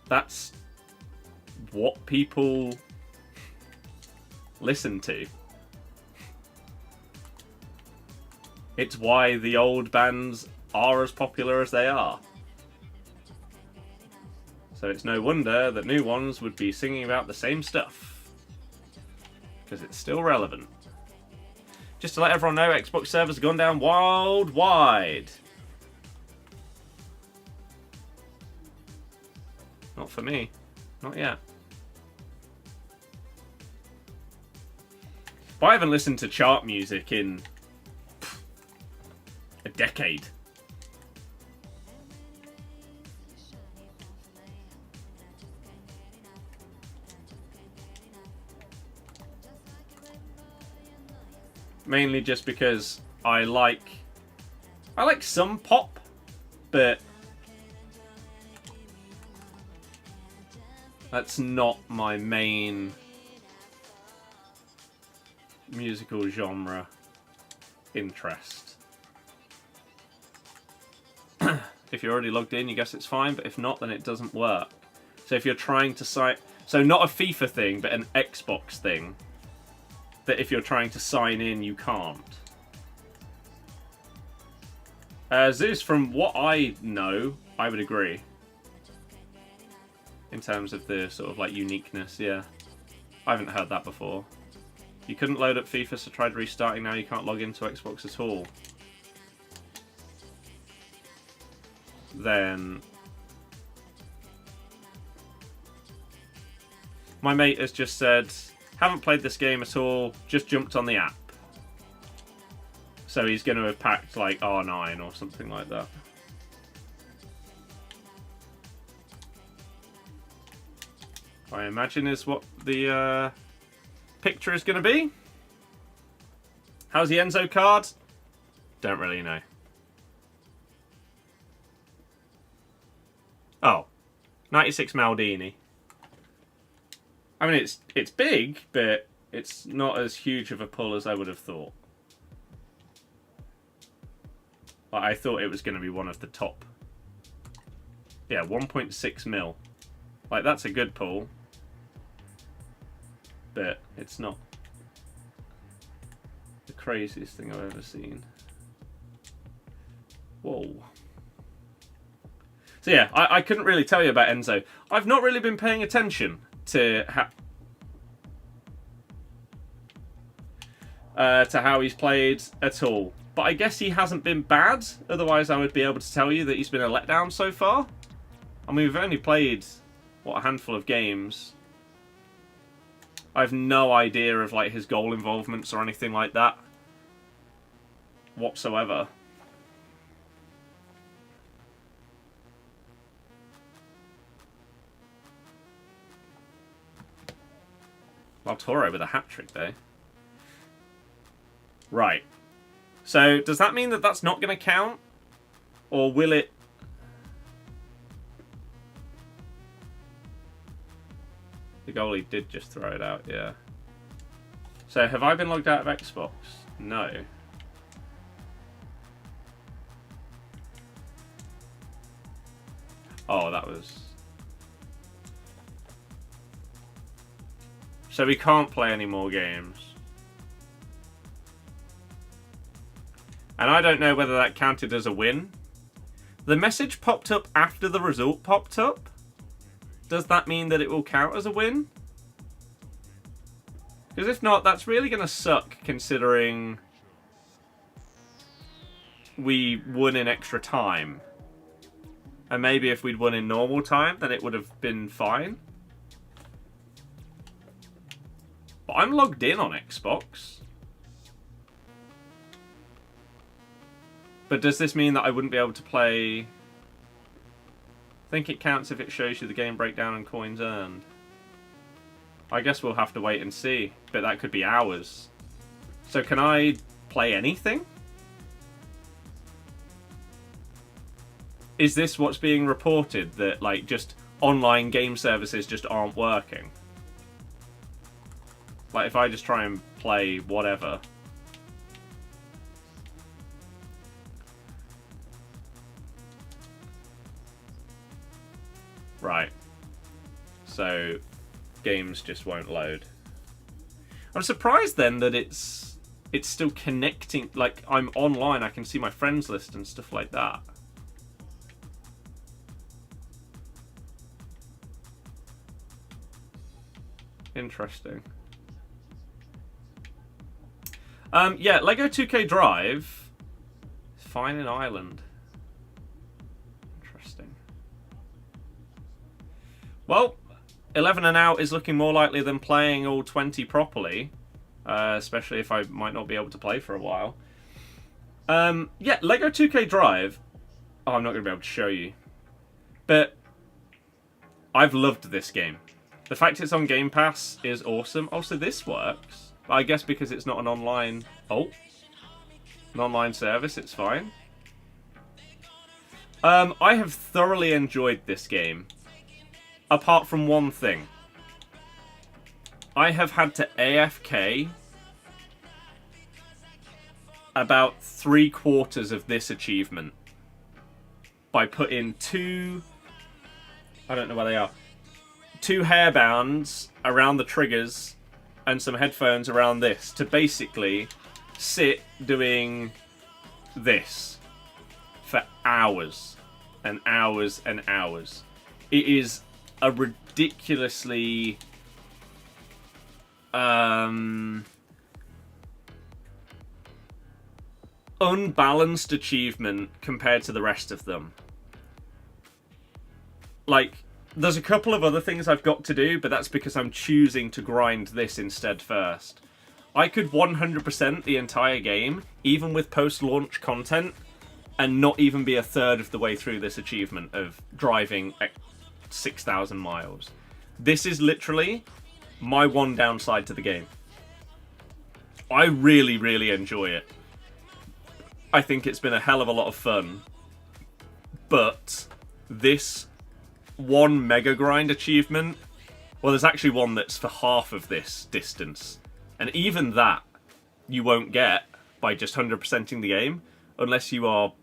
That's what people listen to. It's why the old bands are as popular as they are. So it's no wonder that new ones would be singing about the same stuff. Because it's still relevant. Just to let everyone know, Xbox servers have gone down worldwide. Not for me. Not yet. But I haven't listened to chart music in a decade. Mainly just because I like some pop, but that's not my main musical genre interest. If you're already logged in, you guess it's fine, but if not, then it doesn't work. So if you're trying to sign... So not a FIFA thing, but an Xbox thing, that if you're trying to sign in, you can't. Zeus, from what I know, I would agree. In terms of the sort of like uniqueness, yeah. I haven't heard that before. You couldn't load up FIFA, so tried restarting. Now you can't log into Xbox at all. Then my mate has just said, haven't played this game at all, just jumped on the app. So he's going to have packed like R9 or something like that. I imagine is what the picture is going to be. How's the Enzo card? Don't really know. Oh, 96 Maldini. I mean, it's big, but it's not as huge of a pull as I would have thought. Like, I thought it was going to be one of the top. Yeah, 1.6 mil. Like, that's a good pull. But it's not the craziest thing I've ever seen. Whoa. So yeah, I couldn't really tell you about Enzo. I've not really been paying attention to how he's played at all. But I guess he hasn't been bad. Otherwise, I would be able to tell you that he's been a letdown so far. I mean, we've only played, what, a handful of games. I have no idea of like his goal involvements or anything like that whatsoever. Lautaro with a hat-trick there. Right. So, does that mean that that's not going to count? Or will it... The goalie did just throw it out, yeah. So, have I been logged out of Xbox? No. Oh, that was... So we can't play any more games. And I don't know whether that counted as a win. The message popped up after the result popped up. Does that mean that it will count as a win? Because if not, that's really going to suck considering we won in extra time. And maybe if we'd won in normal time, then it would have been fine. But I'm logged in on Xbox. But does this mean that I wouldn't be able to play... I think it counts if it shows you the game breakdown and coins earned. I guess we'll have to wait and see. But that could be hours. So can I play anything? Is this what's being reported? That like just online game services just aren't working? Like if I just try and play whatever. Right. So games just won't load. I'm surprised then that it's still connecting. Like I'm online, I can see my friends list and stuff like that. Interesting. Yeah, Lego 2K Drive is fine in Ireland. Interesting. Well, 11 and out is looking more likely than playing all 20 properly. Especially if I might not be able to play for a while. Yeah, Lego 2K Drive. Oh, I'm not going to be able to show you. But I've loved this game. The fact it's on Game Pass is awesome. Also, this works. I guess because it's not an online... Oh. An online service, it's fine. I have thoroughly enjoyed this game. Apart from one thing. I have had to AFK about 3/4 of this achievement. By putting two... I don't know where they are. 2 hairbands around the triggers and some headphones around this to basically sit doing this for hours and hours and hours. It is a ridiculously unbalanced achievement compared to the rest of them. Like, there's a couple of other things I've got to do, but that's because I'm choosing to grind this instead first. I could 100% the entire game, even with post-launch content, and not even be a third of the way through this achievement of driving 6,000 miles. This is literally my one downside to the game. I really, really enjoy it. I think it's been a hell of a lot of fun. But this one mega grind achievement, well, there's actually one that's for half of this distance. And even that you won't get by just 100%ing the game, unless you are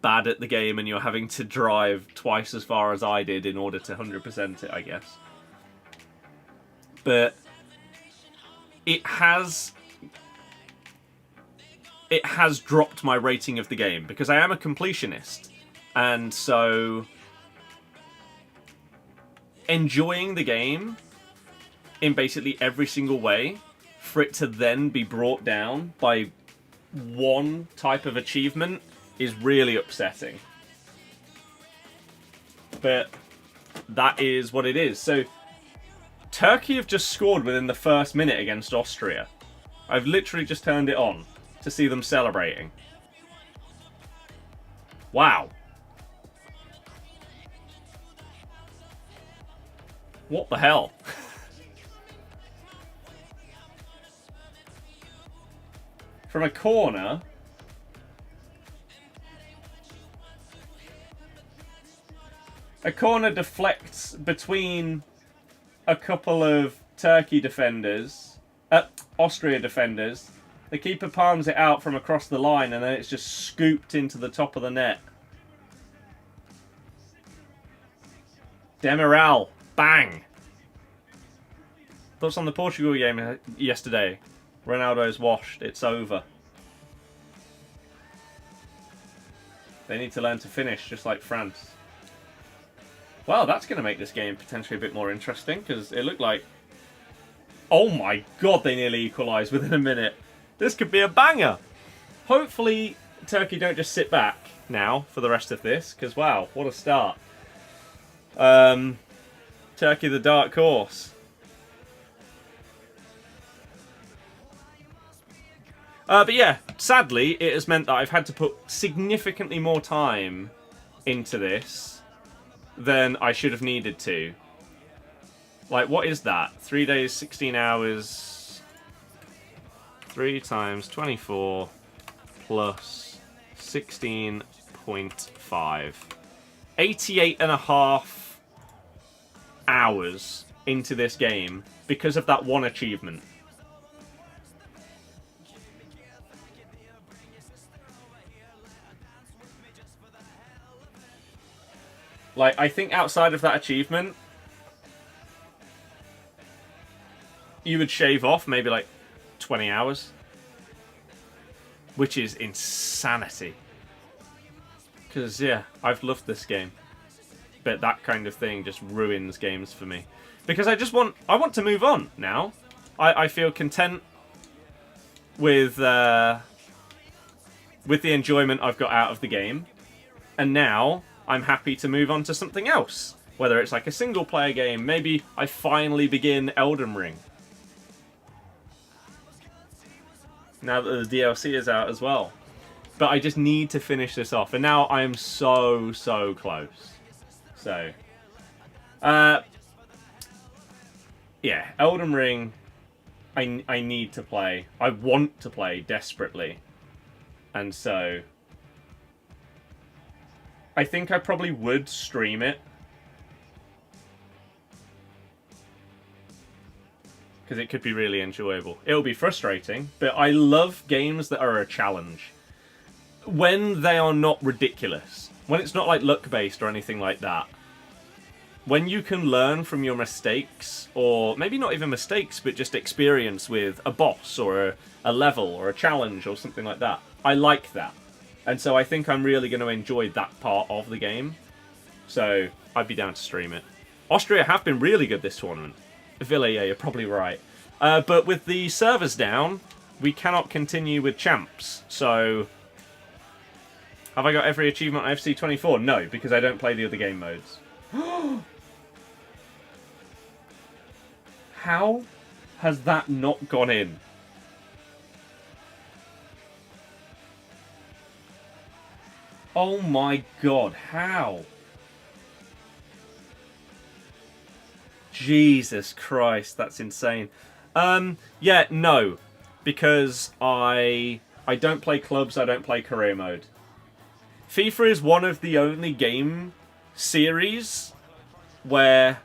bad at the game and you're having to drive twice as far as I did in order to 100% it, I guess. But it has dropped my rating of the game because I am a completionist, and so enjoying the game in basically every single way, for it to then be brought down by one type of achievement is really upsetting. But that is what it is. So Turkey have just scored within the first minute against Austria. I've literally just turned it on to see them celebrating. Wow. What the hell? From a corner, deflects between a couple of Turkey defenders, Austria defenders. The keeper palms it out from across the line, and then it's just scooped into the top of the net. Demiral, bang! Thoughts on the Portugal game yesterday? Ronaldo's washed. It's over. They need to learn to finish, just like France. Well, that's going to make this game potentially a bit more interesting, because it looked like... Oh my god, they nearly equalised within a minute. This could be a banger. Hopefully, Turkey don't just sit back now for the rest of this, because wow, what a start. Turkey the dark horse. But yeah, sadly, it has meant that I've had to put significantly more time into this than I should have needed to. Like, what is that? 3 days, 16 hours, 3 times 24 plus 16.5. 88.5 hours into this game because of that one achievement. Like, I think outside of that achievement, you would shave off maybe like 20 hours. Which is insanity. Because, yeah, I've loved this game. But that kind of thing just ruins games for me. Because I want to move on now. I feel content with the enjoyment I've got out of the game. And now I'm happy to move on to something else. Whether it's like a single player game, maybe I finally begin Elden Ring. Now that the DLC is out as well. But I just need to finish this off. And now I am so close. So, yeah, Elden Ring, I need to play. I want to play desperately. And so, I think I probably would stream it. Because it could be really enjoyable. It'll be frustrating, but I love games that are a challenge. When they are not ridiculous. When it's not like luck-based or anything like that. When you can learn from your mistakes, or maybe not even mistakes, but just experience with a boss or a level or a challenge or something like that. I like that. And so I think I'm really going to enjoy that part of the game. So I'd be down to stream it. Austria have been really good this tournament. Villa, yeah, you're probably right. But with the servers down, we cannot continue with champs. So Have I got every achievement on FC 24? No, because I don't play the other game modes. How has that not gone in? Oh my god, how? Jesus Christ, that's insane. Yeah, no. Because I don't play clubs, I don't play career mode. FIFA is one of the only game series where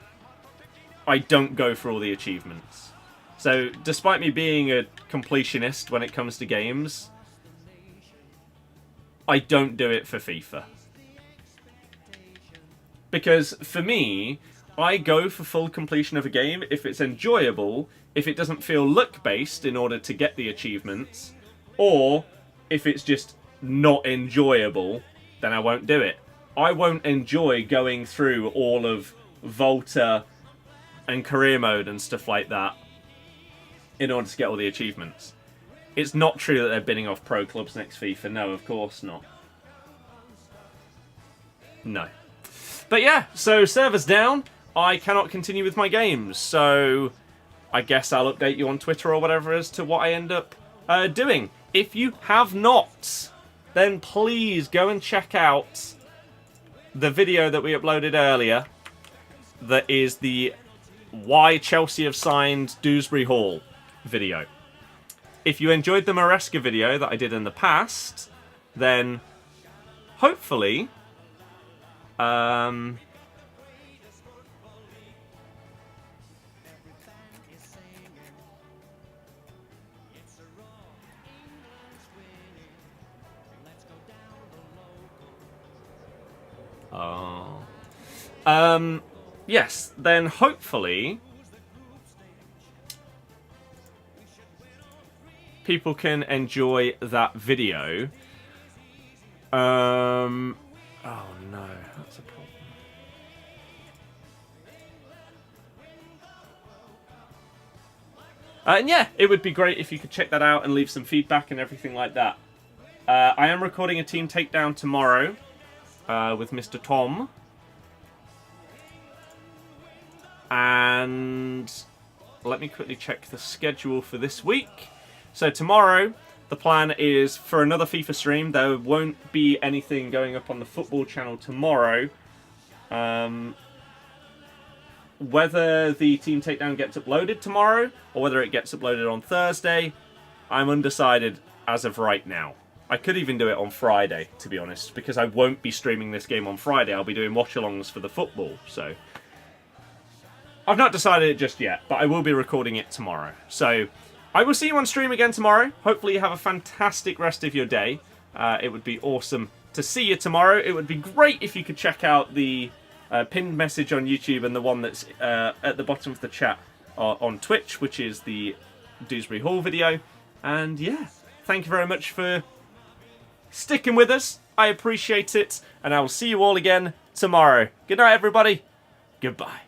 I don't go for all the achievements. So, despite me being a completionist when it comes to games, I don't do it for FIFA. Because, for me, I go for full completion of a game if it's enjoyable, if it doesn't feel luck-based in order to get the achievements, or if it's just not enjoyable, then I won't do it. I won't enjoy going through all of Volta and career mode and stuff like that in order to get all the achievements. It's not true that they're bidding off pro clubs next FIFA. No, of course not. No. But yeah, so servers down. I cannot continue with my games, so I guess I'll update you on Twitter or whatever as to what I end up doing. If you have not, then please go and check out the video that we uploaded earlier. That is the Why Chelsea Have Signed Dewsbury Hall video. If you enjoyed the Maresca video that I did in the past, then hopefully yes, then hopefully people can enjoy that video. Oh no, that's a problem. And yeah, it would be great if you could check that out and leave some feedback and everything like that. I am recording a team takedown tomorrow with Mr. Tom. And let me quickly check the schedule for this week. So tomorrow, the plan is for another FIFA stream. There won't be anything going up on the football channel tomorrow. Whether the team takedown gets uploaded tomorrow, or whether it gets uploaded on Thursday, I'm undecided as of right now. I could even do it on Friday, to be honest, because I won't be streaming this game on Friday. I'll be doing watch-alongs for the football, so I've not decided it just yet, but I will be recording it tomorrow. So I will see you on stream again tomorrow. Hopefully you have a fantastic rest of your day. It would be awesome to see you tomorrow. It would be great if you could check out the pinned message on YouTube and the one that's at the bottom of the chat on Twitch, which is the Dewsbury Hall video. And yeah, thank you very much for sticking with us. I appreciate it, and I will see you all again tomorrow. Good night, everybody. Goodbye.